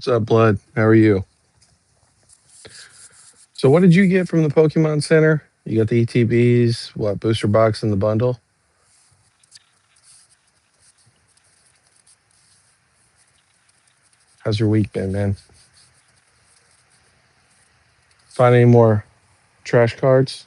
What's up, Blood? How are you? So, what did you get from the Pokemon Center? You got the ETBs, what booster box in the bundle? How's your week been, man? Find any more trash cards?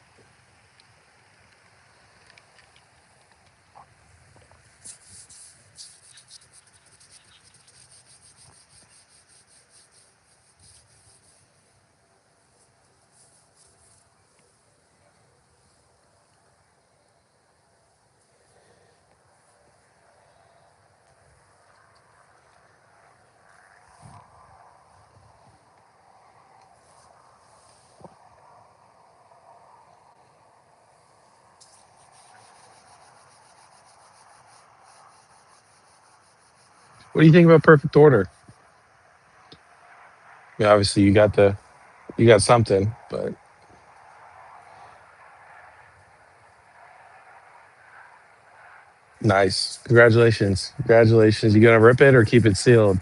What do you think about Perfect Order? I mean, obviously, you got something, but nice. Congratulations, congratulations. You gonna rip it or keep it sealed?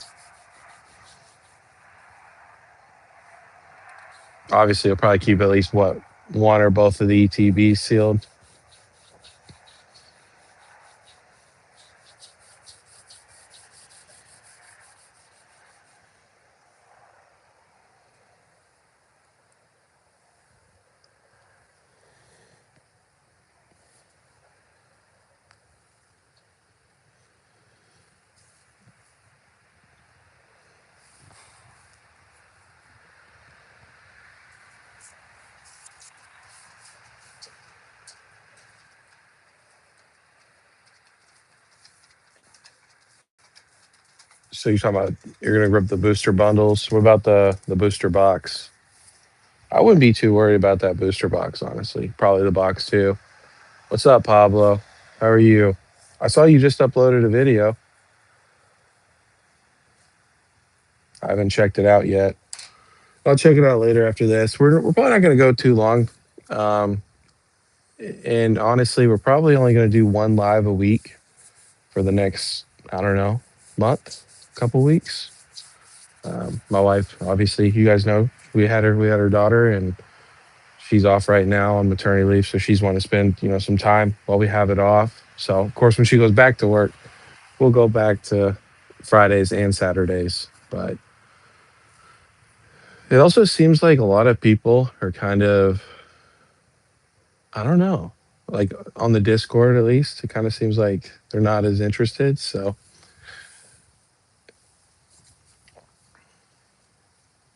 Obviously, you'll probably keep at least what one or both of the ETBs sealed. So you're talking about you're gonna rip the booster bundles. What about the booster box? I wouldn't be too worried about that booster box, honestly. Probably the box too. What's up, Pablo? How are you? I saw you just uploaded a video. I haven't checked it out yet. I'll check it out later after this. We're probably not going to go too long. Um, and honestly, we're probably only going to do one live a week for the next, I don't know, month, couple weeks. My wife, obviously, you guys know, we had her daughter, and she's off right now on maternity leave. So she's wanting to spend, some time while we have it off. So, of course, when she goes back to work, we'll go back to Fridays and Saturdays. But it also seems like a lot of people are kind of, I don't know, like on the Discord at least, it kind of seems like they're not as interested. So,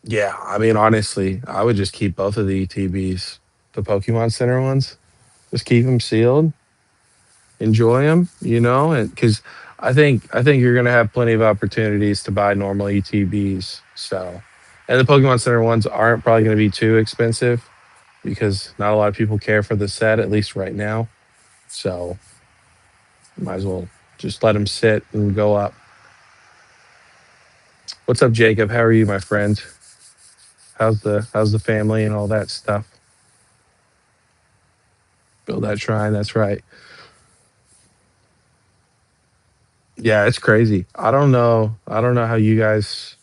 yeah, I mean, honestly, I would just keep both of the ETBs, the Pokemon Center ones, just keep them sealed, enjoy them, and because I think you're gonna have plenty of opportunities to buy normal ETBs. So, and the Pokemon Center ones aren't probably going to be too expensive because not a lot of people care for the set, at least right now. So, might as well just let them sit and go up. What's up, Jacob? How are you, my friend? How's the family and all that stuff? Build that shrine. That's right. Yeah, it's crazy. I don't know. I don't know how you guys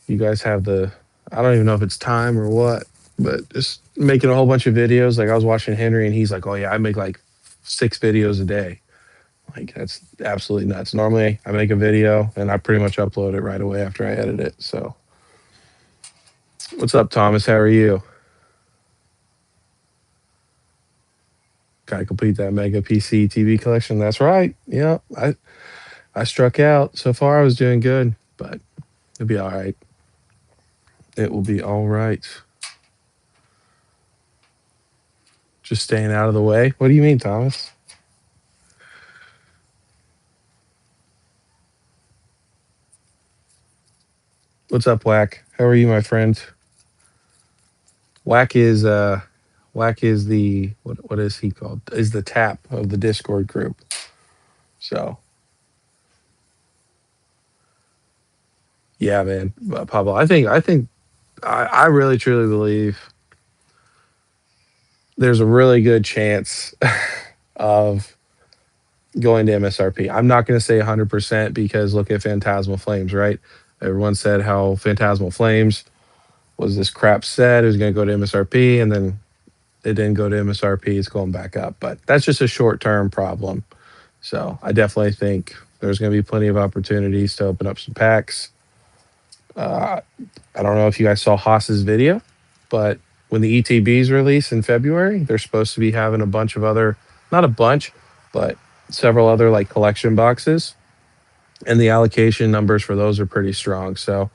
have the. I don't even know if it's time or what, but just making a whole bunch of videos. Like I was watching Henry, and he's like, "Oh yeah, I make like 6 videos a day." Like that's absolutely nuts. Normally, I make a video and I pretty much upload it right away after I edit it. So, what's up, Thomas? How are you? Gotta complete that Mega PC TV collection. That's right. Yeah, I struck out. So far, I was doing good, but it'll be all right. It will be all right. Just staying out of the way. What do you mean, Thomas? What's up, Whack? How are you, my friend? Whack is Whack is the what is he called? Is the tap of the Discord group. So yeah, man, Pablo. I really truly believe there's a really good chance of going to MSRP. I'm not going to say 100% because look at Phantasmal Flames, right? Everyone said how Phantasmal Flames was this crap set. It was going to go to MSRP, and then it didn't go to MSRP. It's going back up, but that's just a short term problem. So I definitely think there's going to be plenty of opportunities to open up some packs. Uh, I don't know if you guys saw Haas's video, but when the ETBs release in February, they're supposed to be having a bunch of other, not a bunch, but several other like collection boxes. And the allocation numbers for those are pretty strong. So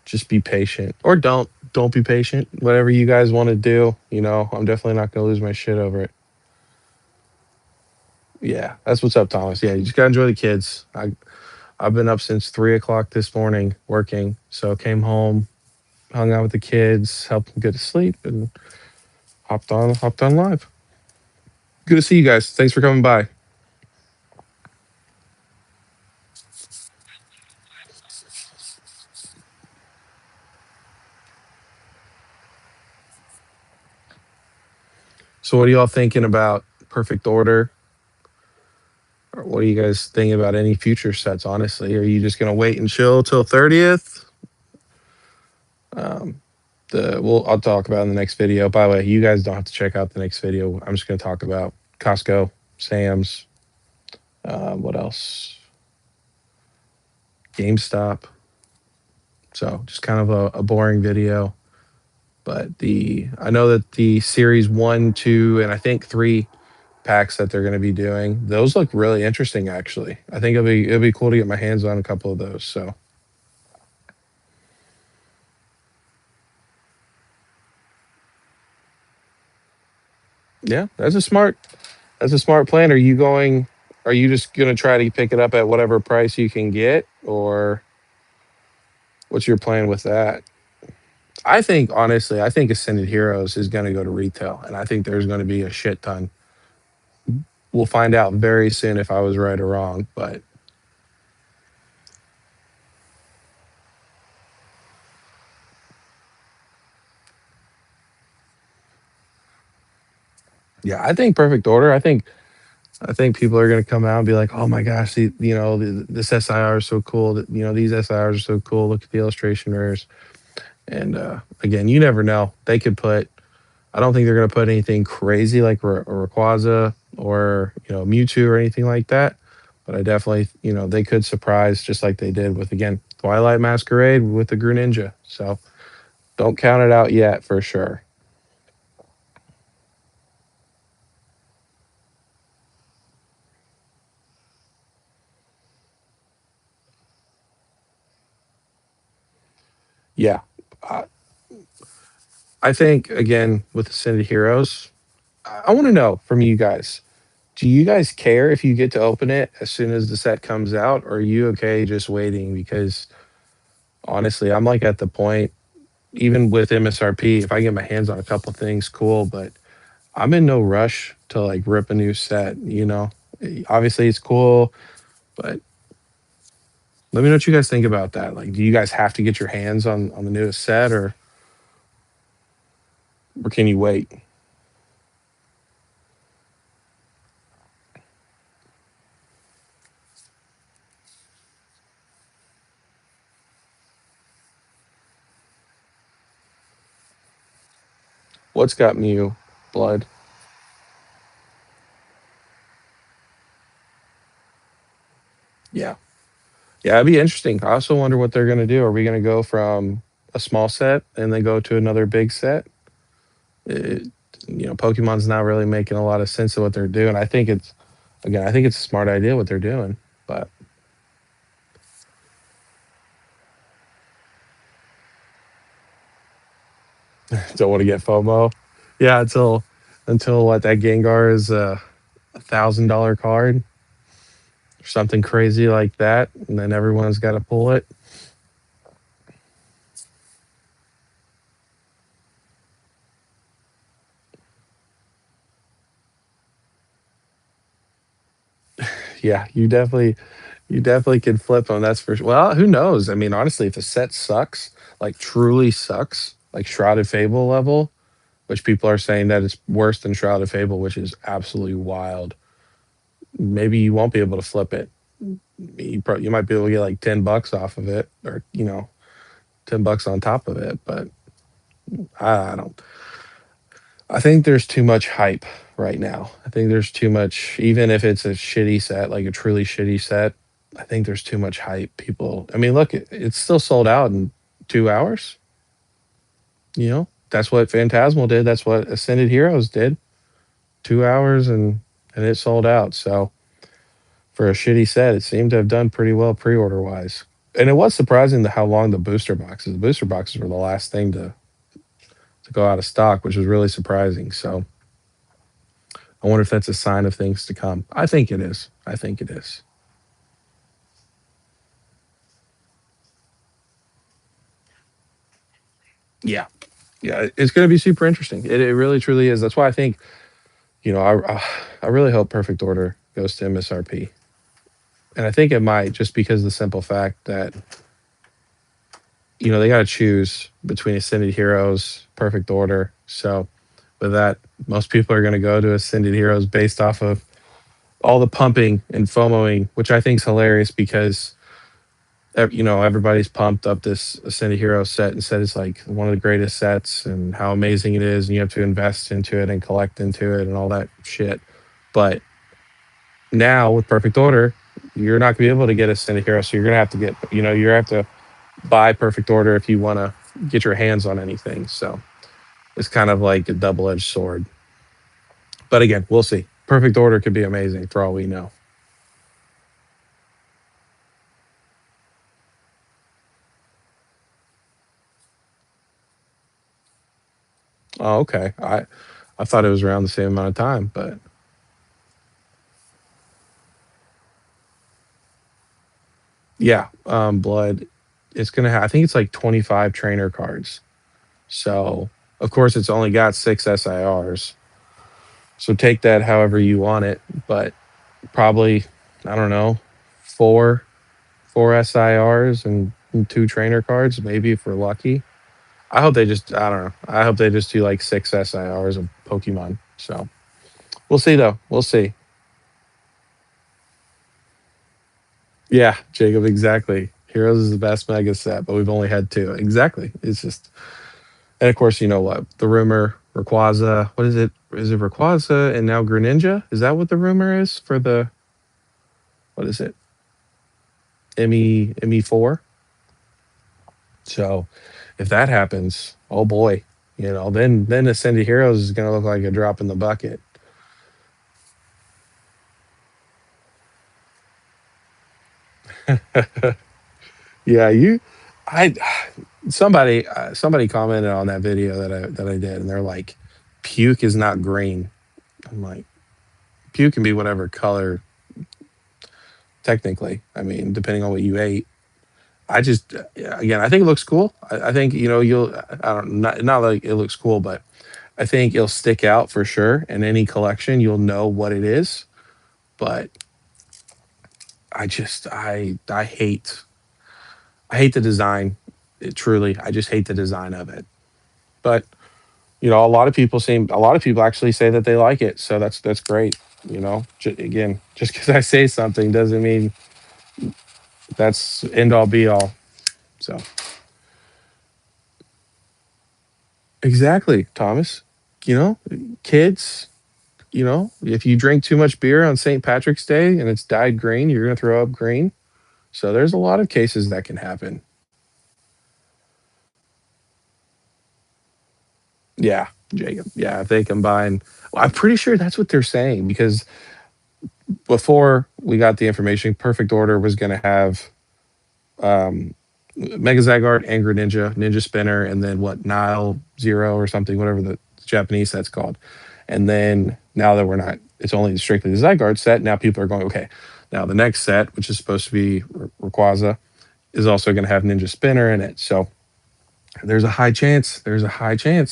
just be patient or don't be patient. Whatever you guys want to do, I'm definitely not going to lose my shit over it. Yeah, that's what's up, Thomas. Yeah, you just gotta enjoy the kids. I've been up since 3 o'clock this morning working, so came home, hung out with the kids, helped them get to sleep, and hopped on live. Good to see you guys. Thanks for coming by. So, what are y'all thinking about Perfect Order? Or what are you guys thinking about any future sets? Honestly, are you just gonna wait and chill till 30th? Um, I'll talk about in the next video. By the way, you guys don't have to check out the next video. I'm just gonna talk about Costco, Sam's, what else? GameStop. So just kind of a boring video. But I know that the series 1, 2, and I think 3 packs that they're going to be doing, those look really interesting. Actually, I think it'll be cool to get my hands on a couple of those. So yeah, that's a smart plan. Are you just going to try to pick it up at whatever price you can get, or what's your plan with that? I think honestly, I think Ascended Heroes is going to go to retail, and I think there's going to be a shit ton. We'll find out very soon if I was right or wrong, but yeah, I think Perfect Order. I think people are going to come out and be like, "Oh my gosh, this SIR is so cool. That these SIRs are so cool. Look at the illustration rares." And again, you never know. They could put. I don't think they're going to put anything crazy like a Rayquaza or Mewtwo or anything like that. But I definitely, they could surprise just like they did with again Twilight Masquerade with the Greninja. So don't count it out yet for sure. Yeah. Uh, I think again with Ascended Heroes, I want to know from you guys. Do you guys care if you get to open it as soon as the set comes out, or are you okay just waiting? Because honestly, I'm like at the point, even with MSRP, if I get my hands on a couple things, cool. But I'm in no rush to like rip a new set. Obviously, it's cool, but let me know what you guys think about that. Like, do you guys have to get your hands on the newest set, or can you wait? What's got Mew? Blood. Yeah. Yeah, it'd be interesting. I also wonder what they're gonna do. Are we gonna go from a small set and then go to another big set? It, Pokemon's not really making a lot of sense of what they're doing. I think it's a smart idea what they're doing, but don't want to get FOMO. Yeah, until what that Gengar is $1,000 card or something crazy like that, and then everyone's got to pull it. Yeah, you definitely can flip them. That's for sure. Well, who knows? I mean, honestly, if a set sucks, like truly sucks, like Shrouded Fable level, which people are saying that it's worse than Shrouded Fable, which is absolutely wild. Maybe you won't be able to flip it. You might be able to get like $10 off of it, or $10 on top of it. But I don't. I think there's too much hype right now. I think there's too much, even if it's a shitty set, like a truly shitty set. I think there's too much hype. People, I mean, look, it's still sold out in 2 hours. That's what Phantasmal did. That's what Ascended Heroes did. 2 hours and it sold out. So for a shitty set, it seemed to have done pretty well pre-order wise. And it was surprising how long the booster boxes. The booster boxes were the last thing to go out of stock, which was really surprising. So I wonder if that's a sign of things to come. I think it is. I think it is. Yeah. Yeah, it's going to be super interesting. It really truly is. That's why I think, I really hope Perfect Order goes to MSRP. And I think it might, just because of the simple fact that they got to choose between Ascended Heroes, Perfect Order. So with that, most people are going to go to Ascended Heroes based off of all the pumping and FOMOing, which I think is hilarious because everybody's pumped up this Ascended Heroes set and said it's like one of the greatest sets and how amazing it is, and you have to invest into it and collect into it and all that shit. But now with Perfect Order, you're not going to be able to get Ascended Heroes, so you're going to have to get you have to buy Perfect Order if you want to get your hands on anything. So it's kind of like a double edged sword. But again, we'll see. Perfect Order could be amazing for all we know. Oh, okay. I thought it was around the same amount of time, but yeah, Blood. It's gonna have. I think it's like 25 trainer cards. So of course it's only got 6 SIRs. So take that however you want it, but probably I don't know, four SIRs and 2 trainer cards, maybe if we're lucky. I don't know. I hope they just do like 6 SIRs of Pokemon. So we'll see though. We'll see. Yeah, Jacob, exactly. Heroes is the best mega set, but we've only had two. Exactly. It's just, and of course, you know what? The rumor, Rayquaza, what is it? Is it Rayquaza and now Greninja? Is that what the rumor is for the, what is it? ME4? So if that happens, oh boy, then Ascended Heroes is going to look like a drop in the bucket. Yeah, I, somebody commented on that video that I did, and they're like, "Puke is not green." I'm like, puke can be whatever color. Technically, I mean, depending on what you ate. I just, yeah, again, I think it looks cool. I think you'll. I don't not like it looks cool, but I think it'll stick out for sure. In any collection, you'll know what it is. But I hate the design. Truly, I just hate the design of it. But a lot of people actually say that they like it, so that's great. Again, just because I say something doesn't mean that's end all be all. So exactly, Thomas. You know, kids. If you drink too much beer on St. Patrick's Day and it's dyed green, you're gonna throw up green. So there's a lot of cases that can happen. Yeah, Jacob. Yeah, if they combine, well, I'm pretty sure that's what they're saying because before we got the information, Perfect Order was going to have Mega Zygarde, Angry Ninja, Ninja Spinner, and then what, Nile Zero or something, whatever the Japanese set's called. And then now that we're not, it's only strictly the Zygarde set. Now people are going, okay, now the next set, which is supposed to be Rayquaza, is also going to have Ninja Spinner in it. So there's a high chance,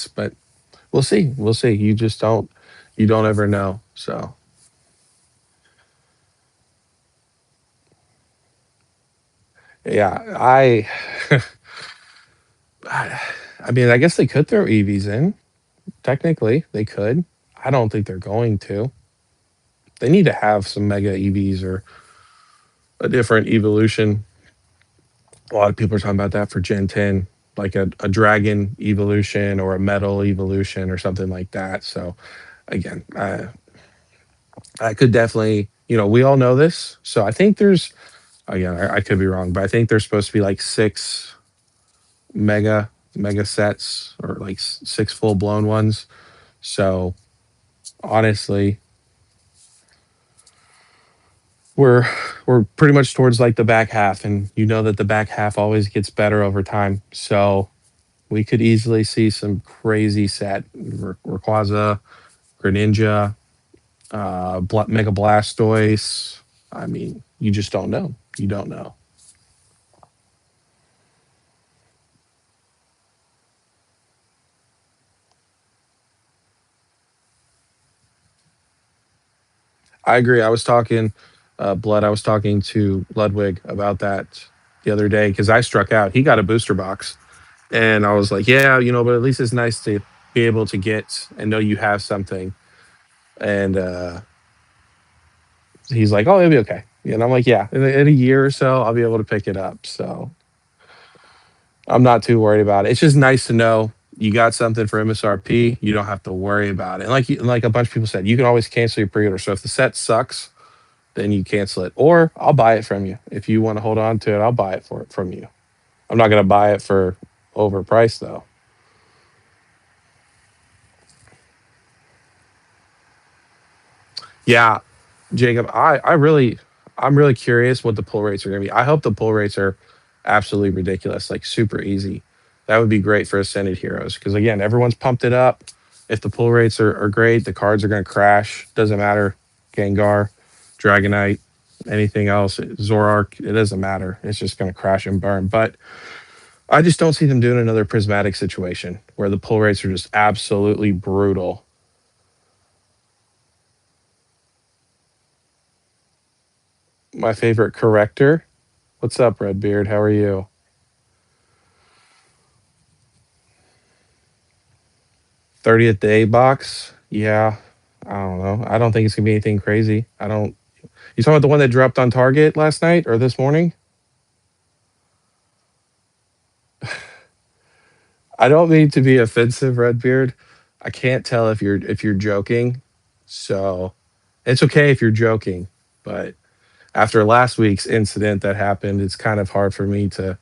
but we'll see. We'll see. You don't ever know. So yeah, I mean, I guess they could throw EVs in. Technically, they could. I don't think they're going to. They need to have some mega EVs or a different evolution. A lot of people are talking about that for Gen 10, like a dragon evolution or a metal evolution or something like that. So again, I could definitely, we all know this. So I think there's, again, I could be wrong, but I think there's supposed to be like six mega sets or like six full blown ones. So honestly, we're we're pretty much towards like the back half, and you know that the back half always gets better over time. So we could easily see some crazy set Rayquaza, Greninja, Mega Blastoise. I mean, you just don't know. You don't know. I agree. I was talking, Blood. I was talking to Ludwig about that the other day because I struck out. He got a booster box, and I was like, yeah, but at least it's nice to be able to get and know you have something. And he's like, oh, it'll be okay. And I'm like, yeah, in a year or so, I'll be able to pick it up. So I'm not too worried about it. It's just nice to know you got something for MSRP. You don't have to worry about it. And like a bunch of people said, you can always cancel your pre-order. So if the set sucks, then you cancel it, or I'll buy it from you. If you want to hold on to it, I'll buy it from you. I'm not going to buy it for overpriced though. Yeah, Jacob, I'm really curious what the pull rates are going to be. I hope the pull rates are absolutely ridiculous, like super easy. That would be great for Ascended Heroes because again, everyone's pumped it up. If the pull rates are great, the cards are going to crash. Doesn't matter, Gengar, Dragonite, anything else, Zorark, it doesn't matter. It's just going to crash and burn. But I just don't see them doing another prismatic situation where the pull rates are just absolutely brutal. My favorite corrector. What's up, Redbeard? How are you? 30th day box? Yeah. I don't know. I don't think it's gonna be anything crazy. I don't You talking about the one that dropped on Target last night or this morning? I don't mean to be offensive, Redbeard. I can't tell if you're joking. So it's okay if you're joking, but after last week's incident that happened, it's kind of hard for me to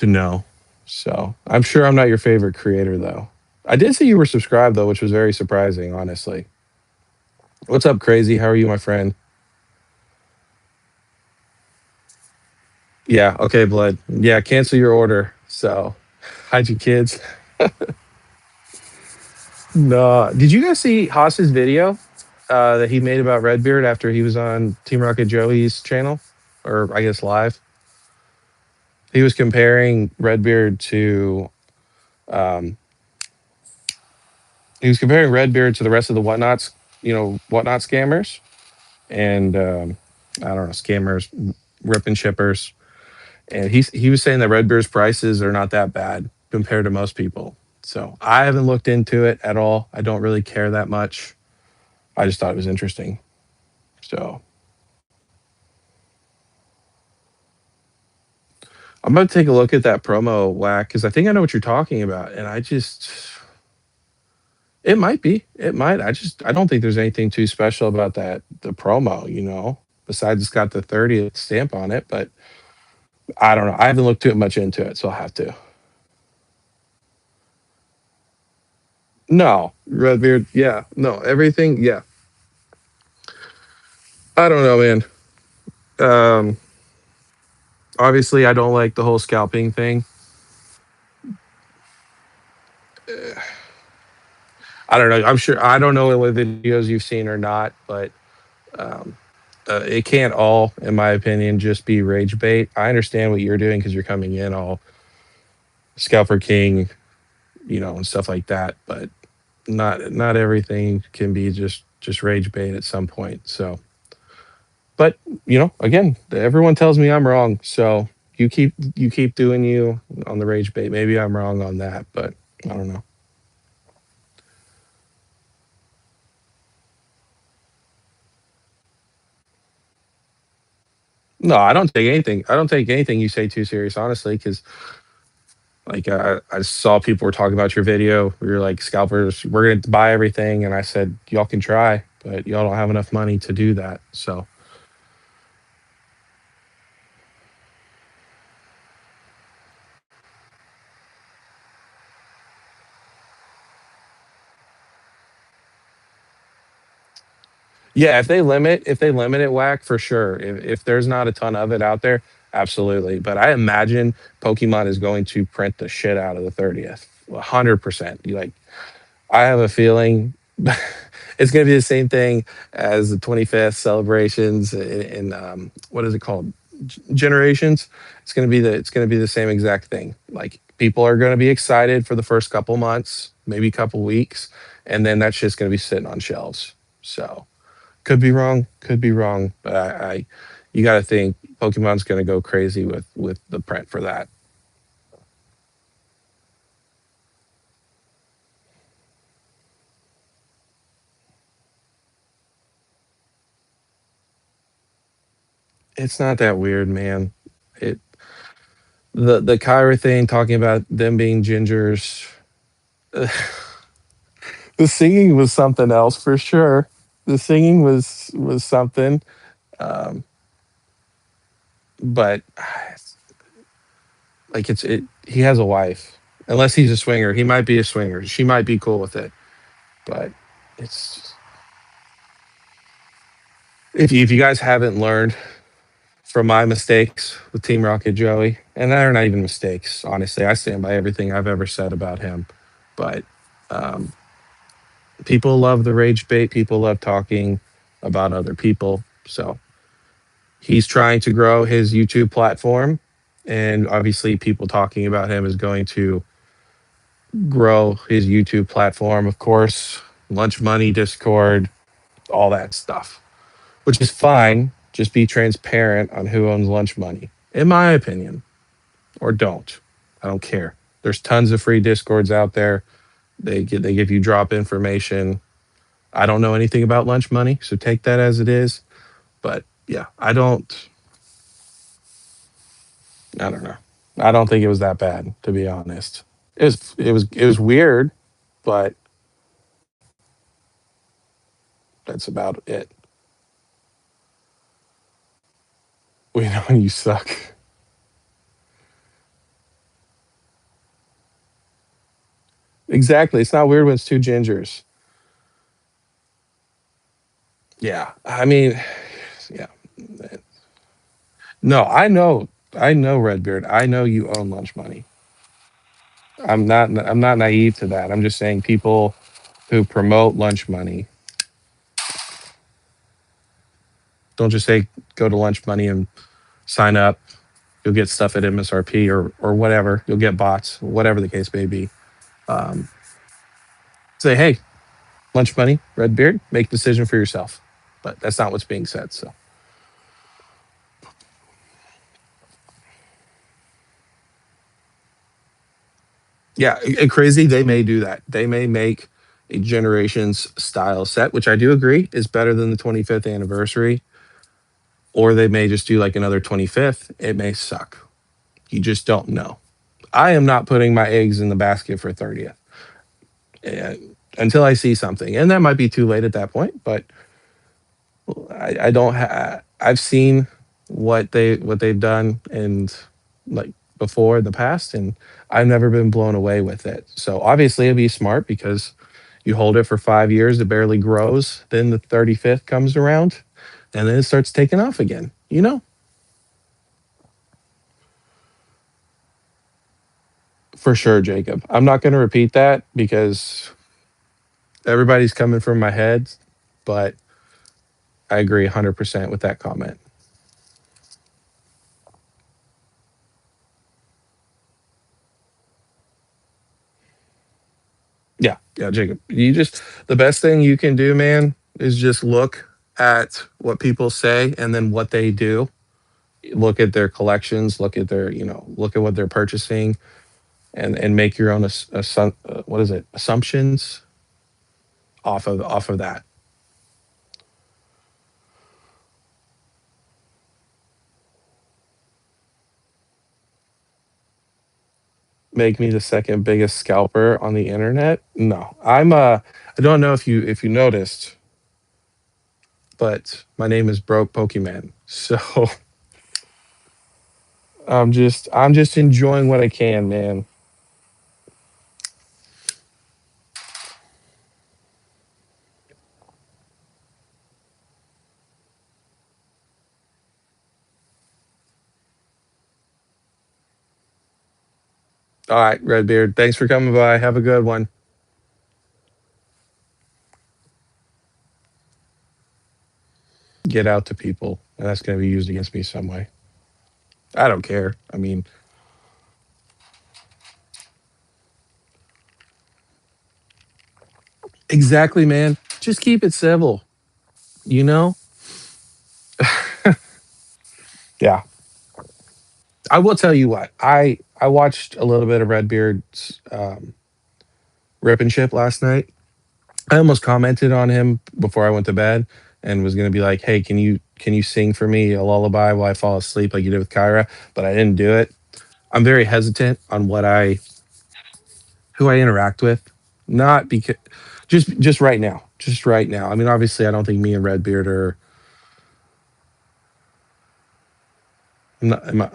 know. So I'm sure I'm not your favorite creator though. I did see you were subscribed though, which was very surprising, honestly. What's up, crazy? How are you, my friend? Yeah, okay, blood. Yeah, cancel your order. So hide your kids. No. Did you guys see Haas's video that he made about Redbeard after he was on Team Rocket Joey's channel? Or I guess live? He was comparing Redbeard to um the rest of the whatnot scammers and I don't know, scammers, ripping shippers. And he was saying that Red Bear's prices are not that bad compared to most people. So I haven't looked into it at all. I don't really care that much. I just thought it was interesting. So I'm gonna take a look at that promo whack because I think I know what you're talking about, and it might be, it might. I don't think there's anything too special about that the promo, besides it's got the 30th stamp on it, but I don't know. I haven't looked too much into it, so I'll have to. No, Redbeard, yeah, no, everything, yeah. I don't know, man. Um, Obviously, I don't like the whole scalping thing. I don't know. I'm sure I don't know what videos you've seen or not, but um, it can't all, in my opinion, just be rage bait. I understand what you're doing because you're coming in all scalper king, and stuff like that, but not everything can be just rage bait at some point. So, but again, everyone tells me I'm wrong. So you keep doing you on the rage bait. Maybe I'm wrong on that, but I don't know. No, I don't take anything you say too serious, honestly, because like I saw people were talking about your video. We were like, scalpers, we're gonna buy everything, and I said, y'all can try, but y'all don't have enough money to do that. So yeah, if they limit it, whack for sure. If there's not a ton of it out there, absolutely. But I imagine Pokemon is going to print the shit out of the 30th, 100%. You like, I have a feeling it's going to be the same thing as the 25th celebrations in what is it called? Generations. It's going to be the same exact thing. Like people are going to be excited for the first couple months, maybe couple weeks, and then that's just going to be sitting on shelves. So could be wrong, but I you got to think Pokemon's going to go crazy with the print for that. It's not that weird, man. It the Kyra thing talking about them being gingers. The singing was something else for sure. The singing was something, um, but like it. He has a wife. Unless he's a swinger, he might be a swinger. She might be cool with it, but it's if you guys haven't learned from my mistakes with Team Rocket Joey, and they're not even mistakes. Honestly, I stand by everything I've ever said about him. But um, people love the rage bait. People love talking about other people. So he's trying to grow his YouTube platform, and obviously, people talking about him is going to grow his YouTube platform. Of course, lunch money, Discord, all that stuff, which is fine. Just be transparent on who owns lunch money, in my opinion, or don't. I don't care. There's tons of free discords out there. They give you drop information. I don't know anything about lunch money, so take that as it is. But yeah, I don't know. I don't think it was that bad, to be honest. It was weird, but that's about it. We know you suck. Exactly. It's not weird when it's two gingers. Yeah. I mean, yeah. No, I know Redbeard. I know you own lunch money. I'm not naive to that. I'm just saying people who promote lunch money don't just say go to lunch money and sign up. You'll get stuff at MSRP or whatever. You'll get bots, whatever the case may be. Um, Say, hey, lunch money, Redbeard, make a decision for yourself. But that's not what's being said. So yeah, and crazy. They may do that. They may make a generations style set, which I do agree is better than the 25th anniversary. Or they may just do like another 25th. It may suck. You just don't know. I am not putting my eggs in the basket for 30th until I see something. And that might be too late at that point, but I don't I've seen what they've done and like before in the past, and I've never been blown away with it. So obviously it'd be smart because you hold it for 5 years, it barely grows. Then the 35th comes around, and then it starts taking off again. You know, for sure, Jacob. I'm not going to repeat that because everybody's coming from my head, but I agree 100% with that comment. Yeah, yeah, Jacob. You just the best thing you can do, man, is just look at what people say and then what they do. Look at their collections, look at their, look at what they're purchasing and make your own what is it? Assumptions off of that. 'Cause, make me the second biggest scalper on the internet? No. I don't know if you noticed, but my name is Broke Pokemon. So I'm just enjoying what I can, man. All right, Redbeard. Thanks for coming by. Have a good one. Get out to people, and that's going to be used against me some way. I don't care. I mean, exactly, man. Just keep it civil, you know? Yeah. I will tell you what. I watched a little bit of Redbeard's Rip and Chip last night. I almost commented on him before I went to bed and was going to be like, "Hey, can you sing for me a lullaby while I fall asleep like you did with Kyra?" But I didn't do it. I'm very hesitant on what I who I interact with, not because just right now, just right now. I mean, obviously, I don't think me and Redbeard are. I'm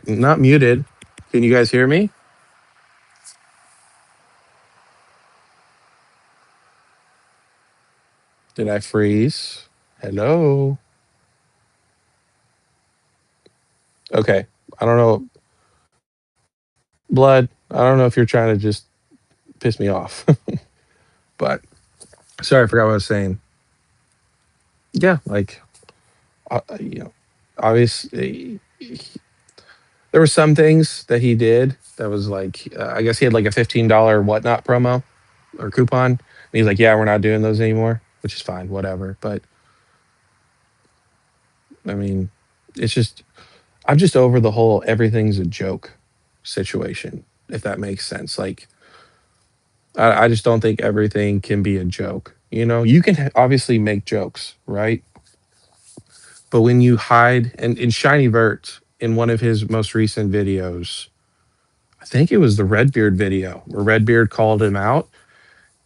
not muted. Can you guys hear me? Did I freeze? Hello. Okay. I don't know. Blood. I don't know if you're trying to just piss me off, but sorry, I forgot what I was saying. Yeah, like you know, obviously there were some things that he did that was like I guess he had like a $15 whatnot promo or coupon. And he's like, yeah, we're not doing those anymore, which is fine, whatever. But I mean, it's just I'm just over the whole everything's a joke situation, if that makes sense. Like I just don't think everything can be a joke. You know, you can obviously make jokes, right? But when you hide, and in Shiny Vert, in one of his most recent videos, I think it was the Redbeard video where Redbeard called him out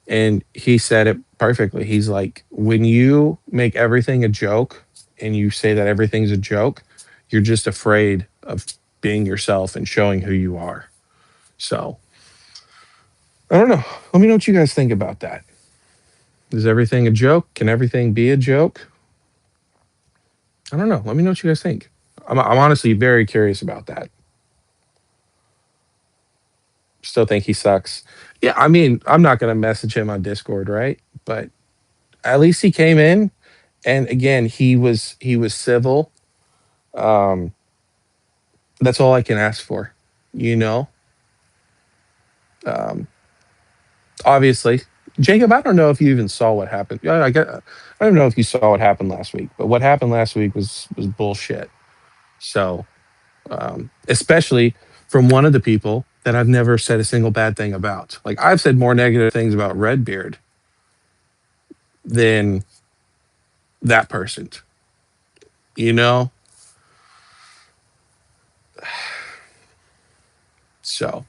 and he said it perfectly. He's like, when you make everything a joke and you say that everything's a joke, you're just afraid of being yourself and showing who you are. So I don't know. Let me know what you guys think about that. Is everything a joke? Can everything be a joke? I don't know. Let me know what you guys think. I'm honestly very curious about that. Still think he sucks. Yeah, I mean, I'm not going to message him on Discord, right? But at least he came in, and again, he was civil. Um, that's all I can ask for, you know. Um, obviously, Jacob, I don't know if you even saw what happened. Yeah, I don't know if you saw what happened last week, but what happened last week was bullshit. So, especially from one of the people that I've never said a single bad thing about. Like I've said more negative things about Redbeard than that person. You know, so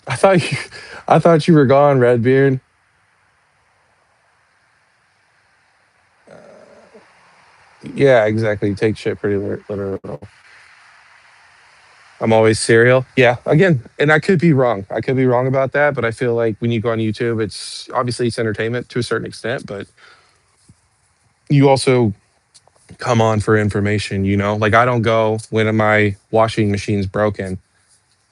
I thought you, I thought you were gone, Redbeard. Yeah, exactly. Take shit pretty literal. I'm always serial. Yeah, again, and I could be wrong. I could be wrong about that, but I feel like when you go on YouTube, it's obviously it's entertainment to a certain extent, but you also come on for information. You know, like I don't go when my washing machine's broken.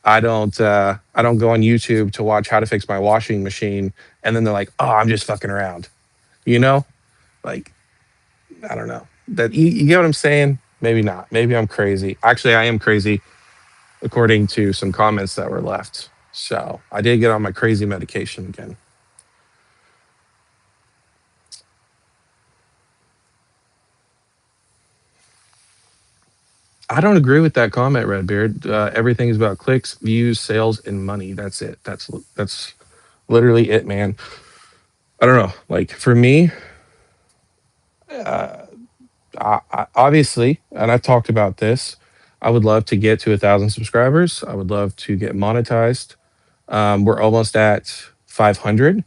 I don't go on YouTube to watch how to fix my washing machine, and then they're like, oh, I'm just fucking around. You know, like I don't know. That you get what I'm saying? Maybe not. Maybe I'm crazy. Actually, I am crazy, according to some comments that were left. So I did get on my crazy medication again. I don't agree with that comment, Redbeard. Everything is about clicks, views, sales, and money. That's it. That's literally it, man. I don't know. Like for me, uh, obviously, and I've talked about this. I would love to get to 1,000 subscribers. I would love to get monetized. We're almost at 500,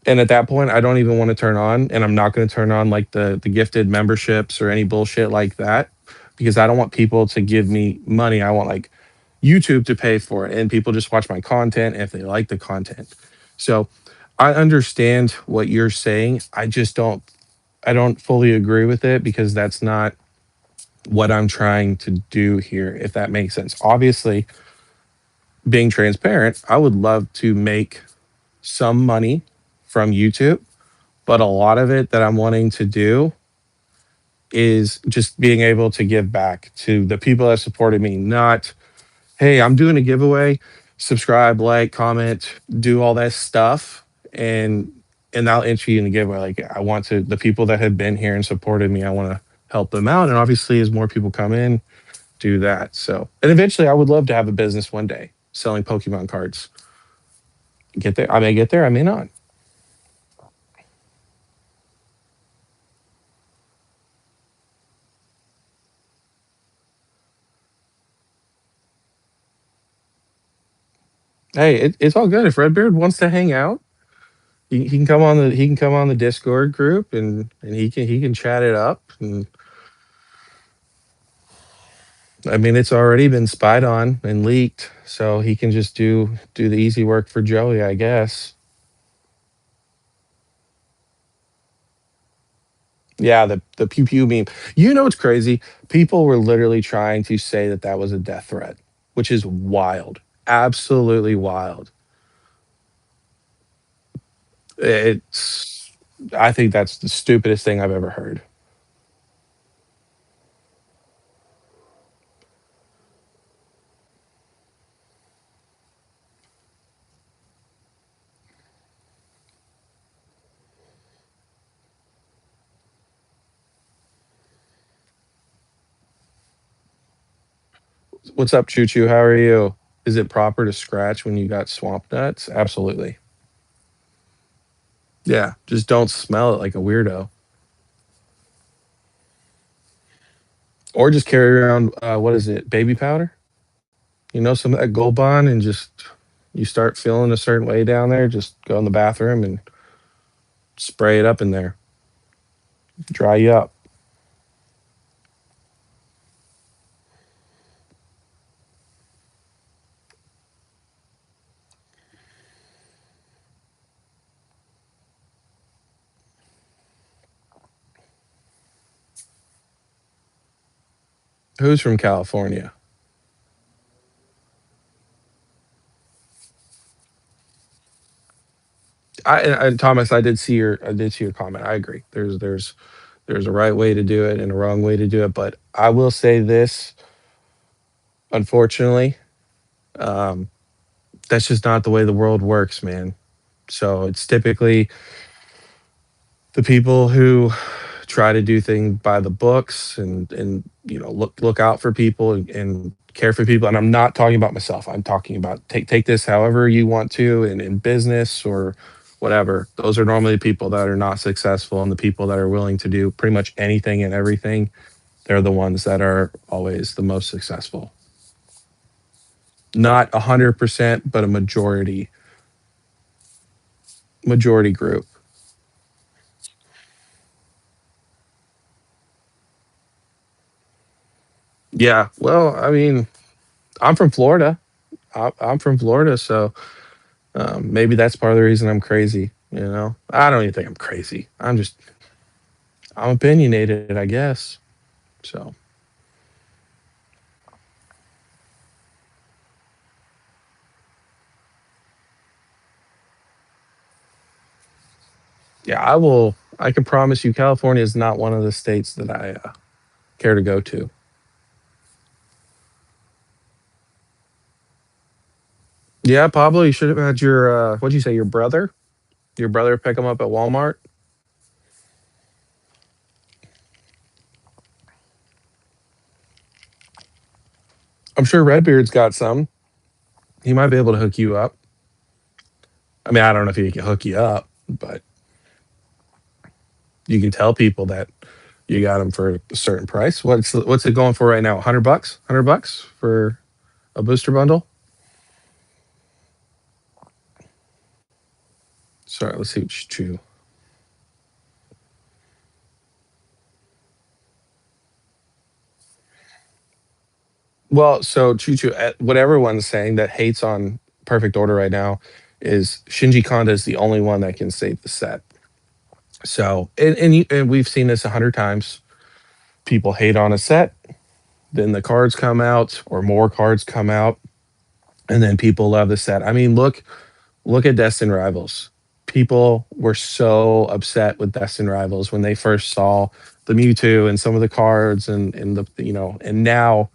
and at that point, I don't even want to turn on, and I'm not going to turn on like the gifted memberships or any bullshit like that, because I don't want people to give me money. I want like YouTube to pay for it, and people just watch my content if they like the content. So I understand what you're saying. I don't fully agree with it, because that's not what I'm trying to do here, if that makes sense. Obviously, being transparent, I would love to make some money from YouTube, but a lot of it that I'm wanting to do is just being able to give back to the people that supported me. Not, hey, I'm doing a giveaway, subscribe, like, comment, do all that stuff, and I'll enter you in the giveaway. Like, I want to, the people that have been here and supported me, I want to help them out. And obviously, as more people come in, do that. So, and eventually, I would love to have a business one day selling Pokemon cards. Get there, I may get there, I may not. Hey, it's all good. If Redbeard wants to hang out, he can come on the Discord group, and he can chat it up. And I mean, it's already been spied on and leaked, so he can just do the easy work for Joey, I guess. Yeah, the pew pew meme. You know what's crazy? People were literally trying to say that that was a death threat, which is wild, absolutely wild. It's I think that's the stupidest thing I've ever heard. What's up, Choo Choo? How are you? Is it proper to scratch when you got swamp nuts? Absolutely. Yeah, just don't smell it like a weirdo. Or just carry around, what is it, baby powder? Some of that Gold Bond, and just you start feeling a certain way down there, just go in the bathroom and spray it up in there, dry you up. Who's from California? Thomas, I did see your comment. I agree. There's a right way to do it and a wrong way to do it, but I will say this, unfortunately, um, that's just not the way the world works, man. So it's typically the people who try to do things by the books, and look out for people, and care for people. And I'm not talking about myself. I'm talking about, take this however you want to, in business or whatever. Those are normally the people that are not successful, and the people that are willing to do pretty much anything and everything. They're the ones that are always the most successful. Not 100%, but a majority group. Yeah. Well, I mean, I'm from Florida. I'm from Florida, so maybe that's part of the reason I'm crazy. I don't even think I'm crazy. I'm opinionated, I guess. So yeah, I will. I can promise you, California is not one of the states that I care to go to. Yeah, Pablo, you should have had your what'd you say, your brother pick them up at Walmart. I'm sure Redbeard's got some. He might be able to hook you up. I mean, I don't know if he can hook you up, but you can tell people that You got them for a certain price. What's it going for right now? 100 bucks? 100 bucks for a booster bundle? Sorry, let's see what you chew. Well, so Choo Choo, what everyone's saying that hates on Perfect Order right now is Shinji Kanda is the only one that can save the set. So, and we've seen this 100 times. People hate on a set, then the cards come out, or more cards come out, and then people love the set. I mean, look at Destin Rivals. People were so upset with Destin Rivals when they first saw the Mewtwo and some of the cards and the and now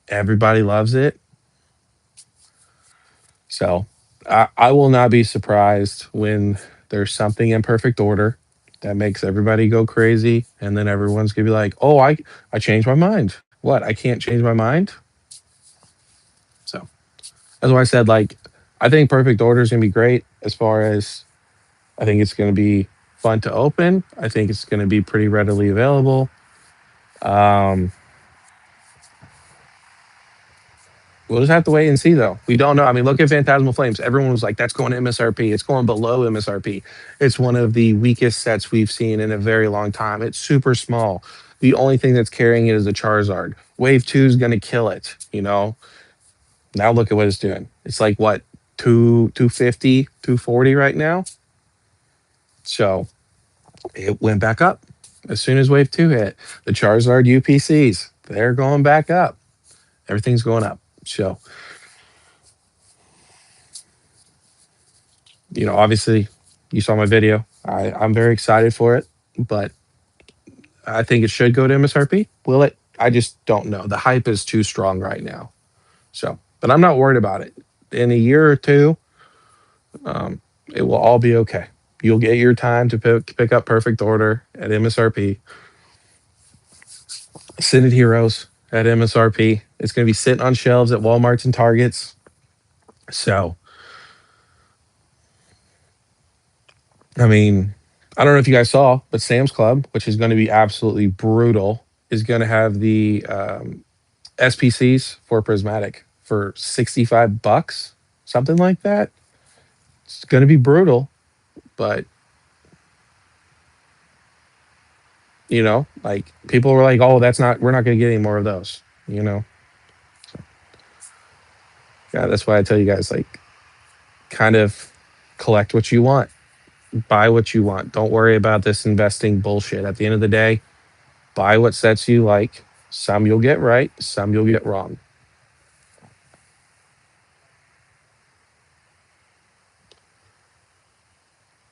everybody loves it. So I will not be surprised when there's something in perfect order that makes everybody go crazy, and then everyone's gonna be like, "Oh, I changed my mind. What? I can't change my mind." So that's why I said like I think perfect order is gonna be great as far as I think it's gonna be fun to open. I think it's gonna be pretty readily available. Um, We'll just have to wait and see, though. We don't know. I mean, look at Phantasmal Flames. Everyone was like, "That's going to MSRP. It's going below MSRP." It's one of the weakest sets we've seen in a very long time. It's super small. The only thing that's carrying it is a Charizard. Wave two is going to kill it. Now look at what it's doing. It's like what 250, 240 right now. So it went back up as soon as Wave two hit. The Charizard UPCs, they're going back up. Everything's going up. So obviously you saw my video. I'm very excited for it, but I think it should go to MSRP. Will it? I just don't know. The hype is too strong right now. So, but I'm not worried about it. In a year or two, it will all be okay. You'll get your time to pick up Perfect Order at MSRP. Synod Heroes at MSRP. It's going to be sitting on shelves at Walmarts and Targets. So, I mean, I don't know if you guys saw, but Sam's Club, which is going to be absolutely brutal, is going to have the SPCs for Prismatic for 65 bucks, something like that. It's going to be brutal, but like people were like, "Oh, we're not going to get any more of those." So, yeah, that's why I tell you guys like kind of collect what you want, buy what you want. Don't worry about this investing bullshit. At the end of the day, buy what sets you like. Some you'll get right, some you'll get wrong.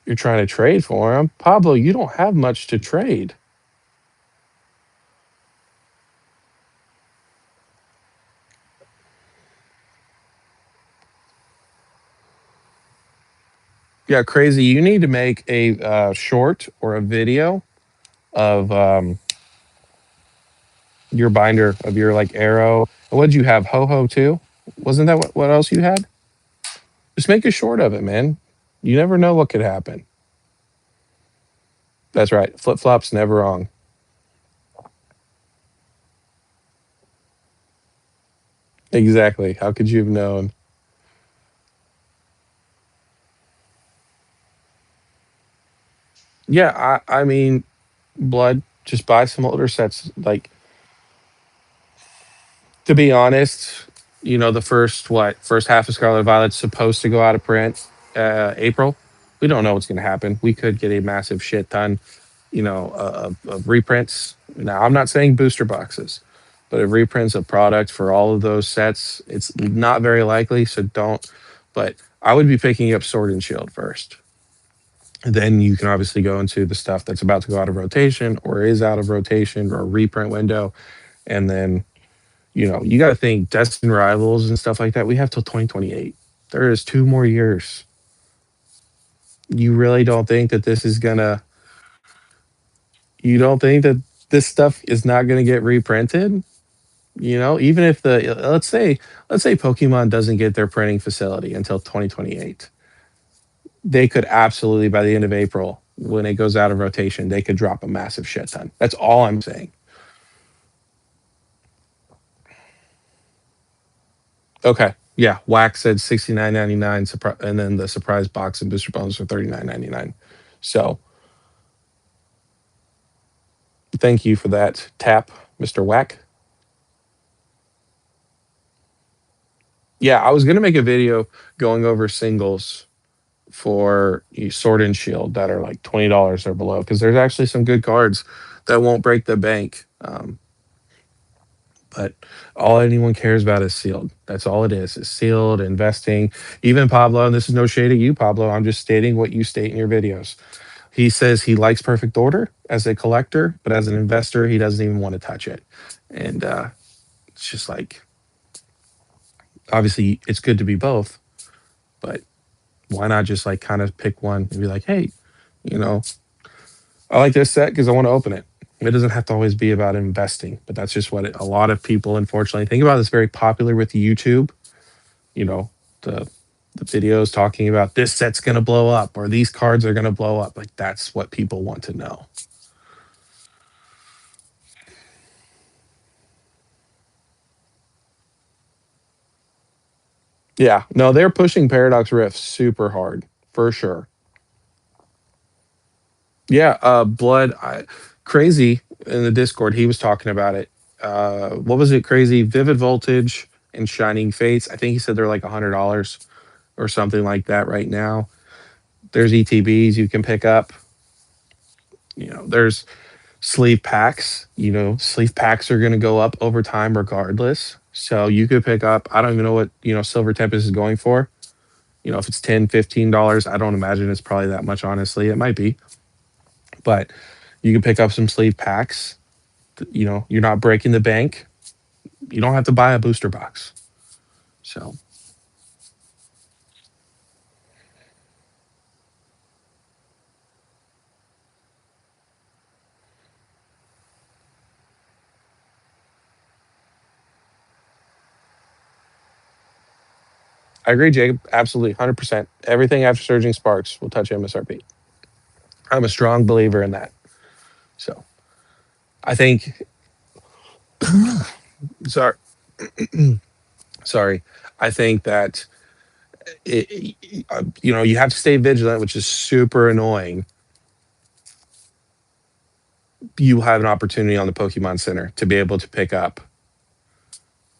You're trying to trade for them. Pablo, you don't have much to trade. Yeah, crazy. You need to make a short or a video of your binder of your like arrow. What did you have? Ho ho too? Wasn't that what else you had? Just make a short of it, man. You never know what could happen. That's right. Flip flops never wrong. Exactly. How could you have known? Yeah, I mean, blood. Just buy some older sets. Like to be honest, the first half of Scarlet Violet's supposed to go out of print April. We don't know what's going to happen. We could get a massive shit ton, of reprints. Now, I'm not saying booster boxes, but of reprints of product for all of those sets, it's not very likely. So don't. But I would be picking up Sword and Shield first. Then you can obviously go into the stuff that's about to go out of rotation or is out of rotation or reprint window, and then you got to think Destin Rivals and stuff like that. We have till 2028. There is 2 more years. You really don't think that this is gonna? You don't think that this stuff is not gonna get reprinted? Even if let's say Pokemon doesn't get their printing facility until 2028, they could absolutely by the end of April when it goes out of rotation, they could drop a massive shit ton. That's all I'm saying. Okay. Yeah. Wax said 69.99, and then the surprise box and booster bonus are 39.99. So thank you for that tap, Mr. Whack. Yeah, I was gonna make a video going over singles for Sword and Shield that are like $20 or below because there's actually some good cards that won't break the bank. But all anyone cares about is sealed. That's all it is sealed, investing. Even Pablo, and this is no shade at you, Pablo. I'm just stating what you state in your videos. He says he likes Perfect Order as a collector, but as an investor, he doesn't even want to touch it. And it's just like, obviously, it's good to be both, but why not just like kind of pick one and be like, hey, you know, I like this set because I want to open it. It doesn't have to always be about investing, but that's just what a lot of people, unfortunately, think about. It's very popular with YouTube. You know, the the videos talking about this set's going to blow up or these cards are going to blow up. Like that's what people want to know. Yeah, no, they're pushing Paradox Rift super hard for sure. Yeah, Blood, Crazy in the Discord, he was talking about it. What was it? Crazy, Vivid Voltage and Shining Fates. I think he said they're like $100 or something like that right now. There's ETBs you can pick up. There's sleeve packs. Sleeve packs are going to go up over time regardless. So you could pick up, I don't even know what, Silver Tempest is going for. If it's $10, $15, I don't imagine it's probably that much, honestly. It might be, but you can pick up some sleeve packs. You're not breaking the bank. You don't have to buy a booster box. So I agree, Jacob. Absolutely. 100%. Everything after Surging Sparks will touch MSRP. I'm a strong believer in that. So I think, sorry, sorry. I think that, you have to stay vigilant, which is super annoying. You have an opportunity on the Pokemon Center to be able to pick up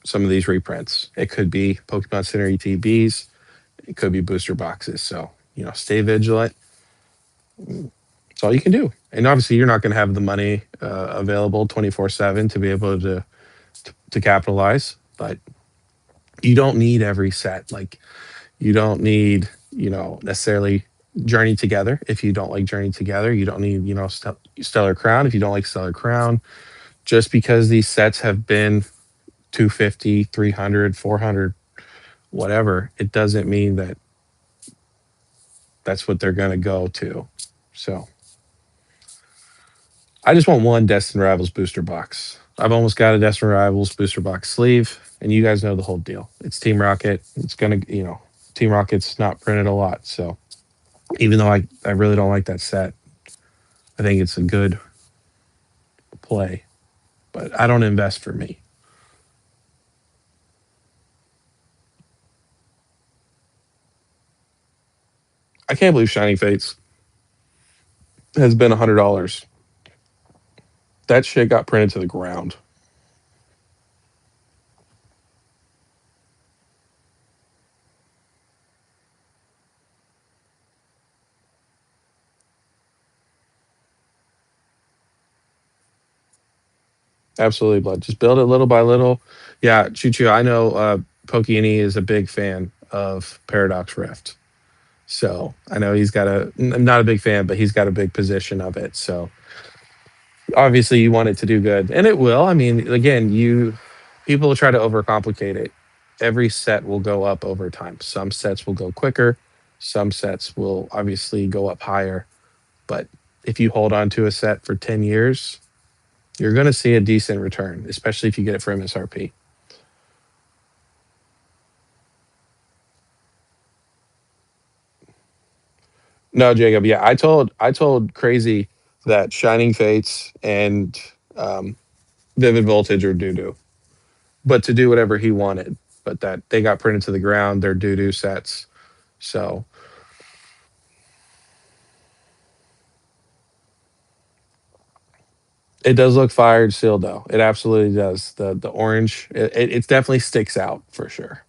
some of these reprints. It could be Pokemon Center ETBs, it could be booster boxes. So, stay vigilant. That's all you can do. And obviously, you're not going to have the money available 24/7 to be able to capitalize, but you don't need every set. Like, you don't need, necessarily Journey Together. If you don't like Journey Together, you don't need, Stellar Crown. If you don't like Stellar Crown, just because these sets have been 250, 300, 400, whatever, it doesn't mean that that's what they're going to go to. So I just want one Destin Rivals booster box. I've almost got a Destin Rivals booster box sleeve, and you guys know the whole deal. It's Team Rocket. It's going to, Team Rocket's not printed a lot. So even though I really don't like that set, I think it's a good play, but I don't invest for me. I can't believe Shining Fates has been $100. That shit got printed to the ground. Absolutely, Blood. Just build it little by little. Yeah, Choo Choo, I know Pokini is a big fan of Paradox Rift. So I know I'm not a big fan, but he's got a big position of it. So obviously you want it to do good. And it will. I mean, again, people try to overcomplicate it. Every set will go up over time. Some sets will go quicker. Some sets will obviously go up higher. But if you hold on to a set for 10 years, you're going to see a decent return, especially if you get it for MSRP. No, Jacob. Yeah, I told Crazy that Shining Fates and um, Vivid Voltage are doo doo, but to do whatever he wanted. But that they got printed to the ground. They're doo doo sets. So it does look fired still, though. It absolutely does. The orange, it definitely sticks out for sure.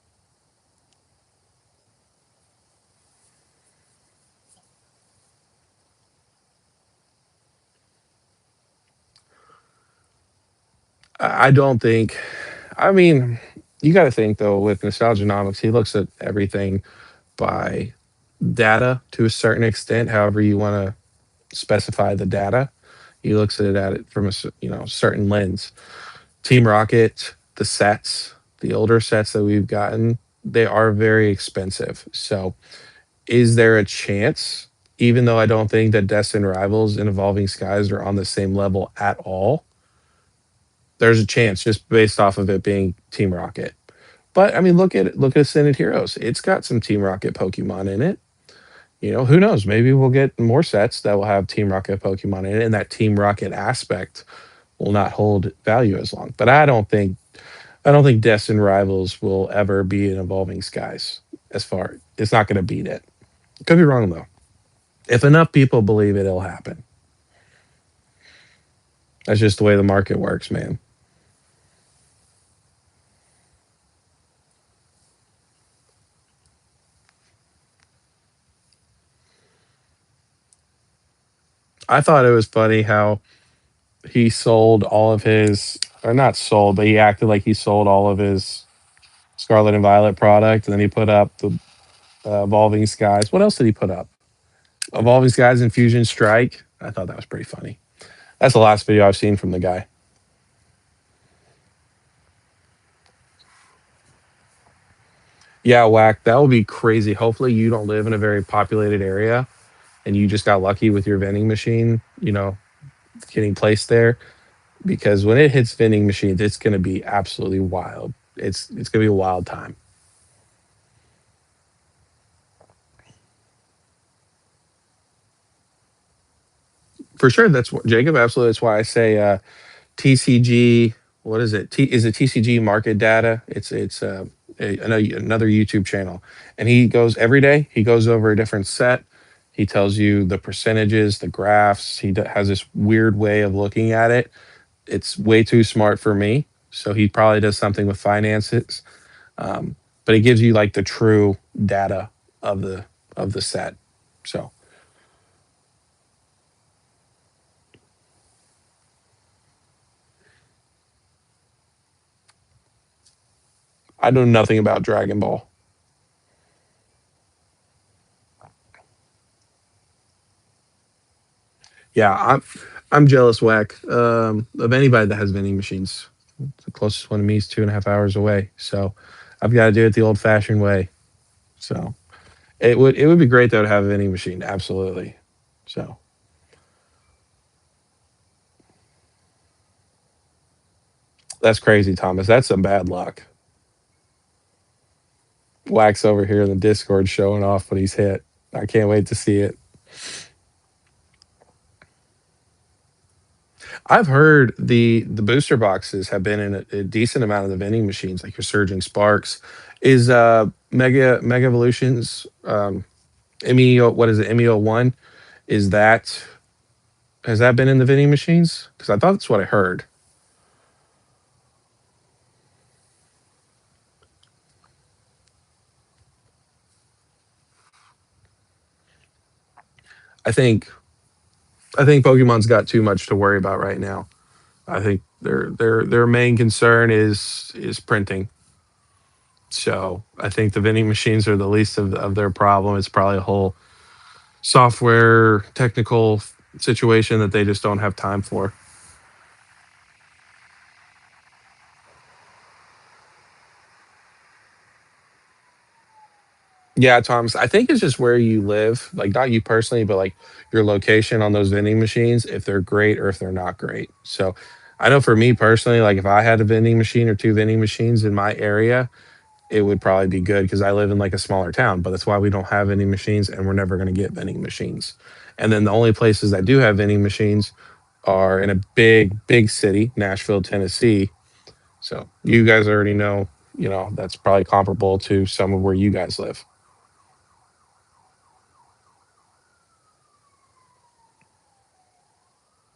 I don't think. I mean, you got to think though with Nostalgianomics, he looks at everything by data to a certain extent. However, you want to specify the data, he looks at it from a certain lens. Team Rocket, the sets, the older sets that we've gotten, they are very expensive. So, is there a chance? Even though I don't think that Destin Rivals and Evolving Skies are on the same level at all, there's a chance just based off of it being Team Rocket. But I mean, look at Ascended Heroes. It's got some Team Rocket Pokemon in it. Who knows? Maybe we'll get more sets that will have Team Rocket Pokemon in it, and that Team Rocket aspect will not hold value as long. But I don't think Destin Rivals will ever be an Evolving Skies. As far it's not going to beat it. Could be wrong though. If enough people believe it, it'll happen. That's just the way the market works, man. I thought it was funny how he sold all of his, or not sold, but he acted like he sold all of his Scarlet and Violet product, and then he put up the Evolving Skies. What else did he put up? Evolving Skies and Fusion Strike. I thought that was pretty funny. That's the last video I've seen from the guy. Yeah, whack. That would be crazy. Hopefully, you don't live in a very populated area, and you just got lucky with your vending machine. Getting placed there, because when it hits vending machines, it's going to be absolutely wild. It's going to be a wild time for sure. That's what Jacob. Absolutely, that's why I say TCG. What is it? Is it TCG Market Data? Another YouTube channel, and he goes every day. He goes over a different set. He tells you the percentages, the graphs. Has this weird way of looking at it. It's way too smart for me. So he probably does something with finances, um, but it gives you like the true data of the set. So I know nothing about Dragon Ball. Yeah, I'm jealous, whack, of anybody that has vending machines. The closest one to me is 2.5 hours away, so I've got to do it the old-fashioned way. So it would be great though to have a vending machine, absolutely. So that's crazy, Thomas. That's some bad luck. Wax over here in the Discord showing off what he's hit. I can't wait to see it. I've heard the booster boxes have been in a decent amount of the vending machines, like your Surging Sparks. Is Mega Evolutions MEO, what is it, MEO1? Is that has that been in the vending machines? Because I thought that's what I heard. I think I think Pokemon's got too much to worry about right now. I think their main concern is printing. So I think the vending machines are the least of their problem. It's probably a whole software technical situation that they just don't have time for. Yeah, Thomas, I think it's just where you live, like not you personally, but like your location on those vending machines, if they're great or if they're not great. So I know for me personally, like if I had a vending machine or two vending machines in my area, it would probably be good because I live in like a smaller town, but that's why we don't have vending machines and we're never going to get vending machines. And then the only places that do have vending machines are in a big city, Nashville, Tennessee. So you guys already know, that's probably comparable to some of where you guys live.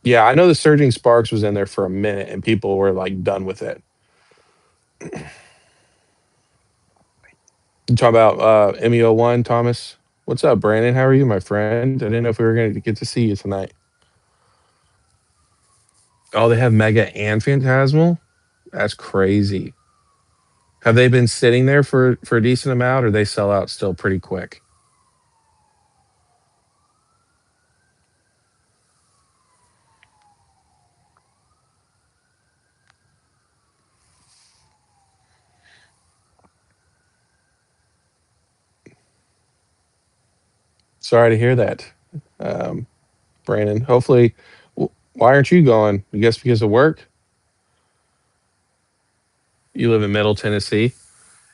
Yeah, I know the Surging Sparks was in there for a minute and people were like done with it. You talk about MEO1, Thomas. What's up, Brandon? How are you, my friend? I didn't know if we were going to get to see you tonight. Oh, they have Mega and Phantasmal? That's crazy. Have they been sitting there for a decent amount, or they sell out still pretty quick? Sorry to hear that, um, Brandon. Hopefully, why aren't you going? I guess because of work. You live in Middle Tennessee.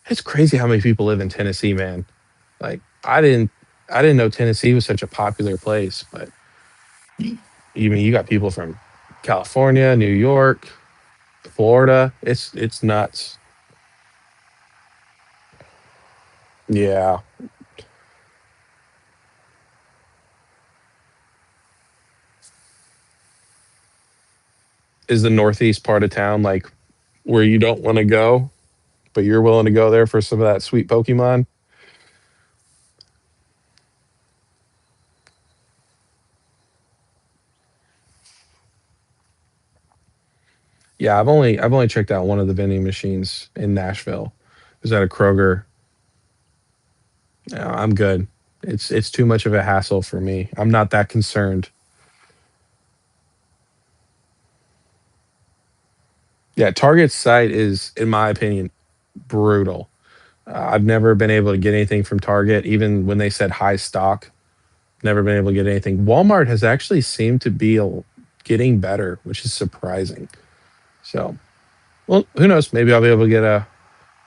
It's crazy how many people live in Tennessee, man. Like I didn't know Tennessee was such a popular place, but you got people from California, New York, Florida. It's nuts. Yeah. Is the northeast part of town like where you don't want to go, but you're willing to go there for some of that sweet Pokemon? Yeah, I've only checked out one of the vending machines in Nashville. It was at a Kroger. I'm good. It's too much of a hassle for me. I'm not that concerned. Yeah, Target's site is, in my opinion, brutal. I've never been able to get anything from Target, even when they said high stock. Never been able to get anything. Walmart has actually seemed to be getting better, which is surprising. So, well, who knows? Maybe I'll be able to get a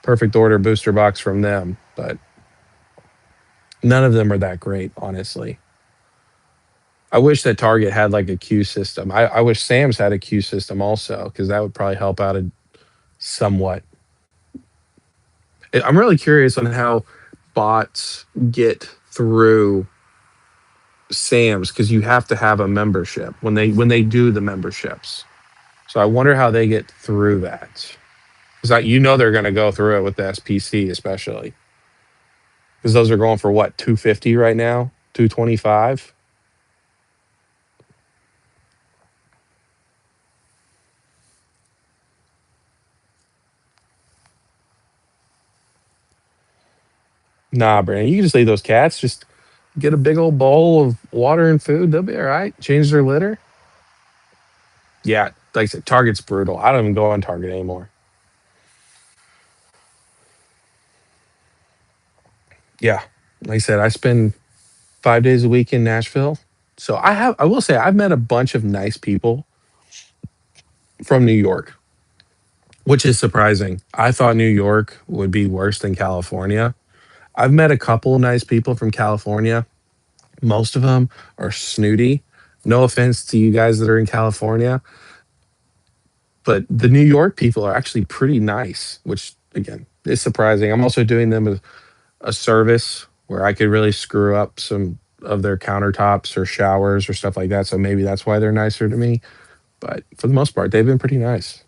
perfect order booster box from them, but none of them are that great, honestly. I wish that Target had like a queue system. I wish Sam's had a queue system also, because that would probably help out somewhat. I'm really curious on how bots get through Sam's because you have to have a membership when they do the memberships. So I wonder how they get through that. Because they're going to go through it with the SPC especially because those are going for what 250 right now, 225. Nah, Brandon, you can just leave those cats. Just get a big old bowl of water and food. They'll be all right. Change their litter. Yeah, like I said, Target's brutal. I don't even go on Target anymore. Yeah, like I said, I spend 5 days a week in Nashville. So I will say I've met a bunch of nice people from New York, which is surprising. I thought New York would be worse than California. I've met a couple nice people from California. Most of them are snooty. No offense to you guys that are in California, but the New York people are actually pretty nice, which again is surprising. I'm also doing them a service where I could really screw up some of their countertops or showers or stuff like that. So maybe that's why they're nicer to me. But for the most part, they've been pretty nice.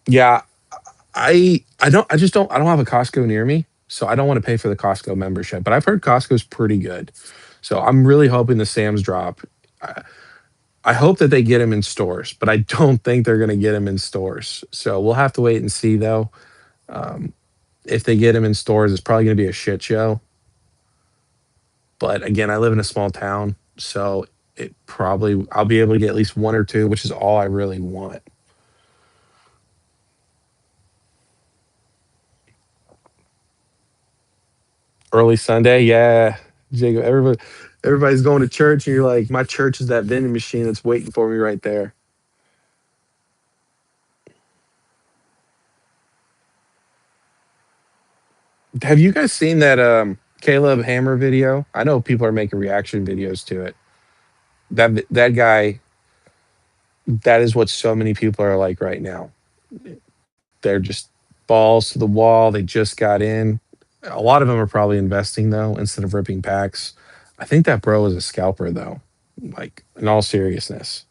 Yeah, I don't have a Costco near me, so I don't want to pay for the Costco membership. But I've heard Costco's pretty good, so I'm really hoping the Sam's drop. I, I hope that they get them in stores, but I don't think they're going to get them in stores. So we'll have to wait and see though. Um, if they get them in stores, it's probably going to be a shit show. But again, I live in a small town, so I'll be able to get at least one or two, which is all I really want. Early Sunday, yeah, Jacob. Everybody's going to church, and you're like, my church is that vending machine that's waiting for me right there. Have you guys seen that Caleb Hammer video? I know people are making reaction videos to it. That guy, that is what so many people are like right now. They're just balls to the wall. They just got in. A lot of them are probably investing though instead of ripping packs. I think that bro is a scalper though. Like in all seriousness.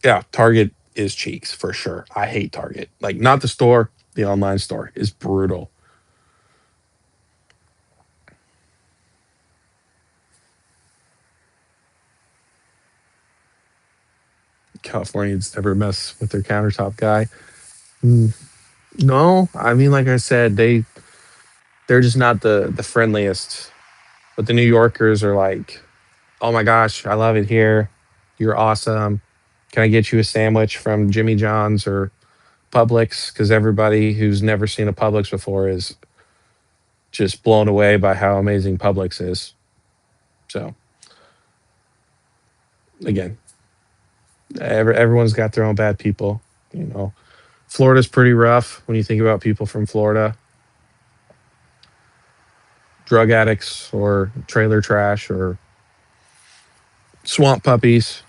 Yeah, Target is cheeks for sure. I hate Target. Like not the store, the online store is brutal. Californians never mess with their countertop guy. Mm, no, I mean, like I said, they're just not the friendliest. But the New Yorkers are like, "Oh my gosh, I love it here. You're awesome. Can I get you a sandwich from Jimmy John's or Publix?" Because everybody who's never seen a Publix before is just blown away by how amazing Publix is. So again, everyone's got their own bad people. You know, Florida's pretty rough when you think about people from Florida, drug addicts or trailer trash or swamp puppies.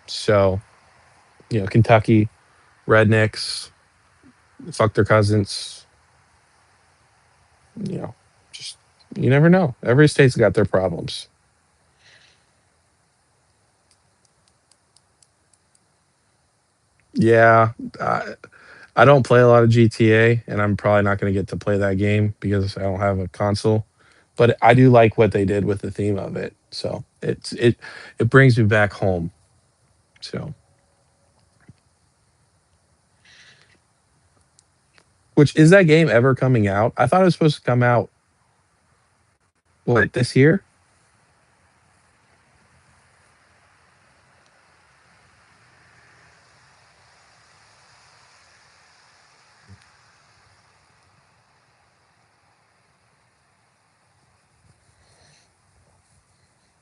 So, Kentucky, rednecks, fuck their cousins, you know, just you never know. Every state's got their problems. Yeah, I don't play a lot of GTA, and I'm probably not going to get to play that game because I don't have a console. But I do like what they did with the theme of it. So it brings me back home. So, which is that game ever coming out? I thought it was supposed to come out what this year.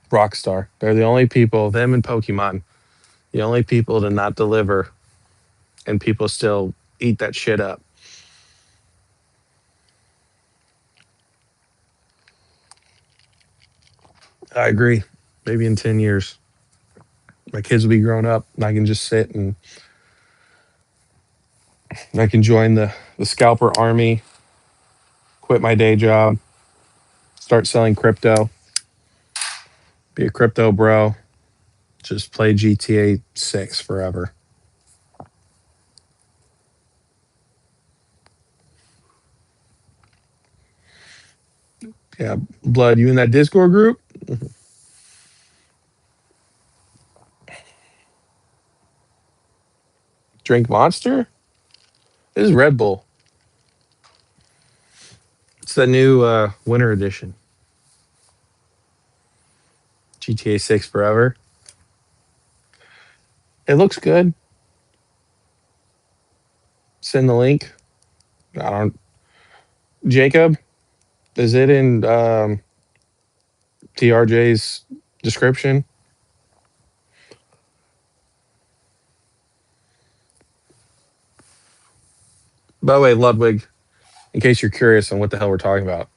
Rockstar. They're the only people. Them and Pokemon, the only people to not deliver, and people still eat that shit up. I agree. Maybe in 10 years, my kids will be grown up, and I can just sit and I can join the scalper army, quit my day job, start selling crypto, be a crypto bro, just play GTA 6 forever. Yeah, Blood, you in that Discord group? Drink Monster? This is Red Bull. It's the new winter edition. GTA 6 forever. It looks good. Send the link. I don't. Jacob, is it in TRJ's description? By the way, Ludwig, in case you're curious on what the hell we're talking about,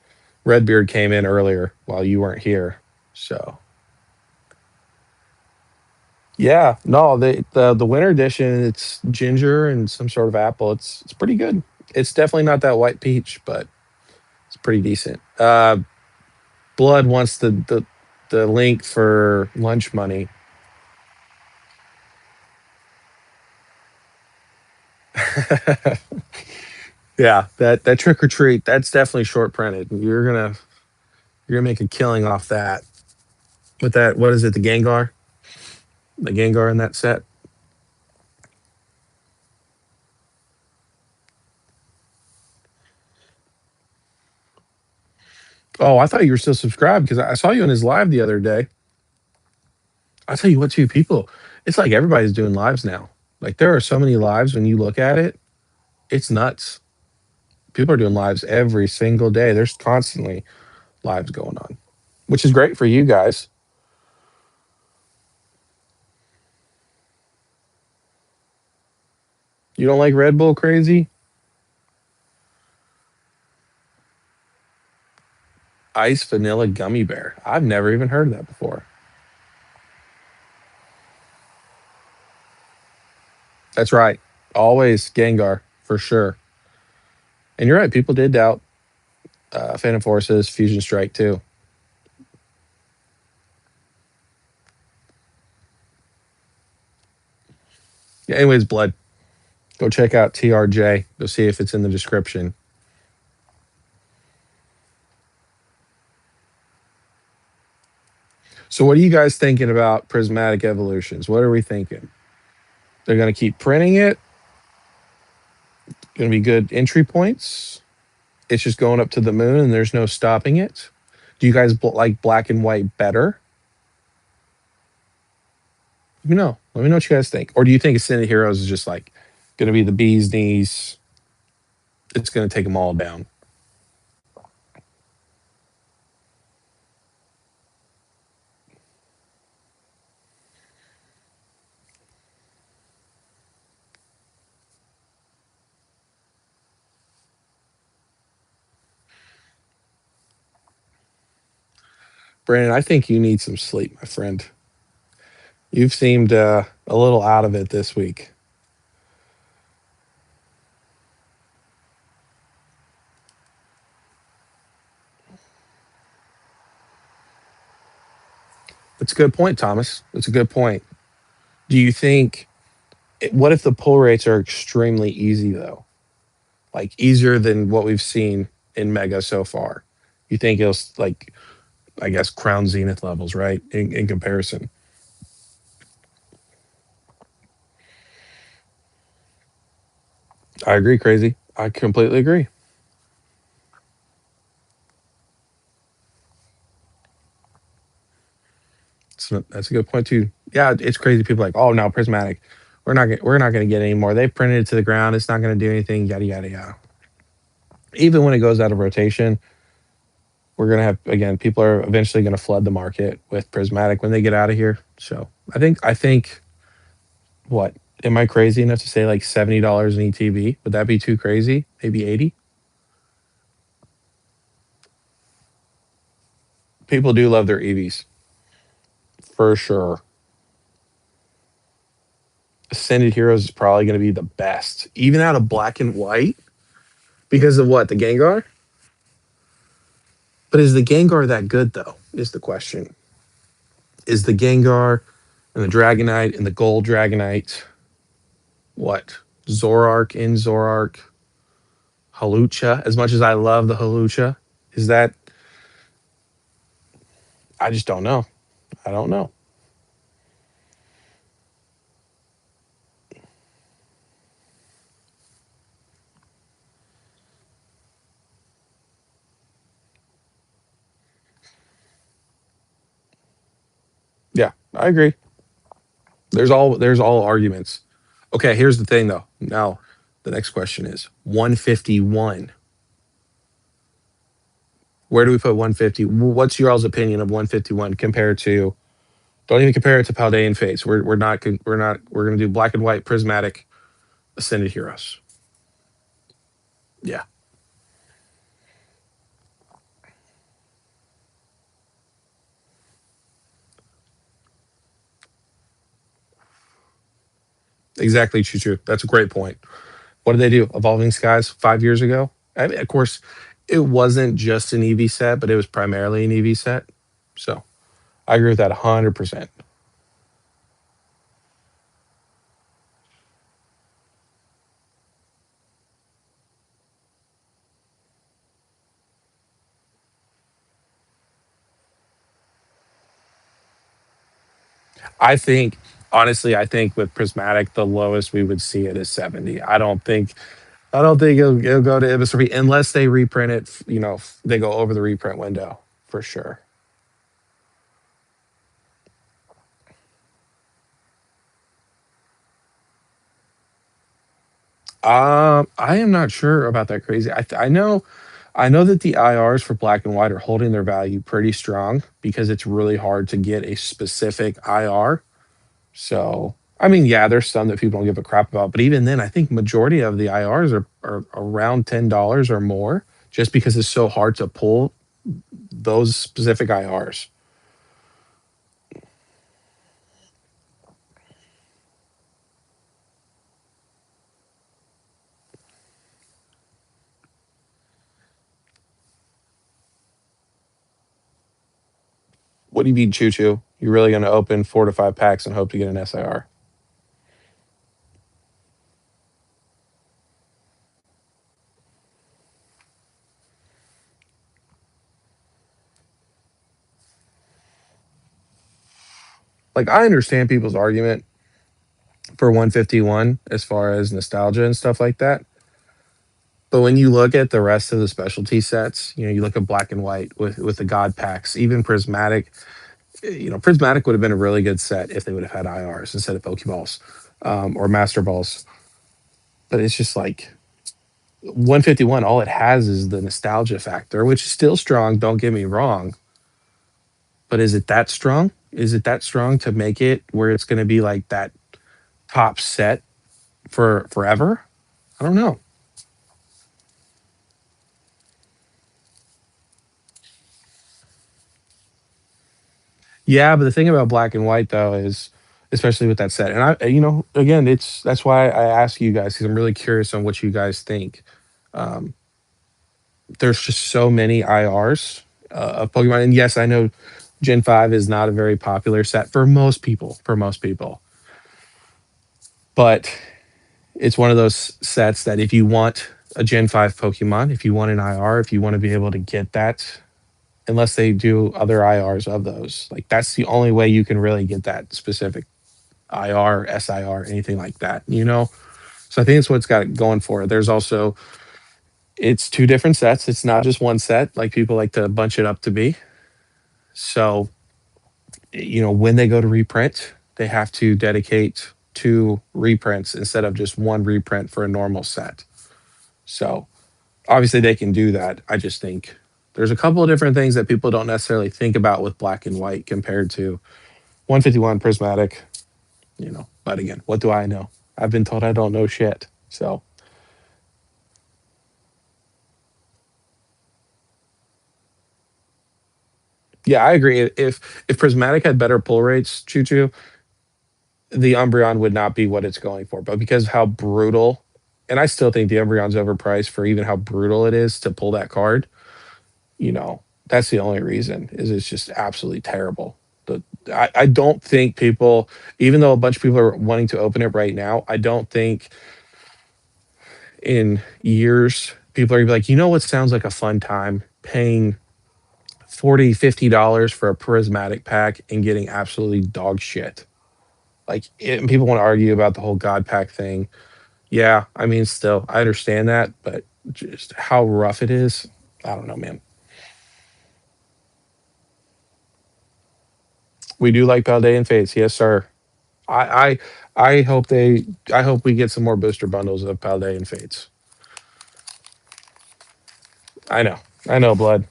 Redbeard came in earlier while you weren't here. So yeah, no, the winter edition, it's ginger and some sort of apple. It's pretty good. It's definitely not that white peach, but it's pretty decent. Blood wants the link for lunch money. Yeah, that trick or treat, that's definitely short printed. You're gonna make a killing off that. With that, what is it? The Gengar in that set. Oh, I thought you were still subscribed because I saw you in his live the other day. I tell you what, too, people, it's like everybody's doing lives now. Like there are so many lives when you look at it, it's nuts. People are doing lives every single day. There's constantly lives going on, which is great for you guys. You don't like Red Bull crazy? Ice vanilla gummy bear. I've never even heard of that before. That's right. Always Gengar for sure. And you're right. People did doubt Phantom Forces, Fusion Strike too. Yeah, anyways, Blood. Go check out TRJ. Go see if it's in the description. So, what are you guys thinking about prismatic evolutions? What are we thinking? They're going to keep printing it. Going to be good entry points. It's just going up to the moon, and there's no stopping it. Do you guys like black and white better? Let me know. Let me know what you guys think. Or do you think Ascended Heroes is just like going to be the bee's knees? It's going to take them all down. Brandon, I think you need some sleep, my friend. You've seemed a little out of it this week. That's a good point, Thomas. That's a good point. Do you think, what if the pull rates are extremely easy, though? Like easier than what we've seen in Mega so far? You think it'll, like, I guess, Crown Zenith levels, right? In comparison. I agree, crazy. I completely agree. So that's a good point too. Yeah, it's crazy. People are like, oh, now prismatic. We're not gonna get any more. They've printed it to the ground. It's not gonna do anything. Yada yada yada. Even when it goes out of rotation, we're gonna have again. People are eventually gonna flood the market with prismatic when they get out of here. So I think what am I crazy enough to say like $70 in ETB? Would that be too crazy? Maybe 80. People do love their EVs for sure. Ascended Heroes is probably going to be the best, even out of black and white, because of what the Gengar. But is the Gengar that good though? Is the question. Is the Gengar and the Dragonite and the Gold Dragonite what? Zorark in Zorark, Halucha. As much as I love the Halucha, is that? I just don't know. I don't know. Yeah, I agree. There's all arguments. Okay, here's the thing though. Now, the next question is 151. Where do we put 150? What's your all's opinion of 151 compared to? Don't even compare it to Paldean Fates. We're gonna do black and white prismatic Ascended Heroes. Yeah, exactly. True, true. That's a great point. What did they do? Evolving Skies 5 years ago. I mean, of course, it wasn't just an EV set, but it was primarily an EV set. So I agree with that 100%. I think honestly, I think with Prismatic, the lowest we would see it is 70. I don't think it'll go to Ibis unless they reprint it. They go over the reprint window for sure. I am not sure about that crazy. I know that the IRs for black and white are holding their value pretty strong because it's really hard to get a specific IR. So, I mean, yeah, there's some that people don't give a crap about, but even then, I think majority of the IRs are around $10 or more, just because it's so hard to pull those specific IRs. What do you mean, choo choo? You're really going to open 4 to 5 packs and hope to get an SIR? Like, I understand people's argument for 151 as far as nostalgia and stuff like that. But when you look at the rest of the specialty sets, you look at black and white with the God packs, even prismatic. Prismatic would have been a really good set if they would have had IRs instead of Pokeballs or Master Balls. But it's just like 151. All it has is the nostalgia factor, which is still strong. Don't get me wrong. But is it that strong? Is it that strong to make it where it's going to be like that top set for forever? I don't know. Yeah, but the thing about black and white though is, especially with that set, and again, that's why I ask you guys because I'm really curious on what you guys think. Um, there's just so many IRs of Pokemon, and yes, I know Gen 5 is not a very popular set for most people. For most people, but it's one of those sets that if you want a Gen 5 Pokemon, if you want an IR, if you want to be able to get that, unless they do other IRs of those, like that's the only way you can really get that specific IR, SIR, anything like that. So I think it's what's got it going for it. There's also, it's two different sets. It's not just one set like people like to bunch it up to be. So, when they go to reprint, they have to dedicate two reprints instead of just one reprint for a normal set. So obviously they can do that. I just think there's a couple of different things that people don't necessarily think about with black and white compared to 151 prismatic, But again, what do I know? I've been told I don't know shit. So yeah, I agree. If prismatic had better pull rates, choo choo, the Umbreon would not be what it's going for. But because of how brutal, and I still think the Umbreon's overpriced for even how brutal it is to pull that card, that's the only reason is it's just absolutely terrible. I don't think people, even though a bunch of people are wanting to open it right now, I don't think in years people are gonna be like, what sounds like a fun time paying 40, $50 for a prismatic pack and getting absolutely dog shit. Like and people want to argue about the whole God pack thing. Yeah, I mean, still, I understand that, but just how rough it is, I don't know, man. We do like Paldean Fates, yes, sir. I I hope I hope we get some more booster bundles of Paldean Fates. I know, I know, blood.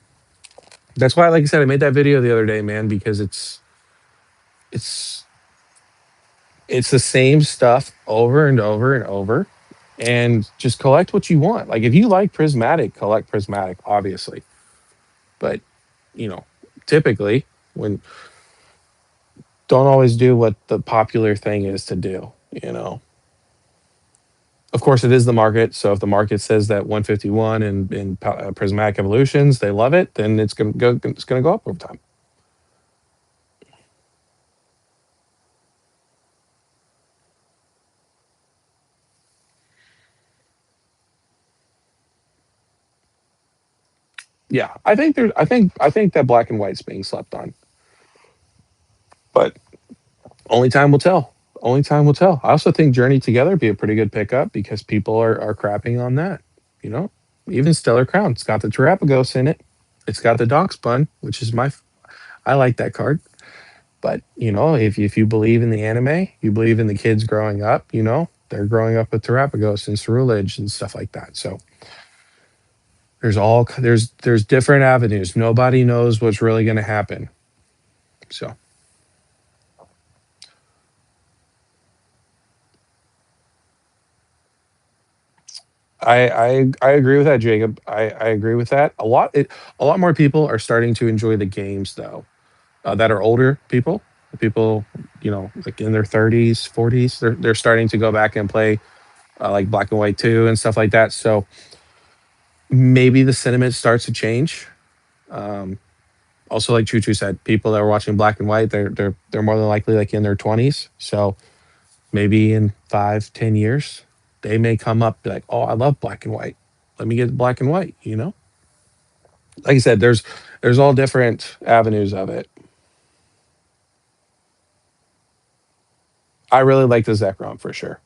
That's why, like I said, I made that video the other day, man, because it's it's the same stuff over and over and over, and just collect what you want. Like if you like Prismatic, collect Prismatic, obviously. But you know, typically when don't always do what the popular thing is to do. Of course, it is the market. So if the market says that 151 and Prismatic Evolutions, they love it, then it's gonna go. It's gonna go up over time. Yeah, I think there's. I think that black and white's being slept on, but only time will tell. Only time will tell. I also think Journey Together would be a pretty good pickup because people are crapping on that. You know, even Stellar Crown. It's got the Terapagos in it. It's got the Dock Spun, which is I like that card. But if you believe in the anime, you believe in the kids growing up. They're growing up with Terapagos and Cerulege and stuff like that. So there's different avenues. Nobody knows what's really going to happen. So I agree with that, Jacob. I agree with that. A lot more people are starting to enjoy the games though. That are older people, people, like in their 30s, 40s. They're starting to go back and play like Black and White 2 and stuff like that. So maybe the sentiment starts to change. Um, Also, like Choo Choo said, people that are watching Black and White, they're more than likely like in their 20s. So maybe in 5, 10 years, they may come up be like, oh, I love Black and White. Let me get Black and White. Like I said, there's all different avenues of it. I really like the Zekrom for sure,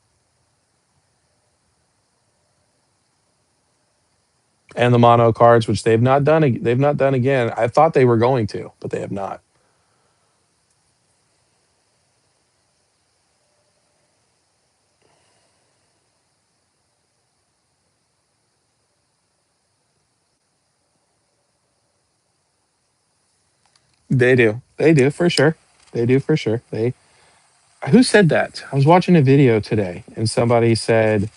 and the mono cards, which they've not done. They've not done again. I thought they were going to, but they have not. They do. They do for sure. They do for sure. They. Who said that? I was watching a video today, and somebody said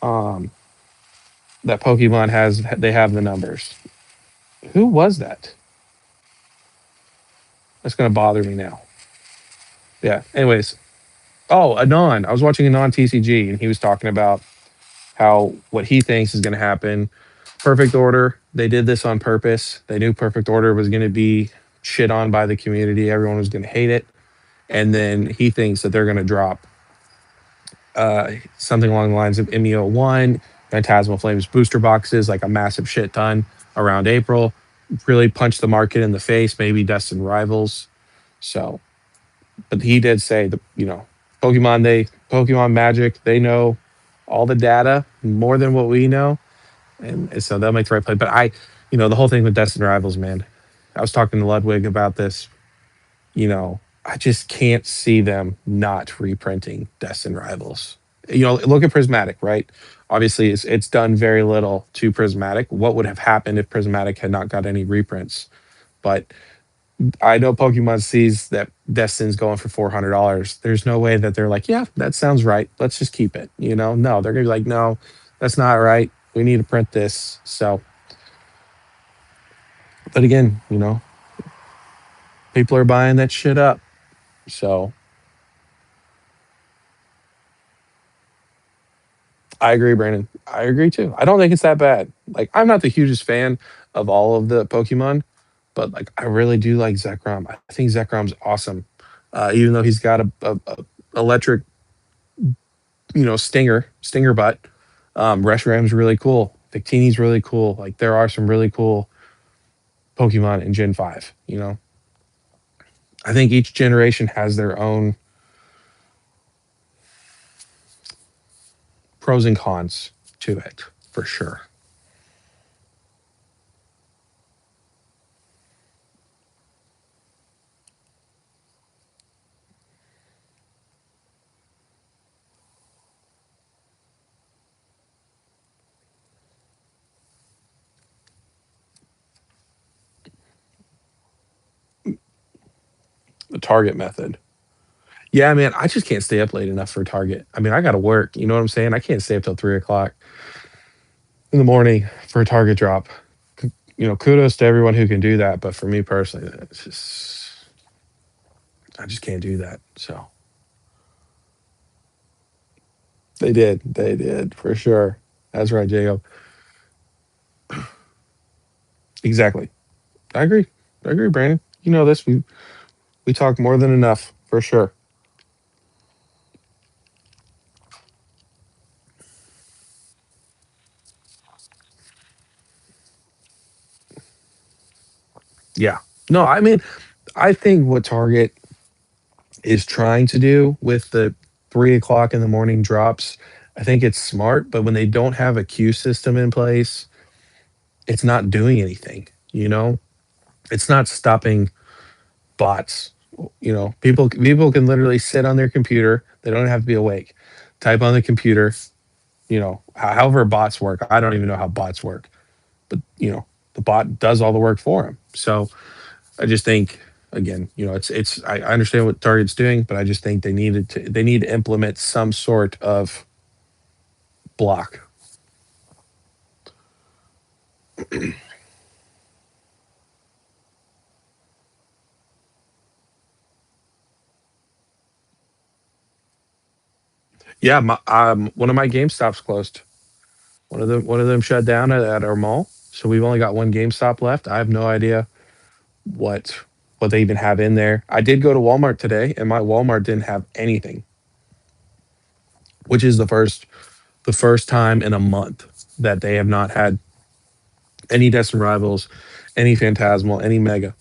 um, that Pokemon has they have the numbers. Who was that? That's gonna bother me now. Yeah. Anyways, oh, Anon. I was watching Anon TCG, and he was talking about how what he thinks is gonna happen. Perfect Order. They did this on purpose. They knew Perfect Order was gonna be shit on by the community. Everyone was gonna hate it, and then he thinks that they're gonna drop something along the lines of MEO1, Phantasmal Flames booster boxes, like a massive shit ton around April. Really punch the market in the face, maybe Destined Rivals. So, but he did say that, Pokemon Magic, they know all the data more than what we know. And so they'll make the right play. But the whole thing with Destined Rivals, man, I was talking to Ludwig about this. I just can't see them not reprinting Destined Rivals. Look at Prismatic, right? Obviously, it's done very little to Prismatic. What would have happened if Prismatic had not got any reprints? But I know Pokemon sees that Destin's going for $400. There's no way that they're like, yeah, that sounds right. Let's just keep it. No, they're gonna be like, no, that's not right. We need to print this. So, but again, people are buying that shit up. So I agree, Brandon. I agree too. I don't think it's that bad. Like, I'm not the hugest fan of all of the Pokemon, but like, I really do like Zekrom. I think Zekrom's awesome. Even though he's got a electric, stinger butt. Reshiram's really cool. Victini's really cool. Like, there are some really cool Pokemon in Gen 5. I think each generation has their own pros and cons to it, for sure. The target method. Yeah, man, I just can't stay up late enough for Target. I mean, I got to work. You know what I'm saying? I can't stay up till 3 o'clock in the morning for a Target drop. Kudos to everyone who can do that. But for me personally, I just can't do that. So they did for sure. That's right, Jacob. Exactly. I agree. I agree, Brandon. You know this. We talk more than enough for sure. Yeah. No, I mean, I think what Target is trying to do with the 3 o'clock in the morning drops, I think it's smart. But when they don't have a queue system in place, it's not doing anything. It's not stopping bots. People can literally sit on their computer. They don't have to be awake. Type on the computer. However bots work. I don't even know how bots work, but the bot does all the work for them. So I just think, again, I understand what Target's doing, but I just think they need to implement some sort of block. Yeah, one of my GameStops closed. One of them shut down at our mall. So we've only got one GameStop left. I have no idea what what they even have in there. I did go to Walmart today, and my Walmart didn't have anything, which is the first time in a month that they have not had any Destin Rivals, any Phantasmal, any Mega.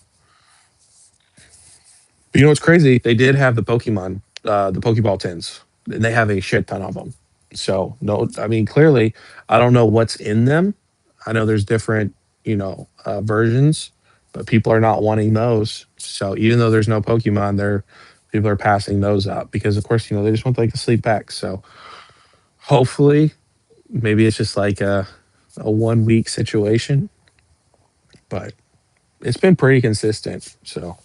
But you know what's crazy? They did have the Pokeball tins, and they have a shit ton of them. So no, I mean clearly, I don't know what's in them. I know there's different, versions, but people are not wanting those. So even though there's no Pokemon, people are passing those up because, of course, they just want like the sleep pack. So hopefully, maybe it's just like a 1 week situation, but it's been pretty consistent. So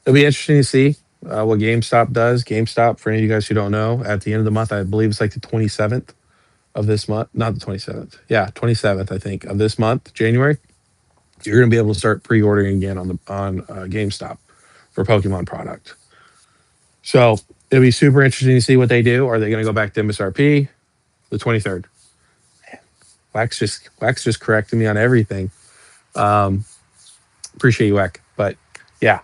it'll be interesting to see what GameStop does. GameStop, for any of you guys who don't know, at the end of the month, I believe it's like the 27th of this month, not the 27th. Yeah, 27th, I think, of this month, January. You're going to be able to start pre-ordering again on GameStop for Pokemon product. So it'll be super interesting to see what they do. Are they going to go back to MSRP the 23rd? Wax just corrected me on everything. Um, Appreciate you, Wack. But yeah,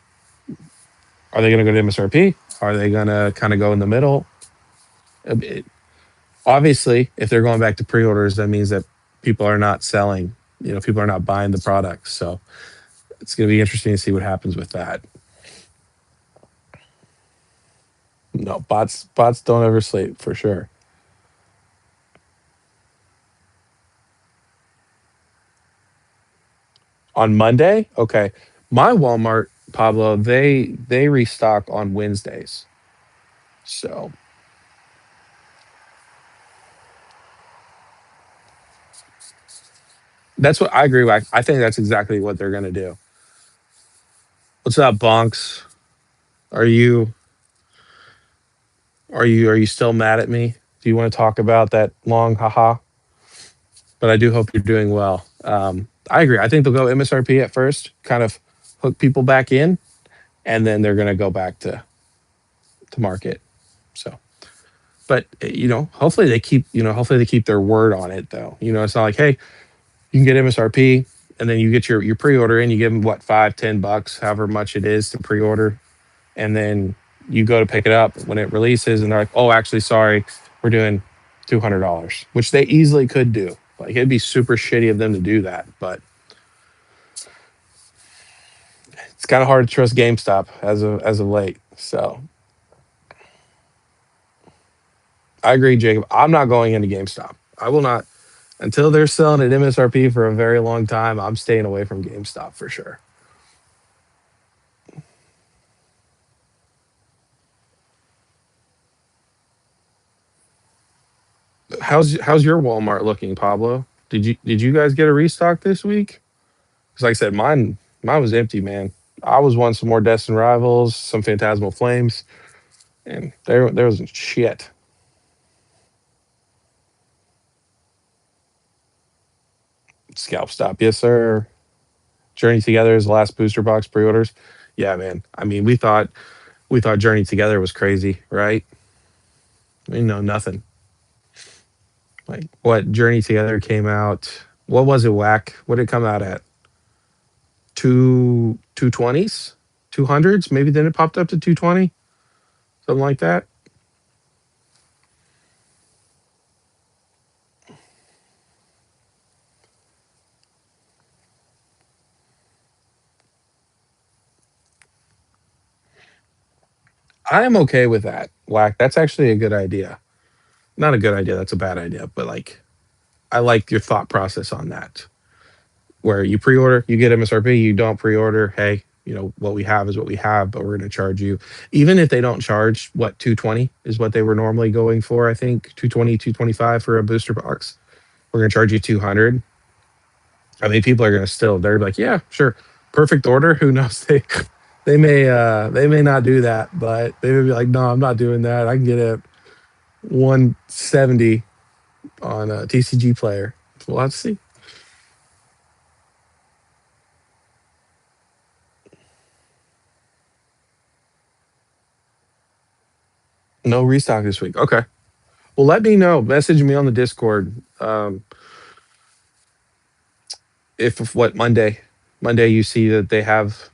are they going to go to MSRP? Are they going to kind of go in the middle? It- Obviously, if they're going back to pre-orders, that means that people are not selling. People are not buying the products. So it's going to be interesting to see what happens with that. No, bots don't ever sleep for sure. On Monday, okay. My Walmart, Pablo, they restock on Wednesdays. So that's what I agree with. I think that's exactly what they're gonna do. What's up, Bonks? Are you are you still mad at me? Do you want to talk about that long haha? But I do hope you're doing well. I agree. I think they'll go MSRP at first, kind of hook people back in, and then they're gonna go back to market. So but hopefully they keep their word on it though. It's not like, hey, you can get MSRP and then you get your pre-order in, you give them what, $5-10, however much it is to pre-order, and then you go to pick it up when it releases and they're like, oh, actually, sorry, we're doing $200, which they easily could do. Like, it'd be super shitty of them to do that, but it's kind of hard to trust GameStop as of late. So I agree, Jacob. I'm not going into GameStop. I will not. Until they're selling at MSRP for a very long time, I'm staying away from GameStop for sure. How's your Walmart looking, Pablo? Did you guys get a restock this week? Because like I said, mine was empty, man. I was wanting some more Destin Rivals, some Phantasmal Flames, and there was shit. Scalp Stop, yes sir. Journey Together is the last booster box pre-orders. Yeah, man. I mean, we thought Journey Together was crazy, right? We know nothing. Like what Journey Together came out. What was it? Whack. What did it come out at? 220s, 200s. Maybe then it popped up to 220, something like that. I am okay with that. Whack. That's actually a good idea. Not a good idea. That's a bad idea. But like, I like your thought process on that. Where you pre-order, you get MSRP. You don't pre-order. Hey, what we have is what we have, but we're going to charge you, even if they don't charge what 220 is what they were normally going for. I think 220, 225 for a booster box. We're going to charge you 200. I mean, people are going to still, they're like, yeah, sure. Perfect order. Who knows? They may not do that, but they may be like, no, I'm not doing that. I can get it 170. on TCG Player. We'll have to see. No restock this week. Okay. Well, let me know. Message me on the Discord. If what Monday you see that they have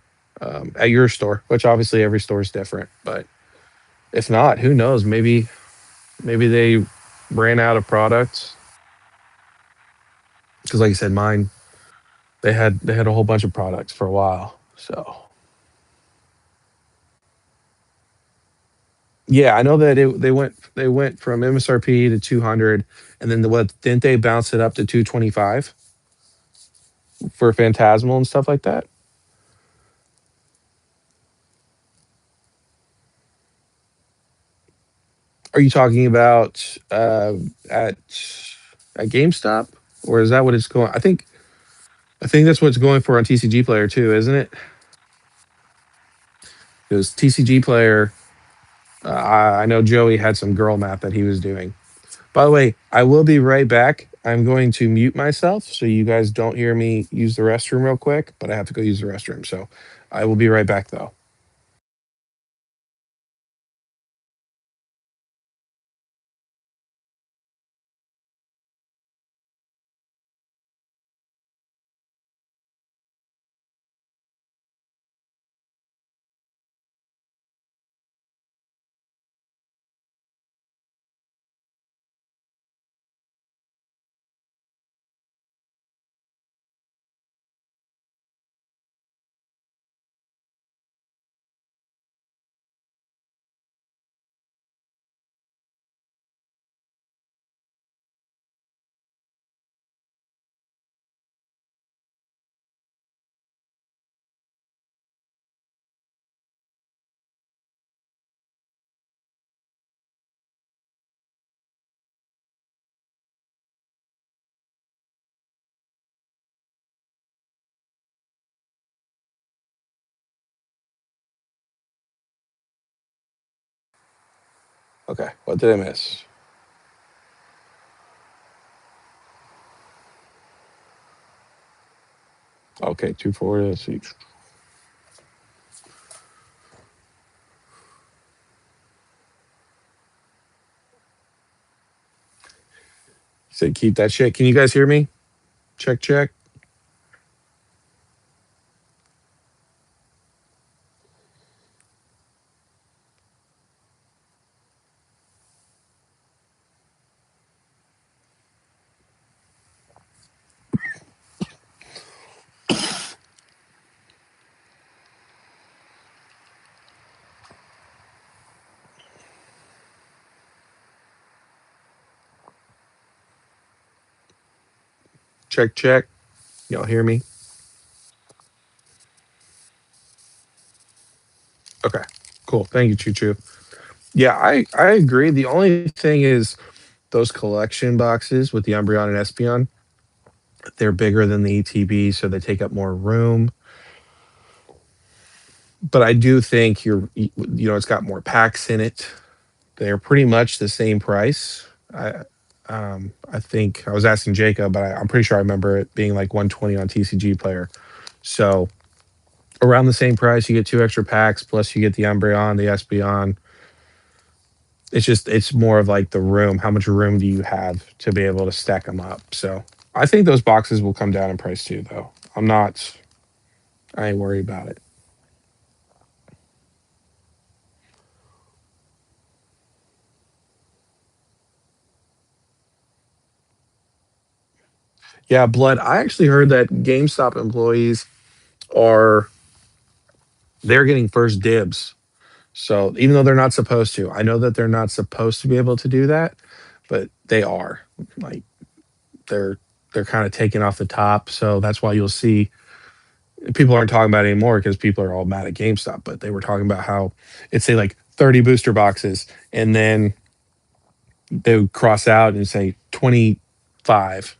at your store, which obviously every store is different, but if not, who knows? Maybe they ran out of products because, like I said, mine they had a whole bunch of products for a while. So yeah, I know that they went from MSRP to 200, and then what? Didn't they bounce it up to 225 for Phantasmal and stuff like that? Are you talking about at GameStop, or is that what it's going? I think that's what it's going for on TCG Player too, isn't it? Because TCG Player, I know Joey had some girl math that he was doing. By the way, I will be right back. I'm going to mute myself so you guys don't hear me use the restroom real quick, but I have to go use the restroom. So I will be right back though. Okay. What did I miss? Okay. 240. Let's see. You said keep that shit. Can you guys hear me? Check, check. Check, check. Y'all hear me? Okay. Cool. Thank you, Choo Choo. Yeah, I agree. The only thing is those collection boxes with the Umbreon and Espeon, they're bigger than the ETB, so they take up more room. But I do think it's got more packs in it. They're pretty much the same price. I think I was asking Jacob, but I'm pretty sure I remember it being like 120 on TCG Player. So around the same price, you get two extra packs, plus you get the Umbreon, the Espeon. It's more of like the room. How much room do you have to be able to stack them up? So I think those boxes will come down in price too, though. I ain't worried about it. Yeah, Blood. I actually heard that GameStop employees are they're getting first dibs. So even though they're not supposed to, I know that they're not supposed to be able to do that, but they are. Like they're they're kind of taking off the top. So that's why you'll see people aren't talking about it anymore because people are all mad at GameStop. But they were talking about how it's say like 30 booster boxes, and then they would cross out and say 25.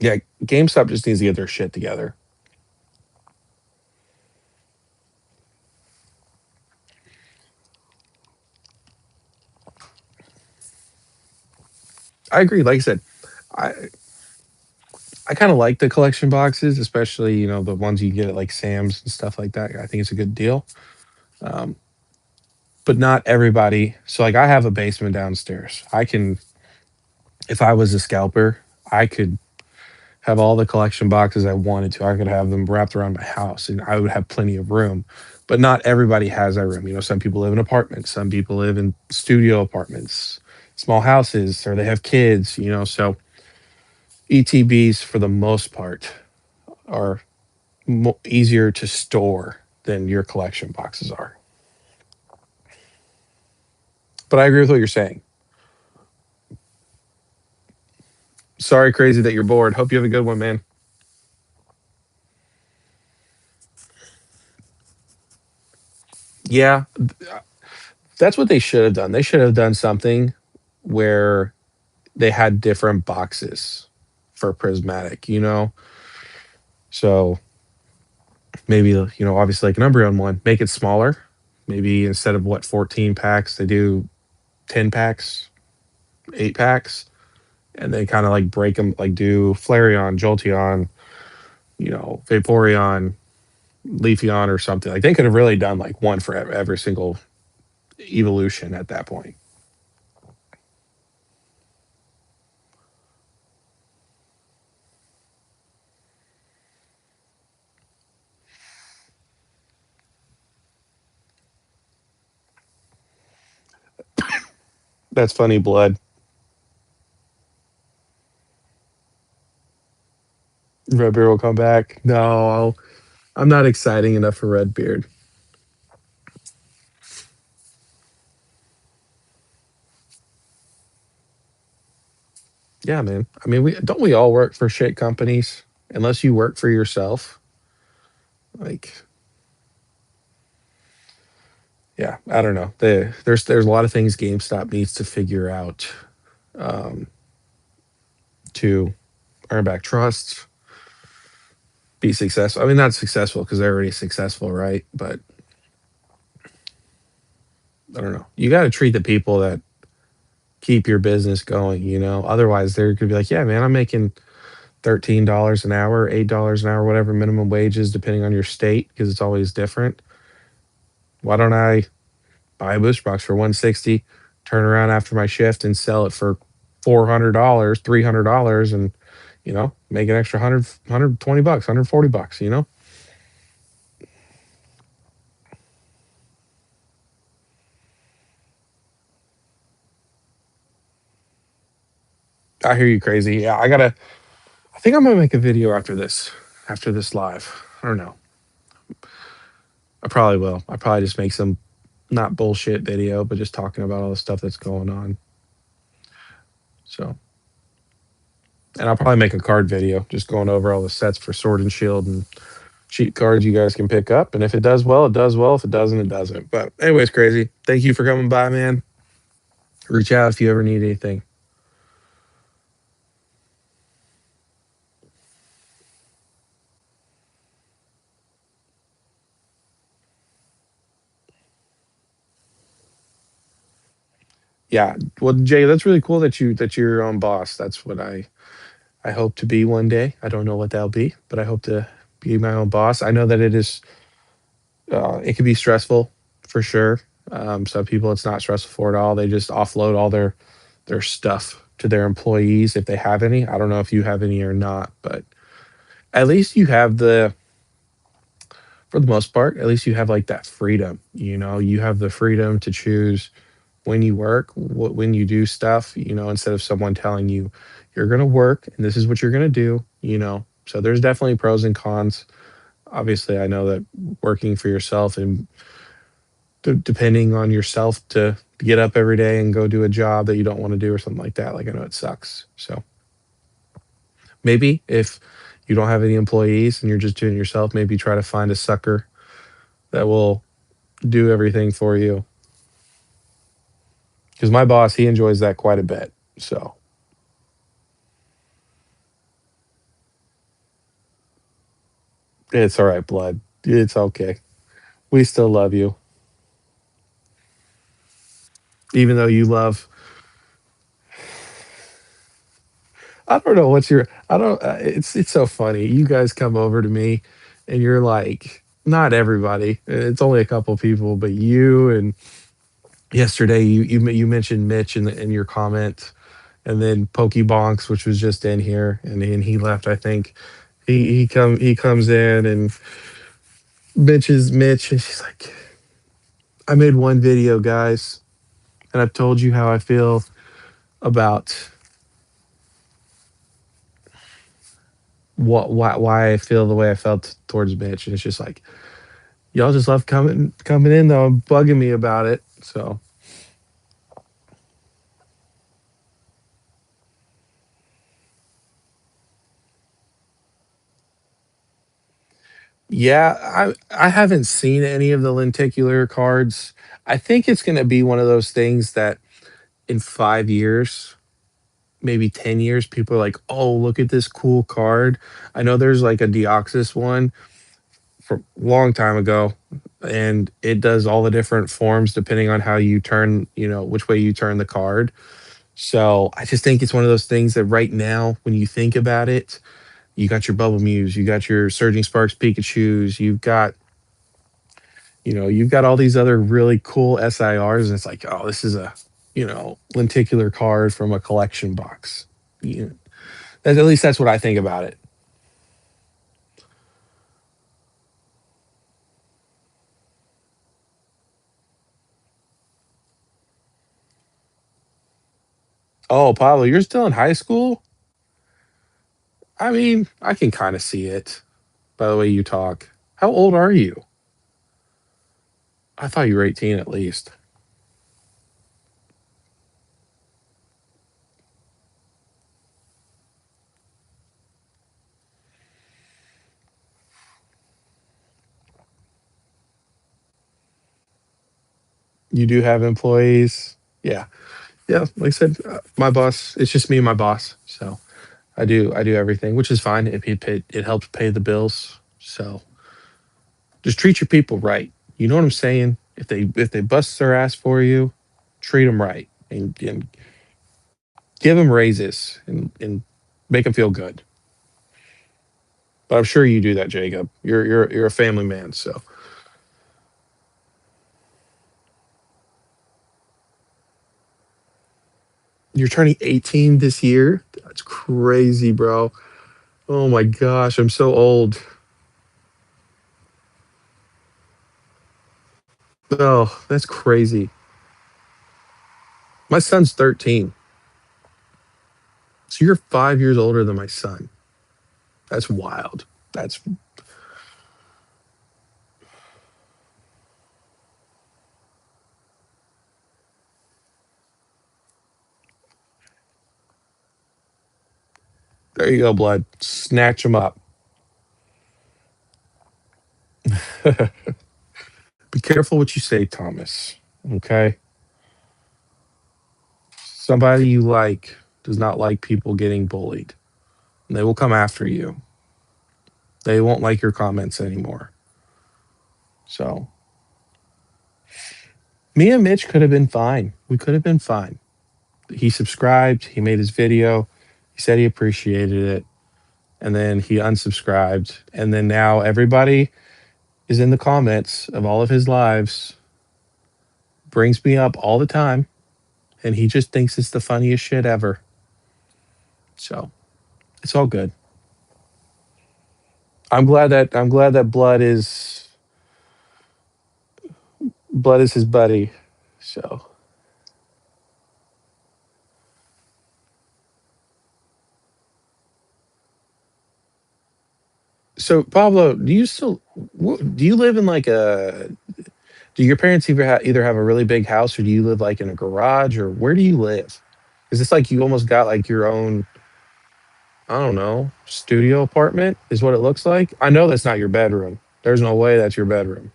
Yeah, GameStop just needs to get their shit together. I agree. Like I said, I I kind of like the collection boxes, especially the ones you get at like Sam's and stuff like that. I think it's a good deal. Um, but not everybody. So like I have a basement downstairs. I can, if I was a scalper, I could have all the collection boxes I wanted to. I could have them wrapped around my house and I would have plenty of room. But not everybody has that room. Some people live in apartments, some people live in studio apartments, small houses, or they have kids. So ETBs for the most part are easier to store than your collection boxes are. But I agree with what you're saying. Sorry, crazy, that you're bored. Hope you have a good one, man. Yeah, that's what they should have done. They should have done something where they had different boxes for Prismatic. So maybe, obviously like an Umbreon one, make it smaller. Maybe instead of 14 packs, they do 10 packs, 8 packs, and they kind of like break them, like do Flareon, Jolteon, Vaporeon, Leafeon, or something. Like they could have really done like one for every single evolution at that point. That's funny, blood. Redbeard will come back. No, I'm not exciting enough for Redbeard. Yeah, man. I mean, we all work for shit companies unless you work for yourself. Like, yeah, I don't know. There's a lot of things GameStop needs to figure out um, to earn back trust, be successful. I mean, not successful because they're already successful, right? But I don't know. You got to treat the people that keep your business going. Otherwise, they're gonna be like, yeah, man, I'm making $13 an hour, $8 an hour, whatever minimum wage is, depending on your state, because it's always different. Why don't I buy a booster box for 160, turn around after my shift and sell it for $400, $300, and make an extra 120 bucks, $140. I hear you, crazy. Yeah, I think I'm gonna make a video after this live. I don't know. I probably will. I probably just make some not bullshit video, but just talking about all the stuff that's going on. So, and I'll probably make a card video just going over all the sets for Sword and Shield and cheat cards you guys can pick up. And if it does well, it does well. If it doesn't, it doesn't. But anyways, crazy. Thank you for coming by, man. Reach out if you ever need anything. Yeah. Well, Jay, that's really cool that you're your own boss. That's what I hope to be one day. I don't know what that'll be, but I hope to be my own boss. I know that it can be stressful for sure. Some people it's not stressful for at all. They just offload all their stuff to their employees if they have any. I don't know if you have any or not, but at least you have for the most part, at least you have like that freedom. You have the freedom to choose when you work, when you do stuff, instead of someone telling you you're going to work and this is what you're going to do. So there's definitely pros and cons. Obviously, I know that working for yourself and depending on yourself to get up every day and go do a job that you don't want to do or something like that, like I know it sucks. So maybe if you don't have any employees and you're just doing it yourself, maybe try to find a sucker that will do everything for you. Because my boss, he enjoys that quite a bit. So It's all right, blood. It's okay. We still love you, even though you love. I don't know what's your. I don't. It's so funny. You guys come over to me, and you're like, not everybody. It's only a couple people, but you and yesterday you mentioned Mitch in your comment, and then Pokebonks, which was just in here, and he left. I think he comes in and Mitch, and she's like, I made one video, guys, and I've told you how I feel about why I feel the way I felt towards Mitch, and it's just like y'all just love coming in though, and bugging me about it. So yeah, I haven't seen any of the lenticular cards. I think it's going to be one of those things that in 5 years, maybe 10 years, people are like, "Oh, look at this cool card." I know there's like a Deoxys one from a long time ago, and it does all the different forms depending on how you turn, which way you turn the card. So I just think it's one of those things that right now, when you think about it, you got your Bubble Muse, you got your Surging Sparks Pikachus, you've got all these other really cool SIRs, and it's like, oh, this is a, lenticular card from a collection box. You know, at least that's what I think about it. Oh, Pablo, you're still in high school? I mean, I can kind of see it by the way you talk. How old are you? I thought you were 18 at least. You do have employees? Yeah. Yeah, like I said, my boss, it's just me and my boss. So I do everything, which is fine. It helps pay the bills. So just treat your people right. You know what I'm saying? If they bust their ass for you, treat them right and give them raises and make them feel good. But I'm sure you do that, Jacob. You're a family man, so you're turning 18 this year. That's crazy, bro. Oh my gosh, I'm so old. Oh, that's crazy. My son's 13. So you're 5 years older than my son. That's wild. That's There you go, blood. Snatch them up. Be careful what you say, Thomas. Okay? Somebody you like does not like people getting bullied. And they will come after you. They won't like your comments anymore. So, me and Mitch could have been fine. We could have been fine. He subscribed, he made his video, he said he appreciated it, and then he unsubscribed. And then now everybody is in the comments of all of his lives, brings me up all the time, and he just thinks it's the funniest shit ever. So, it's all good. I'm glad that blood is his buddy. So Pablo, do you live in like a do your parents either have a really big house, or do you live like in a garage, or where do you live? Is this like you almost got like your own, I don't know, studio apartment is what it looks like? I know that's not your bedroom. There's no way that's your bedroom.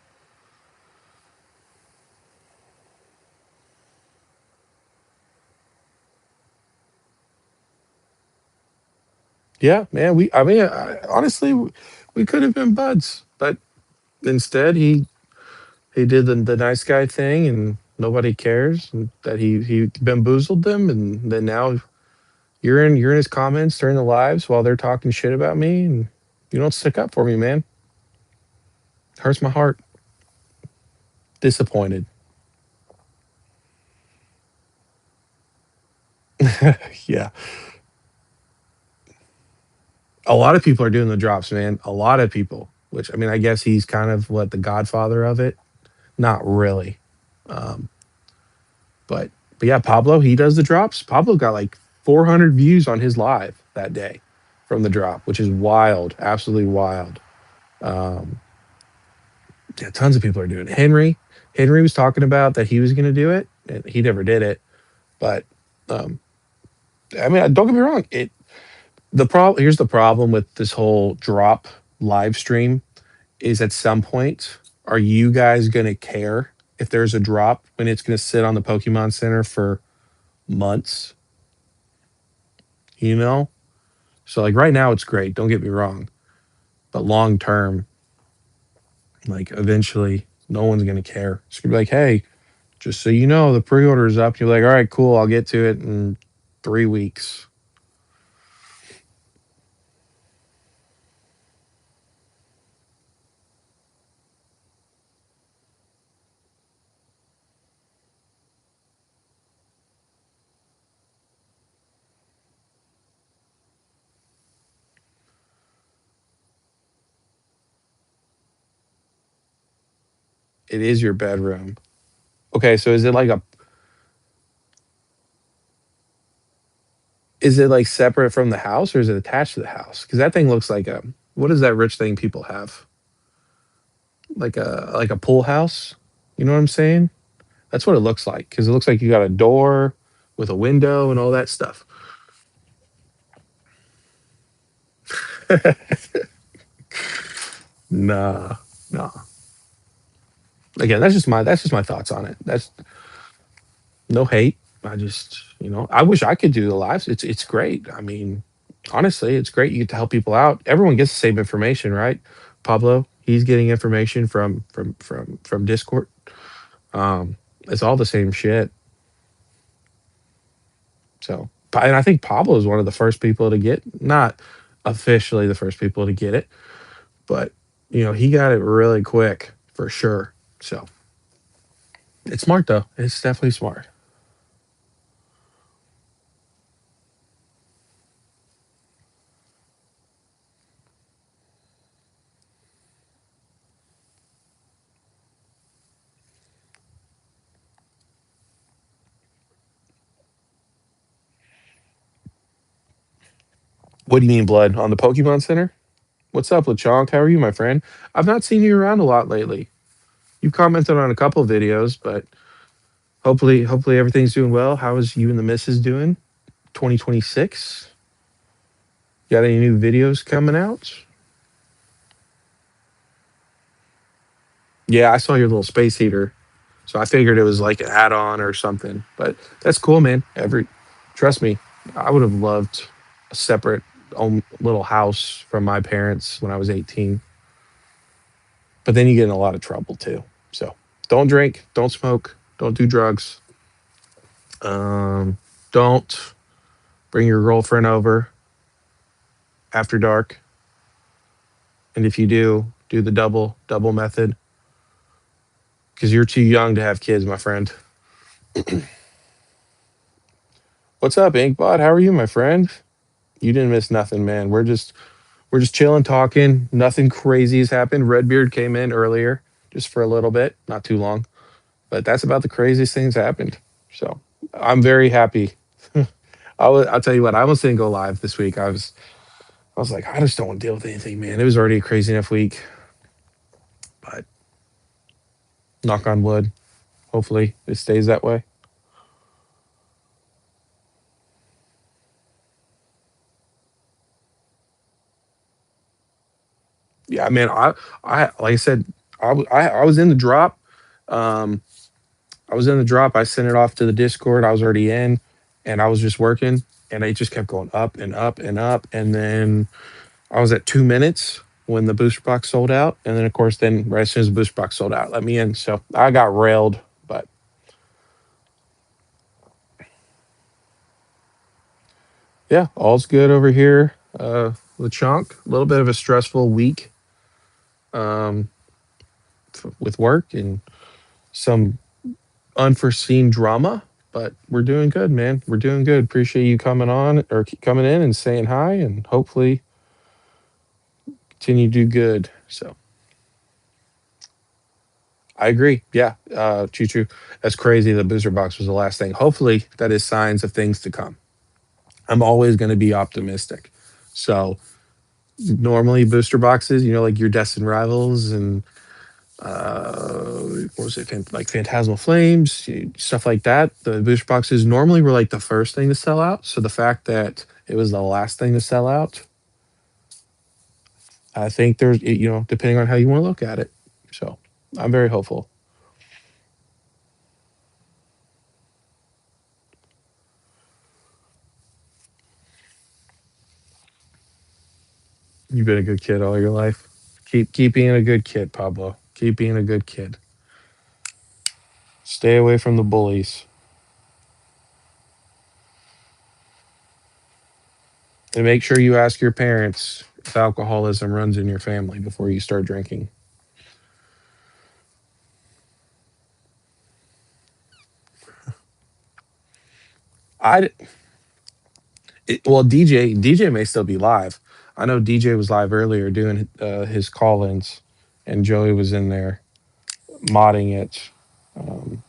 Yeah, man. Honestly, We could have been buds, but instead he did the nice guy thing, and nobody cares and that he bamboozled them, and then now you're in his comments during the lives while they're talking shit about me, and you don't stick up for me, man. Hurts my heart. Disappointed. Yeah. A lot of people are doing the drops, man. A lot of people, which I mean, I guess he's kind of what the godfather of it. Not really. Um, but but yeah, Pablo, he does the drops. Pablo got like 400 views on his live that day from the drop, which is wild, absolutely wild. Um, yeah, tons of people are doing it. Henry was talking about that he was going to do it, and he never did it. But um, I mean, don't get me wrong. The problem here's the problem with this whole drop live stream is at some point, are you guys going to care if there's a drop when it's going to sit on the Pokemon Center for months? You know, so like right now it's great. Don't get me wrong, but long term, like eventually, no one's going to care. It's going to be like, hey, just so you know, the pre-order is up. You're like, all right, cool. I'll get to it in 3 weeks. It is your bedroom. Okay, so is it like separate from the house or is it attached to the house? Because that thing looks like a what is that rich thing people have? Like a pool house. You know what I'm saying? That's what it looks like because it looks like you got a door with a window and all that stuff. Nah, nah. Again, that's just my thoughts on it. That's no hate. I just I wish I could do the lives. It's great. I mean, honestly, it's great. You get to help people out. Everyone gets the same information, right? Pablo, he's getting information from Discord. It's all the same shit. So, and I think Pablo is one of the first people to get, not officially the first people to get it, but he got it really quick for sure. So it's smart though. It's definitely smart. What do you mean, blood on the Pokemon Center? What's up, Lechonk? How are you, my friend? I've not seen you around a lot lately. You've commented on a couple of videos, but hopefully everything's doing well. How is you and the missus doing? 2026. Got any new videos coming out? Yeah, I saw your little space heater. So I figured it was like an add-on or something. But that's cool, man. Trust me, I would have loved a separate own little house from my parents when I was 18. But then you get in a lot of trouble too. So don't drink, don't smoke, don't do drugs. Don't bring your girlfriend over after dark. And if you do the double method because you're too young to have kids, my friend. What's up, Inkbot? How are you, my friend? You didn't miss nothing, man. We're just chilling, talking. Nothing crazy has happened. Redbeard came in earlier, just for a little bit, not too long, but that's about the craziest things happened. So I'm very happy. I'll tell you what. I almost didn't go live this week. I was like, I just don't want to deal with anything, man. It was already a crazy enough week, but knock on wood. Hopefully it stays that way. Yeah, man. I like I said, I was in the drop. Um, I was in the drop. I sent it off to the Discord. I was already in, and I was just working, and it just kept going up and up and up. And then I was at 2 minutes, when the booster box sold out, and then of course, then right as soon as the booster box sold out, let me in. So I got railed, but yeah, all's good over here. With Chunk, a little bit of a stressful week um, with work and some unforeseen drama, but we're doing good, man. We're doing good. Appreciate you coming on or coming in and saying hi, and hopefully continue to do good. So I agree. Yeah, Choo Choo. That's crazy. The booster box was the last thing. Hopefully, that is signs of things to come. I'm always going to be optimistic. So normally booster boxes, like your Destined Rivals and what was it, like Phantasmal Flames, stuff like that. The booster boxes normally were like the first thing to sell out. So the fact that it was the last thing to sell out, I think there's, depending on how you want to look at it. So I'm very hopeful. You've been a good kid all your life. Keep being a good kid, Pablo. Keep being a good kid. Stay away from the bullies. And make sure you ask your parents if alcoholism runs in your family before you start drinking. I well, DJ may still be live. I know DJ was live earlier doing his call-ins, and Joey was in there modding it. Um,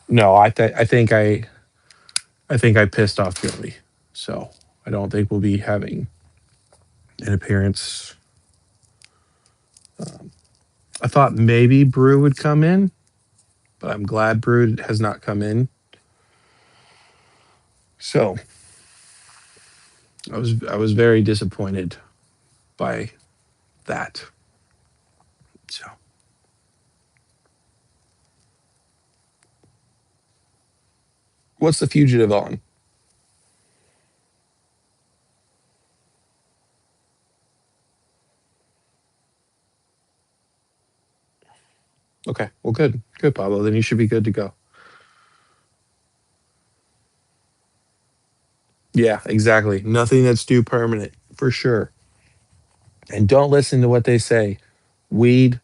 no, I think I pissed off Joey, so I don't think we'll be having an appearance. Um, I thought maybe Brew would come in, but I'm glad Brew has not come in. So I was very disappointed by that. So what's the fugitive on? Okay, well, good, Pablo. Then you should be good to go. Yeah, exactly. Nothing that's too permanent for sure. And don't listen to what they say. Weed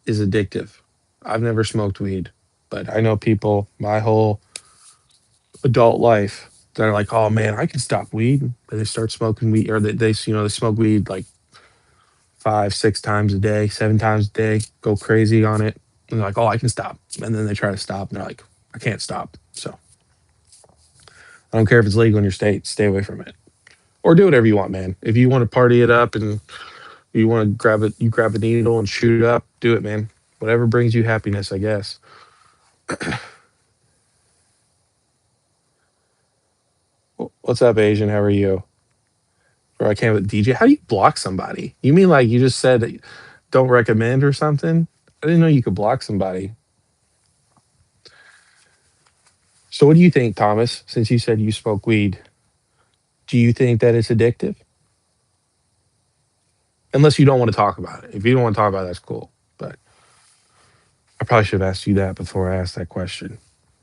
is addictive. I've never smoked weed, but I know people my whole adult life that are like, "Oh man, I can stop weed," but they start smoking weed, or they smoke weed like 5, 6 times a day, 7 times a day, go crazy on it, and they're like, "Oh, I can stop," and then they try to stop, and they're like, "I can't stop." So I don't care if it's legal in your state, stay away from it, or do whatever you want, man. If you want to party it up and you want to grab it, you grab a needle and shoot it up, do it, man. Whatever brings you happiness, I guess. What's up, Asian? How are you? Or I can't with DJ. How do you block somebody? You mean like you just said that don't recommend or something? I didn't know you could block somebody. So what do you think, Thomas? Since you said you smoke weed, do you think that it's addictive? Unless you don't want to talk about it. If you don't want to talk about it, that's cool. But I probably should have asked you that before I asked that question.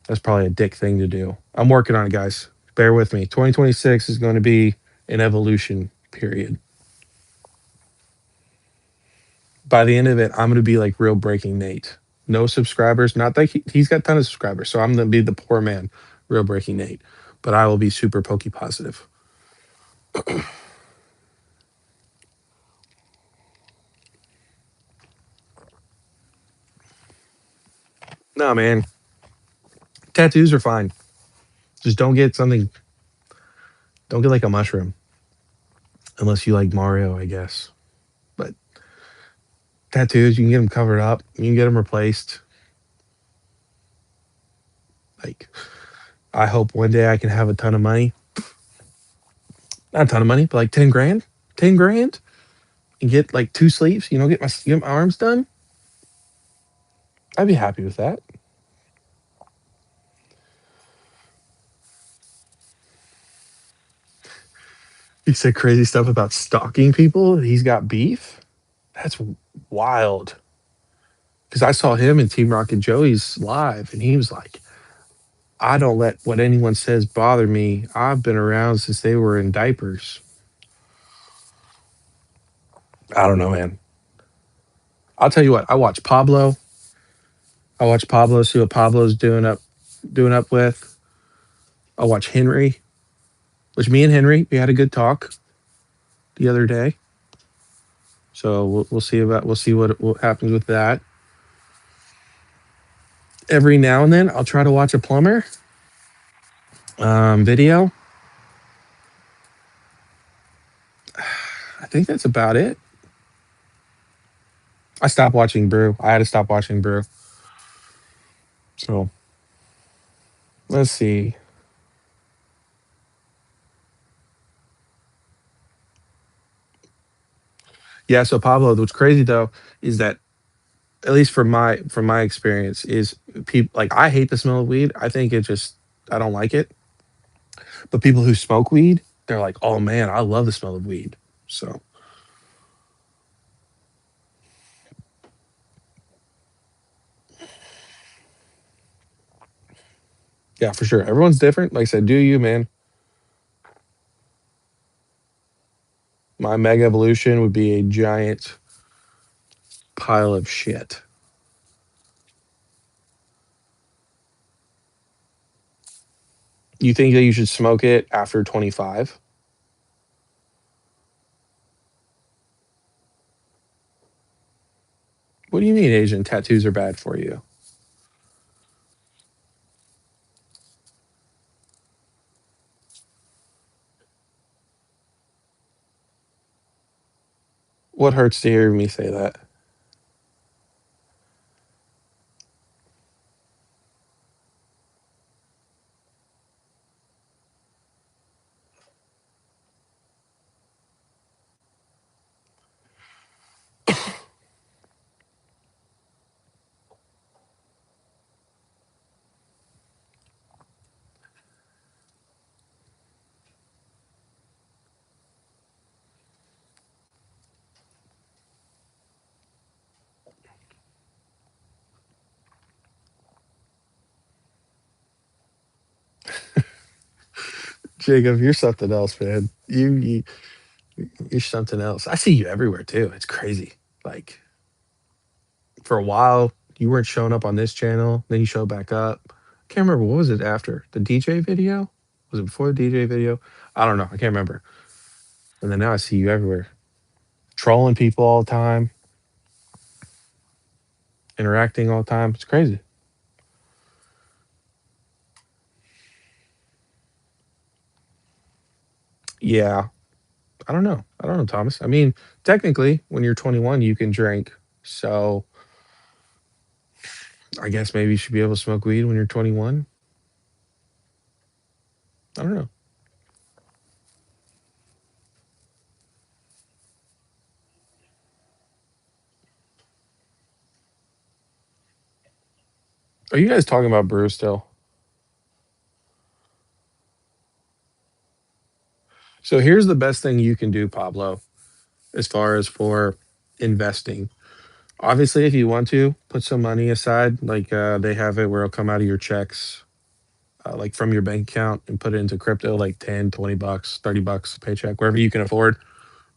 That's probably a dick thing to do. I'm working on it, guys. Bear with me. 2026 is going to be an evolution period. By the end of it, I'm going to be like real Breaking Nate. No subscribers. Not that he's got a ton of subscribers. So I'm going to be the poor man, real Breaking Nate. But I will be super pokey positive. No, man. Tattoos are fine. Just don't get like a mushroom. Unless you like Mario, I guess. But tattoos, you can get them covered up. You can get them replaced. Like, I hope one day I can have a ton of money. Not a ton of money, but like 10 grand. 10 grand and get like two sleeves, get my arms done. I'd be happy with that. He said crazy stuff about stalking people. He's got beef. That's wild. Because I saw him and Team Rocket Joey's live, and he was like, "I don't let what anyone says bother me. I've been around since they were in diapers." I don't know, man. I'll tell you what. I watch Pablo. I watch Pablo. See what Pablo's doing up with. I watch Henry. Which me and Henry we had a good talk the other day. So we'll see what happens with that. Every now and then I'll try to watch a plumber video. I think that's about it. I stopped watching Brew. I had to stop watching Brew. So let's see. Yeah. So Pablo, what's crazy though is that at least from my experience is people like I hate the smell of weed. I think it just I don't like it. But people who smoke weed, they're like, oh man, I love the smell of weed. So yeah, for sure. Everyone's different. Like I said, do you, man? My mega evolution would be a giant pile of shit. You think that you should smoke it after 25? What do you mean Asian tattoos are bad for you? What hurts to hear me say that? Jacob, you're something else, man. You're something else. I see you everywhere too. It's crazy. Like for a while, you weren't showing up on this channel. Then you show back up. I can't remember what was it after the DJ video. Was it before the DJ video? I don't know. I can't remember. And then now I see you everywhere, trolling people all the time, interacting all the time. It's crazy. Yeah, I don't know. I don't know, Thomas. I mean, technically, when you're 21, you can drink. So I guess maybe you should be able to smoke weed when you're 21. I don't know. Are you guys talking about brew still? So here's the best thing you can do, Pablo, as far as for investing. Obviously, if you want to put some money aside, like they have it where it'll come out of your checks, like from your bank account and put it into crypto, like 10, $20, $30 a paycheck, wherever you can afford.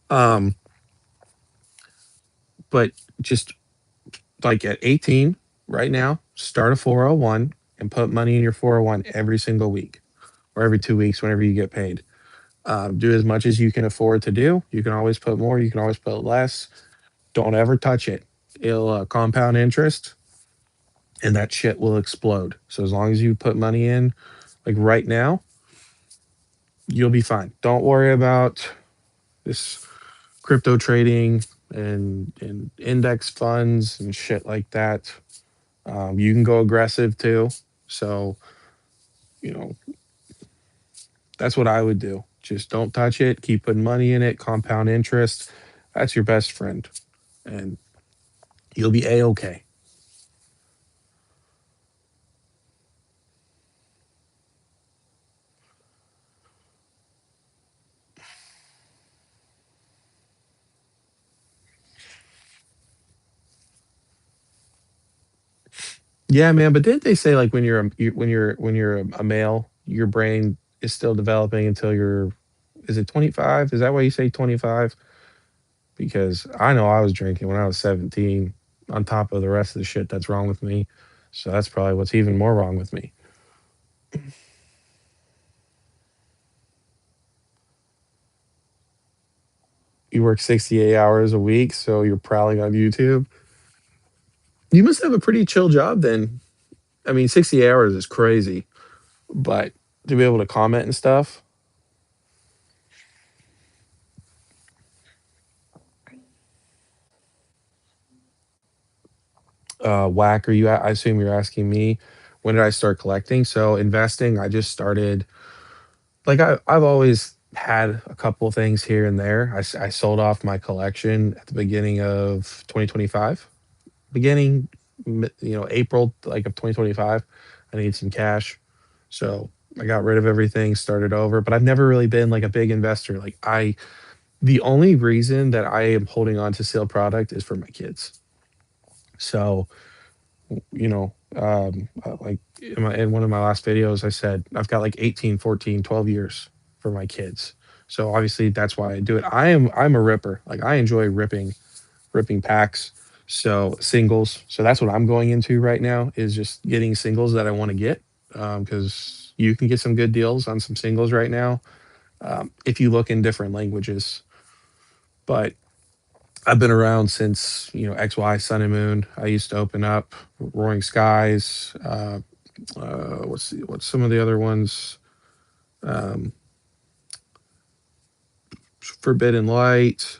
Um, but just like at 18 right now, start a 401 and put money in your 401 every single week or every 2 weeks whenever you get paid. Do as much as you can afford to do. You can always put more, you can always put less. Don't ever touch it. It'll compound interest and that shit will explode. So as long as you put money in, like right now, you'll be fine. Don't worry about this crypto trading and index funds and shit like that. You can go aggressive too. So, you know, that's what I would do. Just don't touch it. Keep putting money in it, compound interest. That's your best friend. And you'll be A OK. Yeah, man, but didn't they say, like, when you're a male, your brain is still developing until you're is it 25? Is that why you say 25? Because I know I was drinking when I was 17 on top of the rest of the shit that's wrong with me. So that's probably what's even more wrong with me. You work 68 hours a week, so you're prowling on YouTube. You must have a pretty chill job then. I mean, 60 hours is crazy, but to be able to comment and stuff, whack, are you, I assume you're asking me, when did I start collecting? So investing, I just started, like, I've always had a couple things here and there. I sold off my collection at the beginning of 2025. Beginning, April, like, of 2025. I need some cash. So I got rid of everything, started over, but I've never really been like a big investor. The only reason that I am holding on to sale product is for my kids. So, like in one of my last videos, I said I've got like 18, 14, 12 years for my kids. So obviously that's why I do it. I'm a ripper. Like, I enjoy ripping packs. So singles. So that's what I'm going into right now, is just getting singles that I want to get, because you can get some good deals on some singles right now, if you look in different languages. But I've been around since XY Sun and Moon. I used to open up Roaring Skies. What's some of the other ones? Um, Forbidden Light,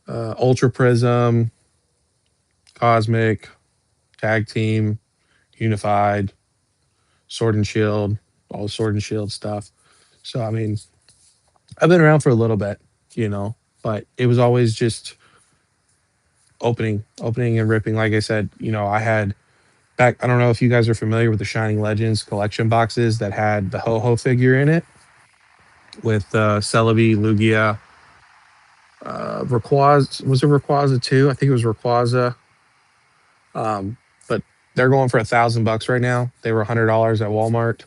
Ultra Prism, Cosmic, Tag Team, Unified, Sword and Shield, all the Sword and Shield stuff. So I mean, I've been around for a little bit, but it was always just opening and ripping. Like I said, I had back. I don't know if you guys are familiar with the Shining Legends collection boxes that had the Ho Ho figure in it with Celebi, Lugia, Rayquaza. Was it Rayquaza too? I think it was Rayquaza. But they're going for $1,000 right now. They were $100 at Walmart,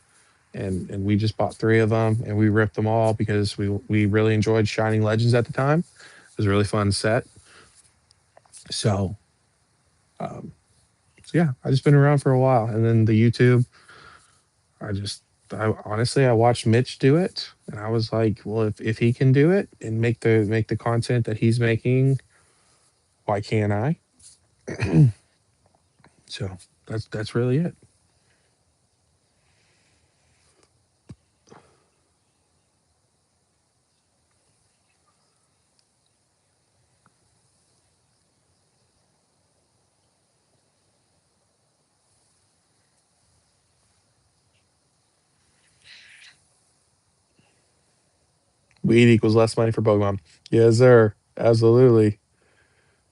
and we just bought three of them, and we ripped them all because we really enjoyed Shining Legends at the time. It was a really fun set. So, um, so yeah, I just been around for a while, and then the YouTube. I just, I honestly, I watched Mitch do it, and I was like, well, if he can do it and make the content that he's making, why can't I? So that's really it. Weed equals less money for Pokemon. Yes, sir. Absolutely.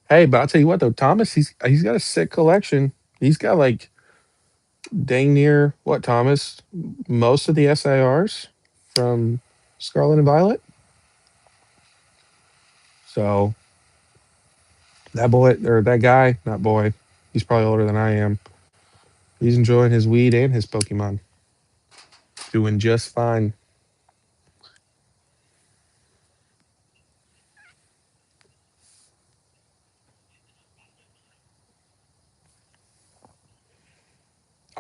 Hey, but I'll tell you what though, Thomas, he's got a sick collection. He's got like dang near what, Thomas? Most of the SIRs from Scarlet and Violet. So that boy, or that guy, not boy, he's probably older than I am. He's enjoying his weed and his Pokemon. Doing just fine.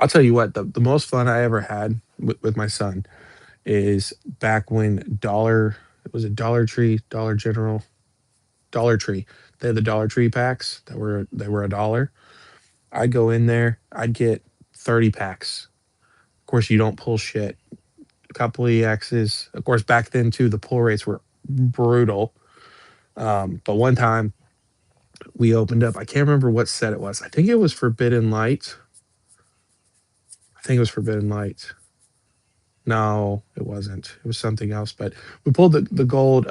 I'll tell you what, the most fun I ever had with my son is back when was it Dollar Tree, Dollar General, Dollar Tree. They had the Dollar Tree packs that were $1. I'd go in there, I'd get 30 packs. Of course, you don't pull shit. A couple EXs. Of course, back then too, the pull rates were brutal. But one time we opened up, I can't remember what set it was. I think it was Forbidden Light. I think it was Forbidden Light. No, it wasn't. It was something else. But we pulled the gold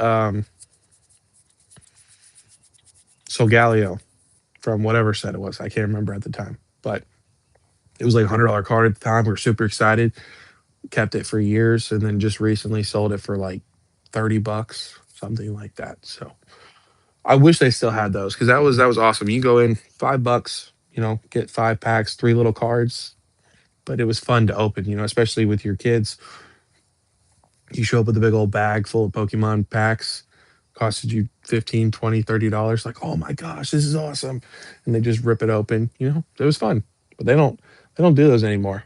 Solgaleo from whatever set it was. I can't remember at the time. But it was like $100 card at the time. We were super excited. Kept it for years, and then just recently sold it for like $30, something like that. So I wish they still had those, because that was awesome. You go in $5, get 5 packs, 3 little cards. But it was fun to open, especially with your kids. You show up with a big old bag full of Pokemon packs, costed you 15, 20, $30. Like, oh my gosh, this is awesome. And they just rip it open. It was fun. But they don't do those anymore.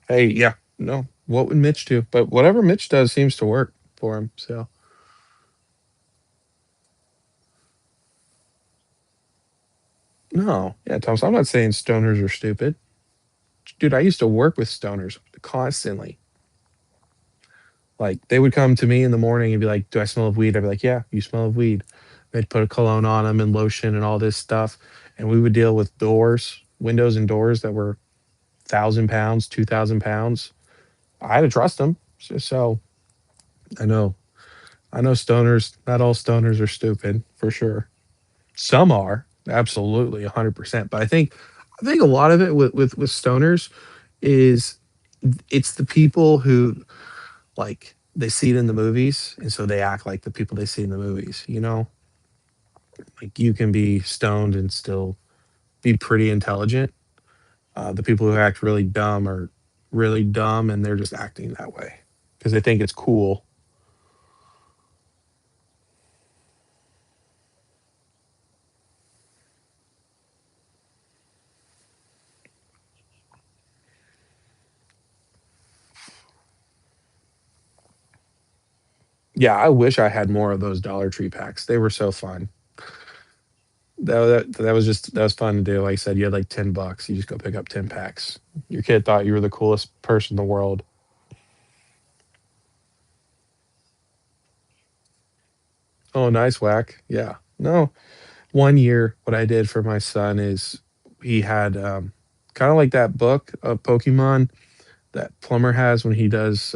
Hey, yeah, no. What would Mitch do? But whatever Mitch does seems to work for him. So no. Yeah, Thomas, I'm not saying stoners are stupid. Dude, I used to work with stoners constantly. Like they would come to me in the morning and be like, "Do I smell of weed?" I'd be like, "Yeah, you smell of weed." They'd put a cologne on them and lotion and all this stuff, and we would deal with doors, windows, and doors that were 1,000 pounds, 2,000 pounds. I had to trust them. So I know, I know stoners. Not all stoners are stupid for sure. Some are absolutely 100%. But I think a lot of it with stoners is it's the people who like they see it in the movies and so they act like the people they see in the movies. Like you can be stoned and still be pretty intelligent. The people who act really dumb are really dumb and they're just acting that way because they think it's cool. Yeah, I wish I had more of those Dollar Tree packs. They were so fun. That was fun to do. Like I said, you had like $10. You just go pick up 10 packs. Your kid thought you were the coolest person in the world. Oh, nice whack. Yeah. No, one year, what I did for my son is he had kind of like that book of Pokemon that Plumber has when he does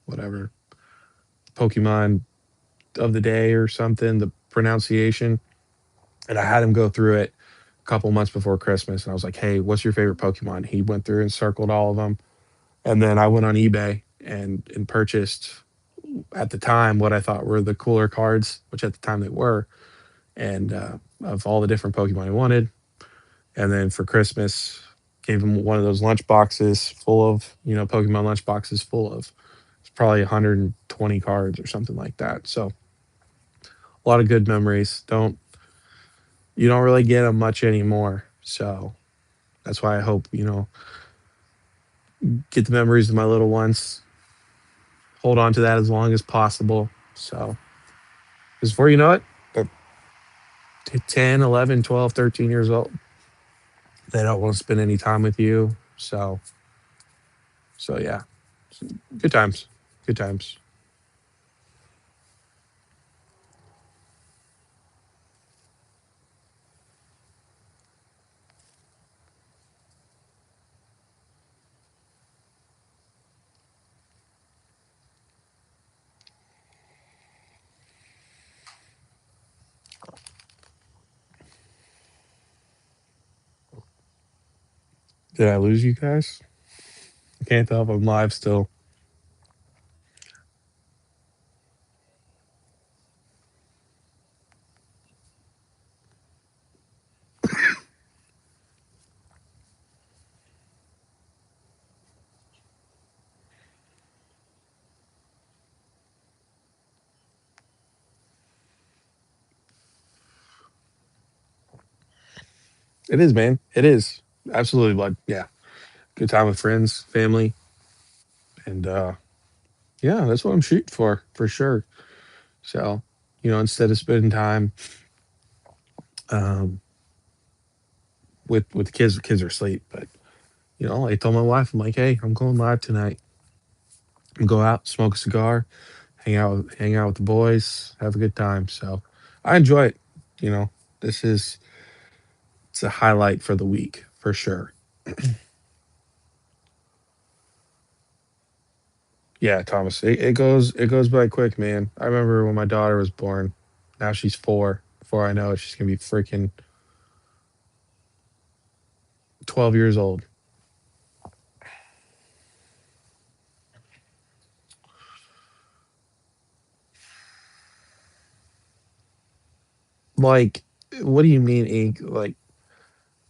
whatever Pokemon of the day or something, the pronunciation. And I had him go through it a couple months before Christmas. And I was like, hey, what's your favorite Pokemon? He went through and circled all of them. And then I went on eBay and purchased at the time what I thought were the cooler cards, which at the time they were, and of all the different Pokemon he wanted. And then for Christmas, gave him one of those lunch boxes full of, Pokemon lunch boxes full of it's probably 120 cards or something like that. So a lot of good memories. You don't really get them much anymore. So that's why I hope, get the memories of my little ones, hold on to that as long as possible. So, because before you know it, they're 10, 11, 12, 13 years old. They don't want to spend any time with you. So yeah, good times. Good times. Did I lose you guys? I can't tell if I'm live still. It is, man. It is. Absolutely, bud. Yeah. Good time with friends, family, and yeah, that's what I'm shooting for sure. So, instead of spending time um with the kids are asleep, but I told my wife, I'm like, hey, I'm going live tonight. And go out, smoke a cigar, hang out with the boys, have a good time. So I enjoy it. You know, this is it's a highlight for the week for sure. Yeah, Thomas, it goes by quick, man. I remember when my daughter was born. Now she's 4. Before I know it, she's gonna be freaking 12 years old. Like, what do you mean ink? Like,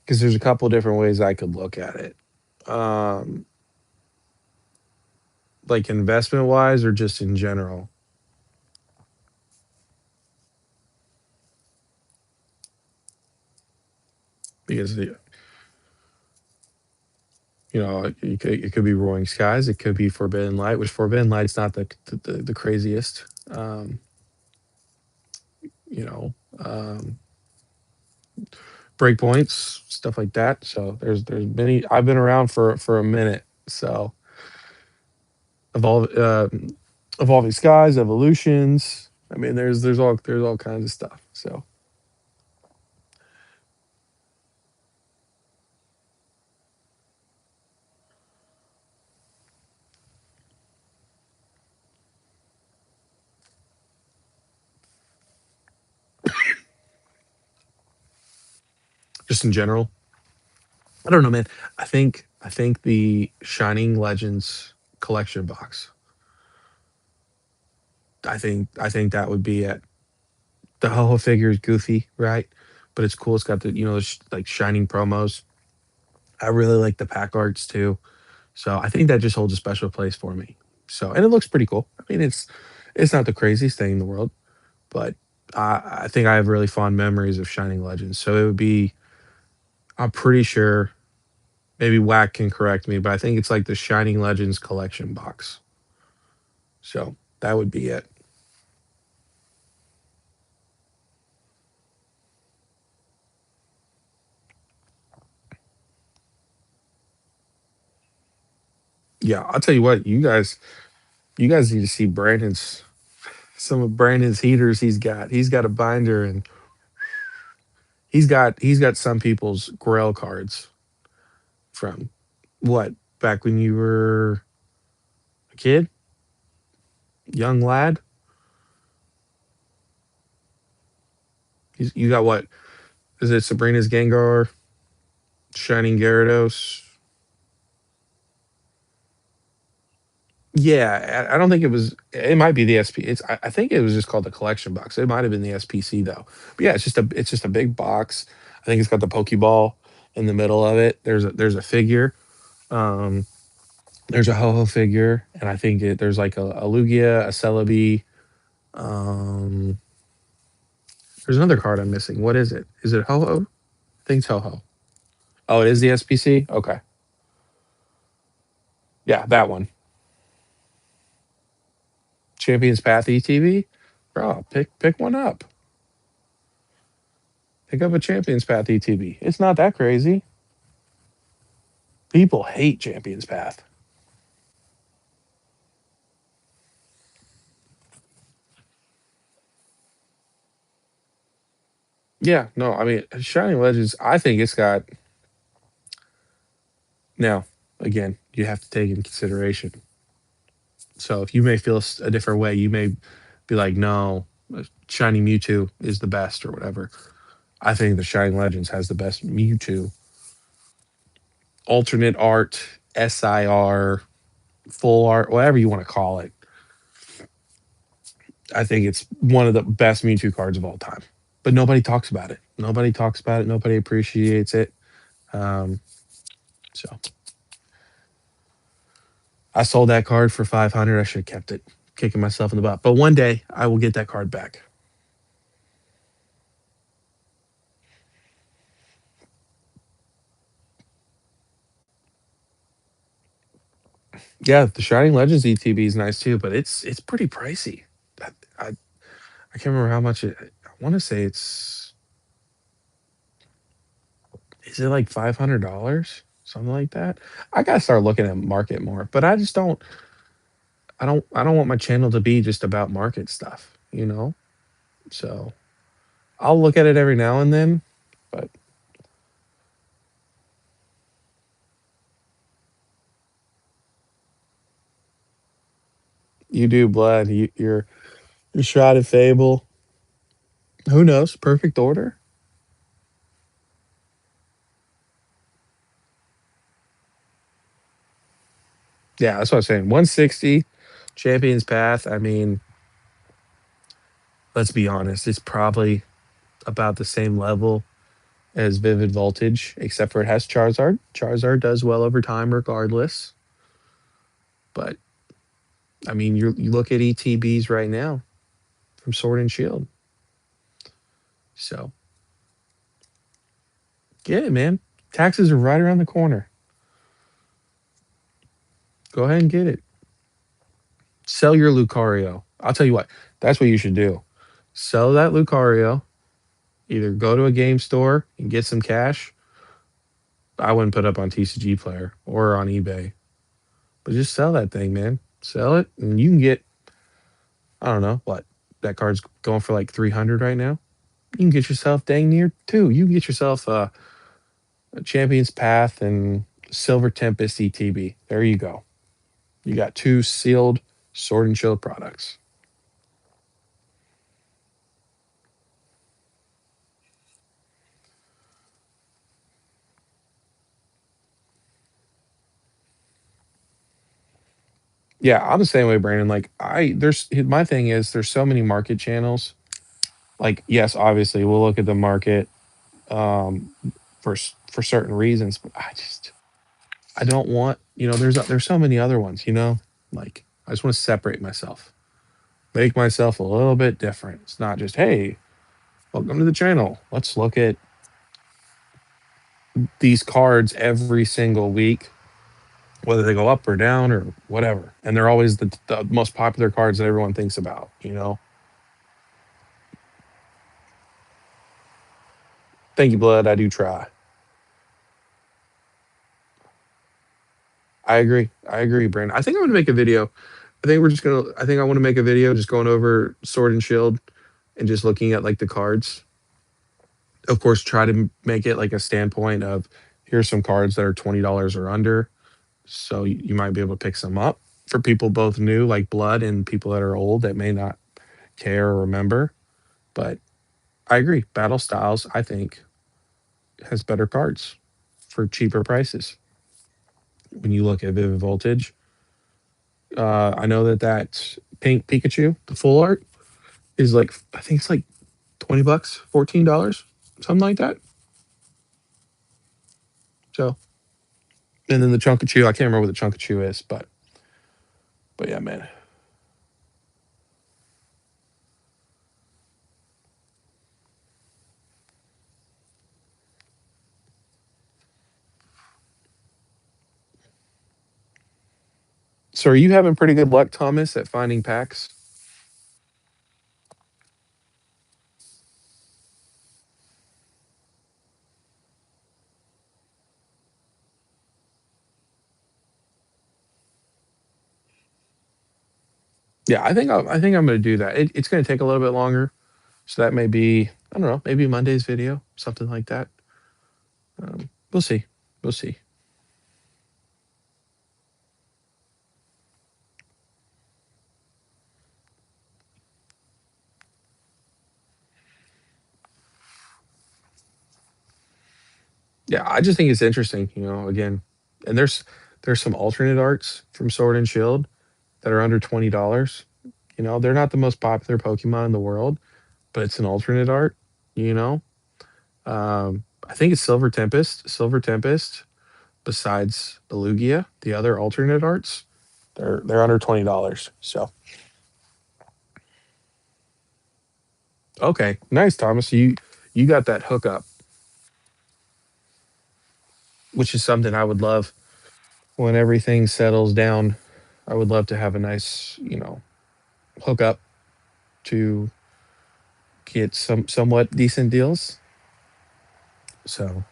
because there's a couple different ways I could look at it. Um, like investment wise or just in general? Because it could be Roaring Skies, it could be Forbidden Light, which Forbidden Light's not the craziest. You know, um, breakpoints, stuff like that. So there's many. I've been around for a minute. So evolve, evolving skies, evolutions. I mean, there's all kinds of stuff. So just in general, I don't know, man. I think the Shining Legends collection box. I think that would be it. The Ho-Oh figure is goofy, right? But it's cool. It's got the like shining promos. I really like the pack arts too. So I think that just holds a special place for me. So and it looks pretty cool. I mean, it's not the craziest thing in the world, but I think I have really fond memories of Shining Legends. So it would be. I'm pretty sure. Maybe Whack can correct me, but I think it's like the Shining Legends collection box. So that would be it. Yeah, I'll tell you what, you guys need to see Brandon's some of Brandon's heaters he's got. He's got a binder and he's got some people's Grail cards from what back when you were a kid, young lad. You got what? Is it Sabrina's Gengar, Shining Gyarados? Yeah, I don't think it was. It might be the SP. I think it was just called the collection box. It might have been the SPC though. But yeah, it's just a big box. I think it's got the Pokeball in the middle of it. There's a figure. Um, there's a Ho-Oh figure, and I think there's like a Lugia, a Celebi. Um, there's another card I'm missing. What is it? Is it Ho-Oh? I think it's Ho-Oh. Oh, it is the SPC. Okay, yeah, that one. Champions Path ETB. Bro, pick one up. Pick up a Champions Path ETB. It's not that crazy. People hate Champions Path. Yeah, no, I mean Shining Legends. I think it's got now. Again, you have to take in consideration. So if you may feel a different way, you may be like, no, Shining Mewtwo is the best or whatever. I think the Shining Legends has the best Mewtwo. Alternate art, SIR, full art, whatever you want to call it. I think it's one of the best Mewtwo cards of all time. But nobody talks about it. Nobody talks about it. Nobody appreciates it. Um, so I sold that card for 500. I should have kept it. Kicking myself in the butt. But one day I will get that card back. Yeah, the Shining Legends ETB is nice too, but it's pretty pricey. I can't remember how much it. I want to say it's is it like $500, something like that. I gotta start looking at market more, but I just don't. I don't want my channel to be just about market stuff, you know. So I'll look at it every now and then, but you do blood. You're Shrouded Fable. Who knows? Perfect order. Yeah, that's what I'm saying. 160 Champions Path. I mean, let's be honest. It's probably about the same level as Vivid Voltage, except for it has Charizard. Charizard does well over time regardless. But I mean, you look at ETBs right now from Sword and Shield. So get it, man. Taxes are right around the corner. Go ahead and get it. Sell your Lucario. I'll tell you what, that's what you should do. Sell that Lucario, either go to a game store and get some cash. I wouldn't put up on TCG Player or on eBay, but just sell that thing, man. Sell it, and you can get, I don't know what, that card's going for like 300 right now. You can get yourself dang near two. You can get yourself a Champion's Path and Silver Tempest ETB. There you go. You got two sealed Sword and Shield products. Yeah, I'm the same way, Brandon. Like there's my thing is there's so many market channels. Like, yes, obviously we'll look at the market um, for certain reasons, but I don't want, there's so many other ones. Like I just want to separate myself, make myself a little bit different. It's not just, hey, welcome to the channel. Let's look at these cards every single week, whether they go up or down or whatever, and they're always the most popular cards that everyone thinks about. Thank you, Blood. I do try. I agree, Brandon. I think I'm gonna make a video. I think I want to make a video just going over Sword and Shield and just looking at like the cards. Of course, try to make it like a standpoint of here's some cards that are $20 or under. So you might be able to pick some up for people both new, like Blood, and people that are old that may not care or remember. But I agree. Battle Styles, I think, has better cards for cheaper prices. When you look at Vivid Voltage, I know that pink Pikachu, the full art, is like, I think it's like 20 bucks, $14, something like that. So, and then the Chunkachu, I can't remember what the Chunkachu is, but yeah, man. So are you having pretty good luck, Thomas, at finding packs? Yeah, I think I'm going to do that. It's going to take a little bit longer, so that may be, I don't know, maybe Monday's video, something like that. We'll see. We'll see. Yeah, I just think it's interesting, again. And there's some alternate arts from Sword and Shield that are under $20. They're not the most popular Pokemon in the world, but it's an alternate art, you know. I think it's Silver Tempest. Silver Tempest, besides the Lugia, the other alternate arts, they're under $20. So okay, nice, Thomas. You got that hookup, which is something I would love when everything settles down. I would love to have a nice, hookup to get some somewhat decent deals. So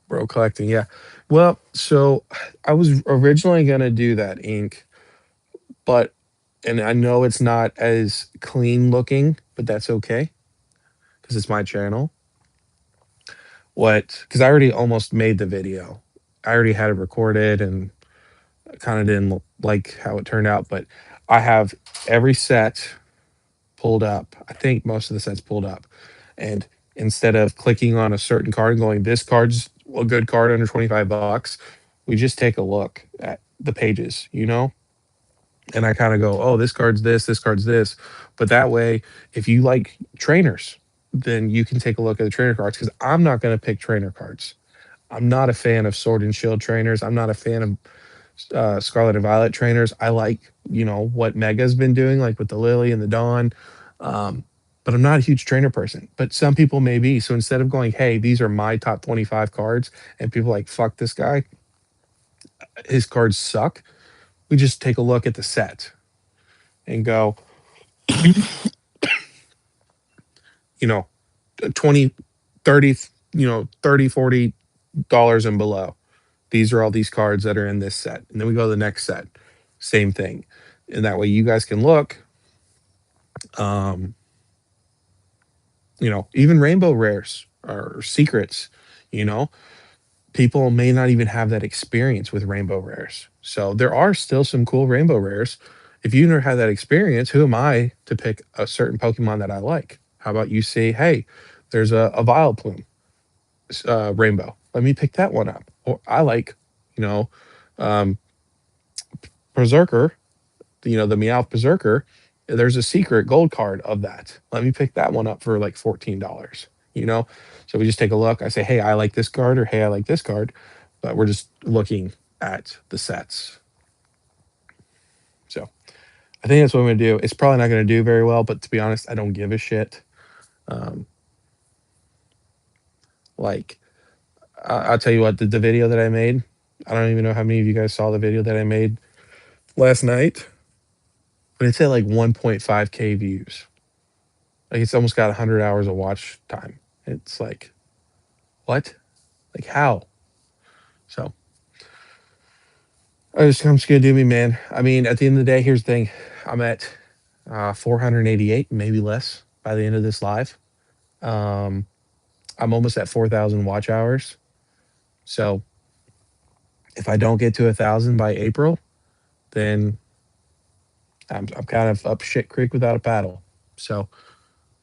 bro collecting, yeah. Well, so I was originally gonna do that ink, but and I know it's not as clean looking, but that's okay because it's my channel. Because I already almost made the video. I already had it recorded and Kind of didn't like how it turned out, but I have every set pulled up. I think most of the sets pulled up. And instead of clicking on a certain card and going, this card's a good card under 25 bucks, we just take a look at the pages, you know? And I kind of go, oh, this card's this. But that way, if you like trainers, then you can take a look at the trainer cards because I'm not going to pick trainer cards. I'm not a fan of Sword and Shield trainers. I'm not a fan of Scarlet and Violet trainers. I like, what Mega's been doing, like with the Lily and the Dawn. Um, but I'm not a huge trainer person. But some people may be. So instead of going, hey, these are my top 25 cards, and people like, fuck this guy, his cards suck, we just take a look at the set and go, you know, 20, 30, 30, $40 and below. These are all these cards that are in this set. And then we go to the next set. Same thing. And that way you guys can look. Um, even rainbow rares or secrets, you know, people may not even have that experience with rainbow rares. So there are still some cool rainbow rares. If you never had that experience, who am I to pick a certain Pokemon that I like? How about you say, hey, there's a Vileplume rainbow. Let me pick that one up. Or I like, you know, um, Berserker, the Meowth Berserker. There's a secret gold card of that. Let me pick that one up for like $14, you know? So we just take a look. I say, hey, I like this card, or hey, I like this card. But we're just looking at the sets. So I think that's what I'm going to do. It's probably not going to do very well, but to be honest, I don't give a shit. Um, like, I'll tell you what, the video that I made, I don't even know how many of you guys saw the video that I made last night, but it's at like 1.5K views. Like it's almost got 100 hours of watch time. It's like, what? Like how? So I'm just gonna do me, man. I mean, at the end of the day, here's the thing: I'm at 488, maybe less, by the end of this live. Um, I'm almost at 4,000 watch hours. So if I don't get to 1,000 by April, then I'm kind of up shit creek without a paddle. So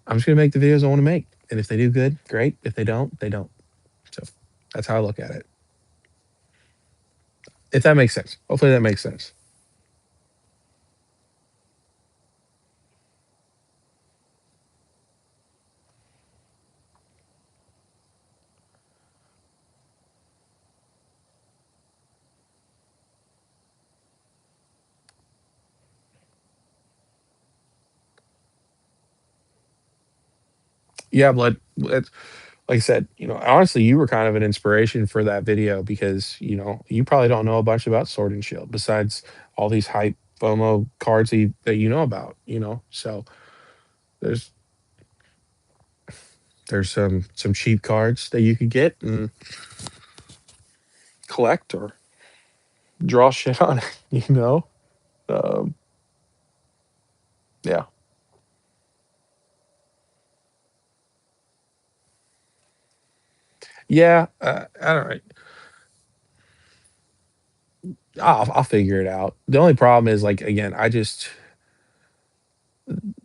I'm just gonna make the videos I want to make, and if they do good, great. If they don't, they don't. So that's how I look at it. If that makes sense. Hopefully that makes sense. Yeah, blood. Like I said, honestly, you were kind of an inspiration for that video because you probably don't know a bunch about Sword and Shield besides all these hype FOMO cards that you know about. So there's there's some cheap cards that you could get and collect or draw shit on. Um, yeah, yeah. I don't know. I'll figure it out. The only problem is like again,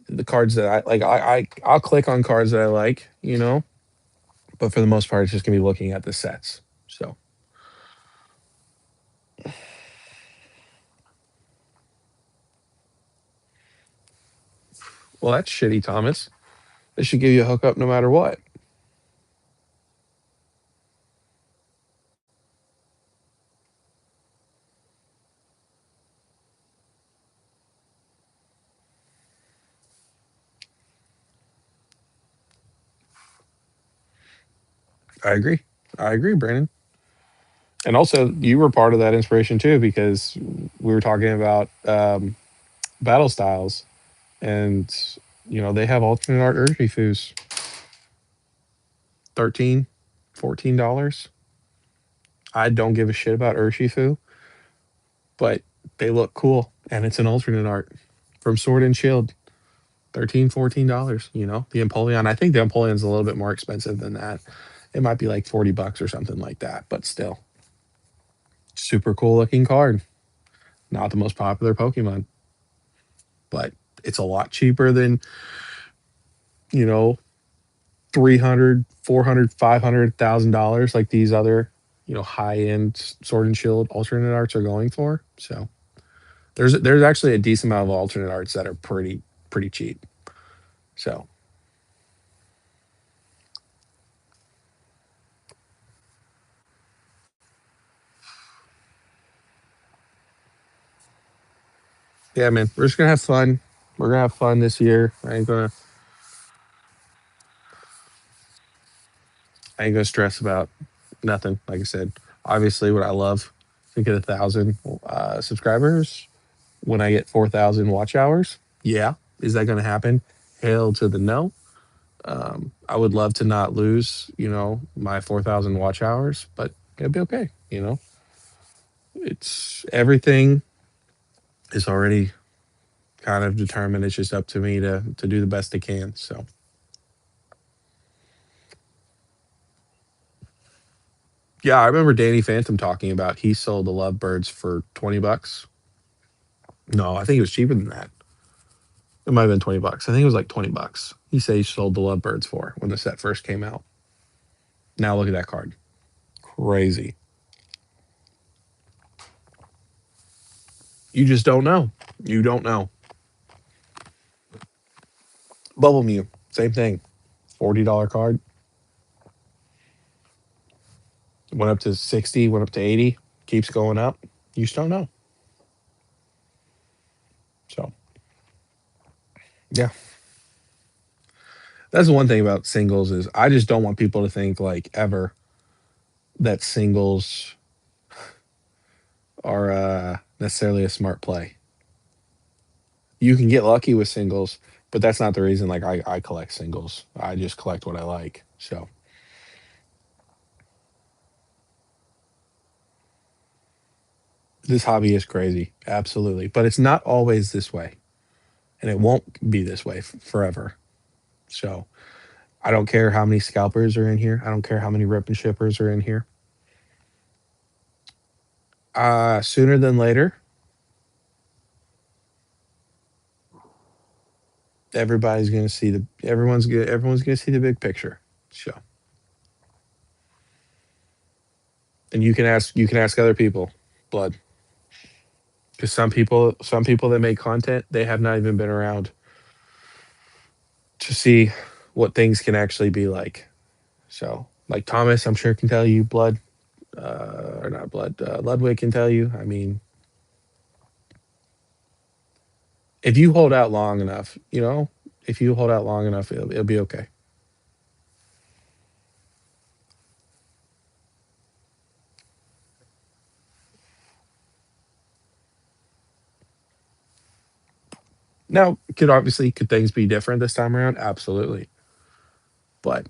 the cards that I like. I'll click on cards that I like. But for the most part, it's just gonna be looking at the sets. So, well, that's shitty, Thomas. They should give you a hookup no matter what. I agree. I agree, Brandon. And also, you were part of that inspiration too, because we were talking about battle styles, and they have alternate art Urshifus, 13, $14. I don't give a shit about Urshifu, but they look cool, and it's an alternate art from Sword and Shield. 13, $14. The Empoleon. I think the Empoleon's a little bit more expensive than that. It might be like 40 bucks or something like that, but still, super cool looking card. Not the most popular Pokemon, but it's a lot cheaper than, you know, 300, 400, $500,000 like these other, high end Sword and Shield alternate arts are going for. So there's actually a decent amount of alternate arts that are pretty cheap. So yeah, man, we're just gonna have fun. We're gonna have fun this year. I ain't gonna stress about nothing. Like I said, obviously, what I love to get 1,000 subscribers when I get 4,000 watch hours. Yeah, is that gonna happen? Hell to the no. I would love to not lose, my 4,000 watch hours, but it'll be okay. It's everything is already kind of determined. It's just up to me to do the best I can. So yeah, I remember Danny Phantom talking about he sold the Lovebirds for $20. No, I think it was cheaper than that. It might have been $20. I think it was like $20. He said he sold the Lovebirds for when the set first came out. Now look at that card. Crazy. You just don't know. You don't know. Bubble Mew, same thing. $40 card. Went up to 60, went up to 80, keeps going up. You just don't know. So yeah. That's the one thing about singles is I just don't want people to think like ever that singles are necessarily a smart play. You can get lucky with singles, but that's not the reason like I collect singles. I just collect what I like. So this hobby is crazy. Absolutely. But it's not always this way. And it won't be this way forever. So I don't care how many scalpers are in here. I don't care how many rip and shippers are in here. Sooner than later, everyone's gonna see the big picture. So and you can ask other people, blood. Because some people that make content, they have not even been around to see what things can actually be like. So like Thomas, I'm sure can tell you, blood, or not blood, Ludwig can tell you. I mean, if you hold out long enough, if you hold out long enough, it'll be okay. Now, could things be different this time around? Absolutely. But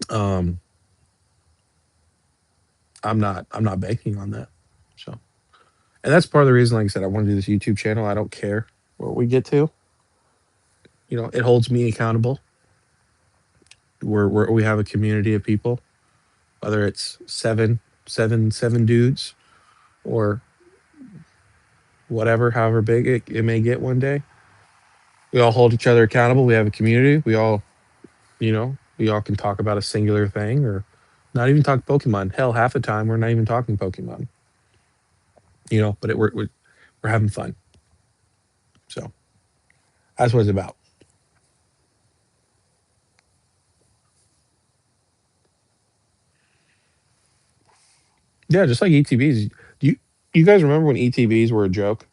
um I'm not banking on that. So and that's part of the reason, like I said, I want to do this YouTube channel. I don't care what we get to. It holds me accountable. We have a community of people, whether it's seven dudes or whatever, however big it may get one day. We all hold each other accountable. We have a community. We all can talk about a singular thing or not even talk Pokemon. Hell, half the time we're not even talking Pokemon. But we're having fun. So that's what it's about. Yeah, just like ETBs. Do you guys remember when ETBs were a joke?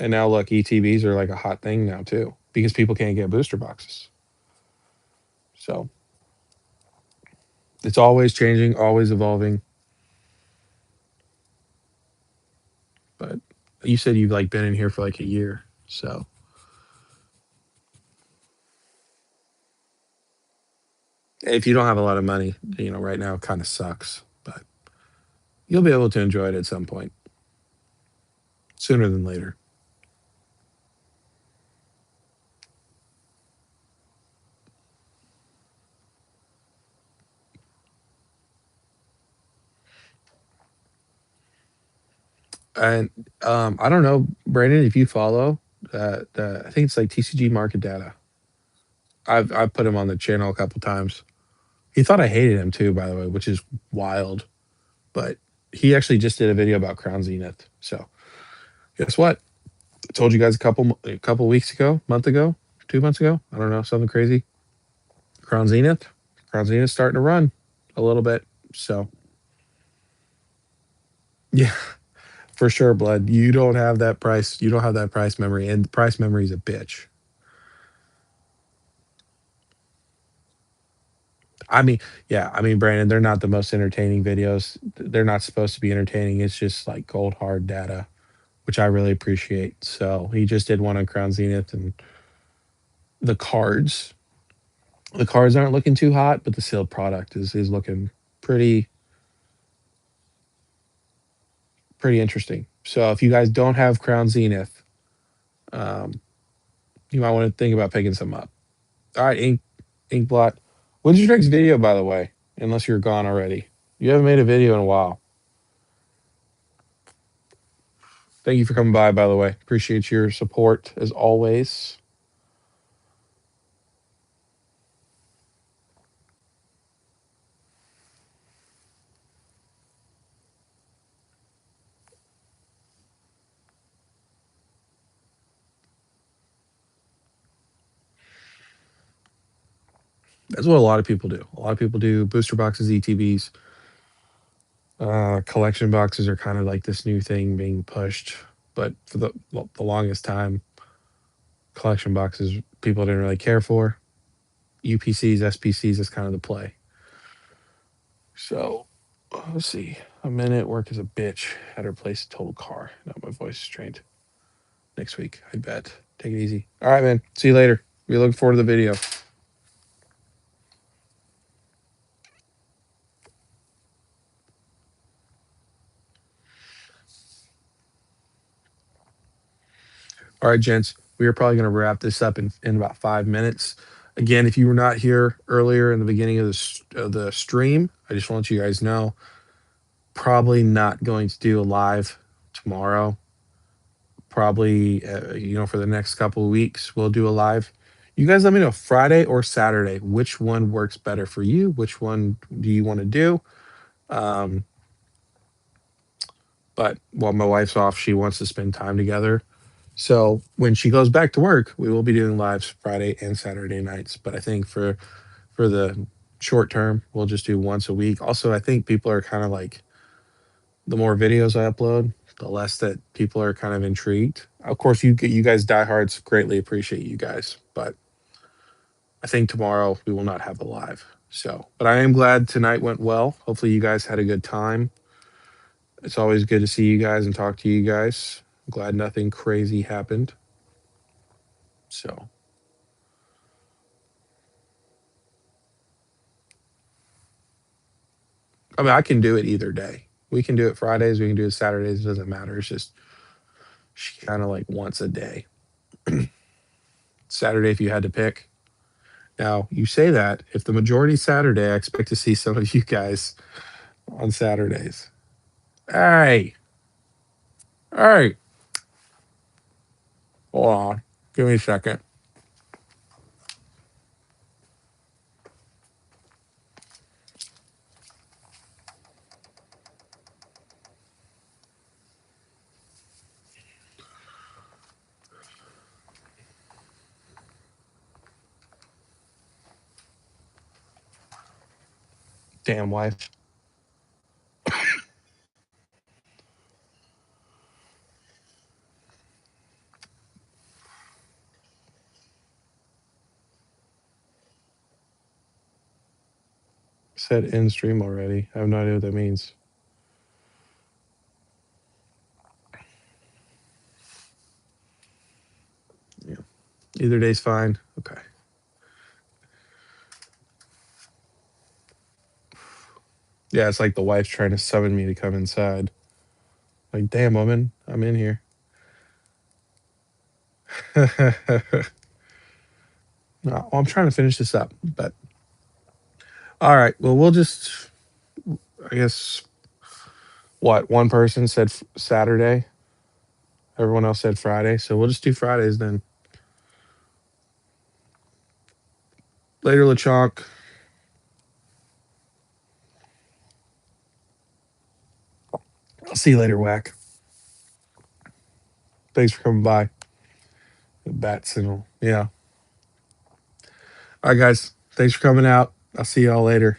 And now look, ETBs are like a hot thing now too because people can't get booster boxes. So it's always changing, always evolving. But you said you've like been in here for like a year. So if you don't have a lot of money, right now it kind of sucks. But you'll be able to enjoy it at some point, sooner than later. And I don't know, Brandon, if you follow I think it's like TCG Market Data. I've put him on the channel a couple times. He thought I hated him too, by the way, which is wild. But he actually just did a video about Crown Zenith. So guess what? I told you guys a couple weeks ago, month ago, 2 months ago. I don't know, something crazy. Crown Zenith. Crown Zenith starting to run a little bit. So yeah, for sure, blood. You don't have that price. You don't have that price memory, and the price memory is a bitch. I mean, yeah, I mean, Brandon, they're not the most entertaining videos. They're not supposed to be entertaining. It's just like cold hard data, which I really appreciate. So he just did one on Crown Zenith and the cards. The cards aren't looking too hot, but the sealed product is looking pretty pretty interesting. So if you guys don't have Crown Zenith, um, you might want to think about picking some up. All right, Inkblot. When's your next video, by the way? Unless you're gone already. You haven't made a video in a while. Thank you for coming by the way. Appreciate your support as always. That's what a lot of people do. A lot of people do booster boxes, ETBs. Collection boxes are kind of like this new thing being pushed, but for the longest time, collection boxes people didn't really care for. UPCs, SPCs is kind of the play. So let's see. A minute work is a bitch. Had to replace a total car. Now my voice is strained. Next week, I bet. Take it easy. All right, man. See you later. We look forward to the video. All right, gents. We are probably going to wrap this up in about 5 minutes. Again, if you were not here earlier in the beginning of the stream, I just want you guys know, probably not going to do a live tomorrow. Probably, for the next couple of weeks, we'll do a live. You guys let me know Friday or Saturday, which one works better for you? Which one do you want to do? Um, but while my wife's off, she wants to spend time together. So when she goes back to work, we will be doing lives Friday and Saturday nights. But I think for the short term, we'll just do once a week. Also, I think people are kind of like, the more videos I upload, the less that people are kind of intrigued. Of course, you guys diehards greatly appreciate you guys, but I think tomorrow we will not have a live. So, but I am glad tonight went well. Hopefully, you guys had a good time. It's always good to see you guys and talk to you guys. I'm glad nothing crazy happened. So, I mean, I can do it either day. We can do it Fridays. We can do it Saturdays. It doesn't matter. It's just she kind of like once a day. Saturday, if you had to pick. Now, you say that. If the majority Saturday, I expect to see some of you guys on Saturdays. Hey, hey, hold on. Give me a second. Damn wife. Said end stream already. I have no idea what that means. Yeah. Either day's fine. Okay. Yeah, it's like the wife's trying to summon me to come inside. Like, damn woman, I'm in here. No, I'm trying to finish this up, but all right. Well, we'll just, I guess, What? One person said Saturday. Everyone else said Friday. So we'll just do Fridays then. Later, LeChonk. I'll see you later, Whack. Thanks for coming by. The bat signal. Yeah. All right, guys. Thanks for coming out. I'll see y'all later.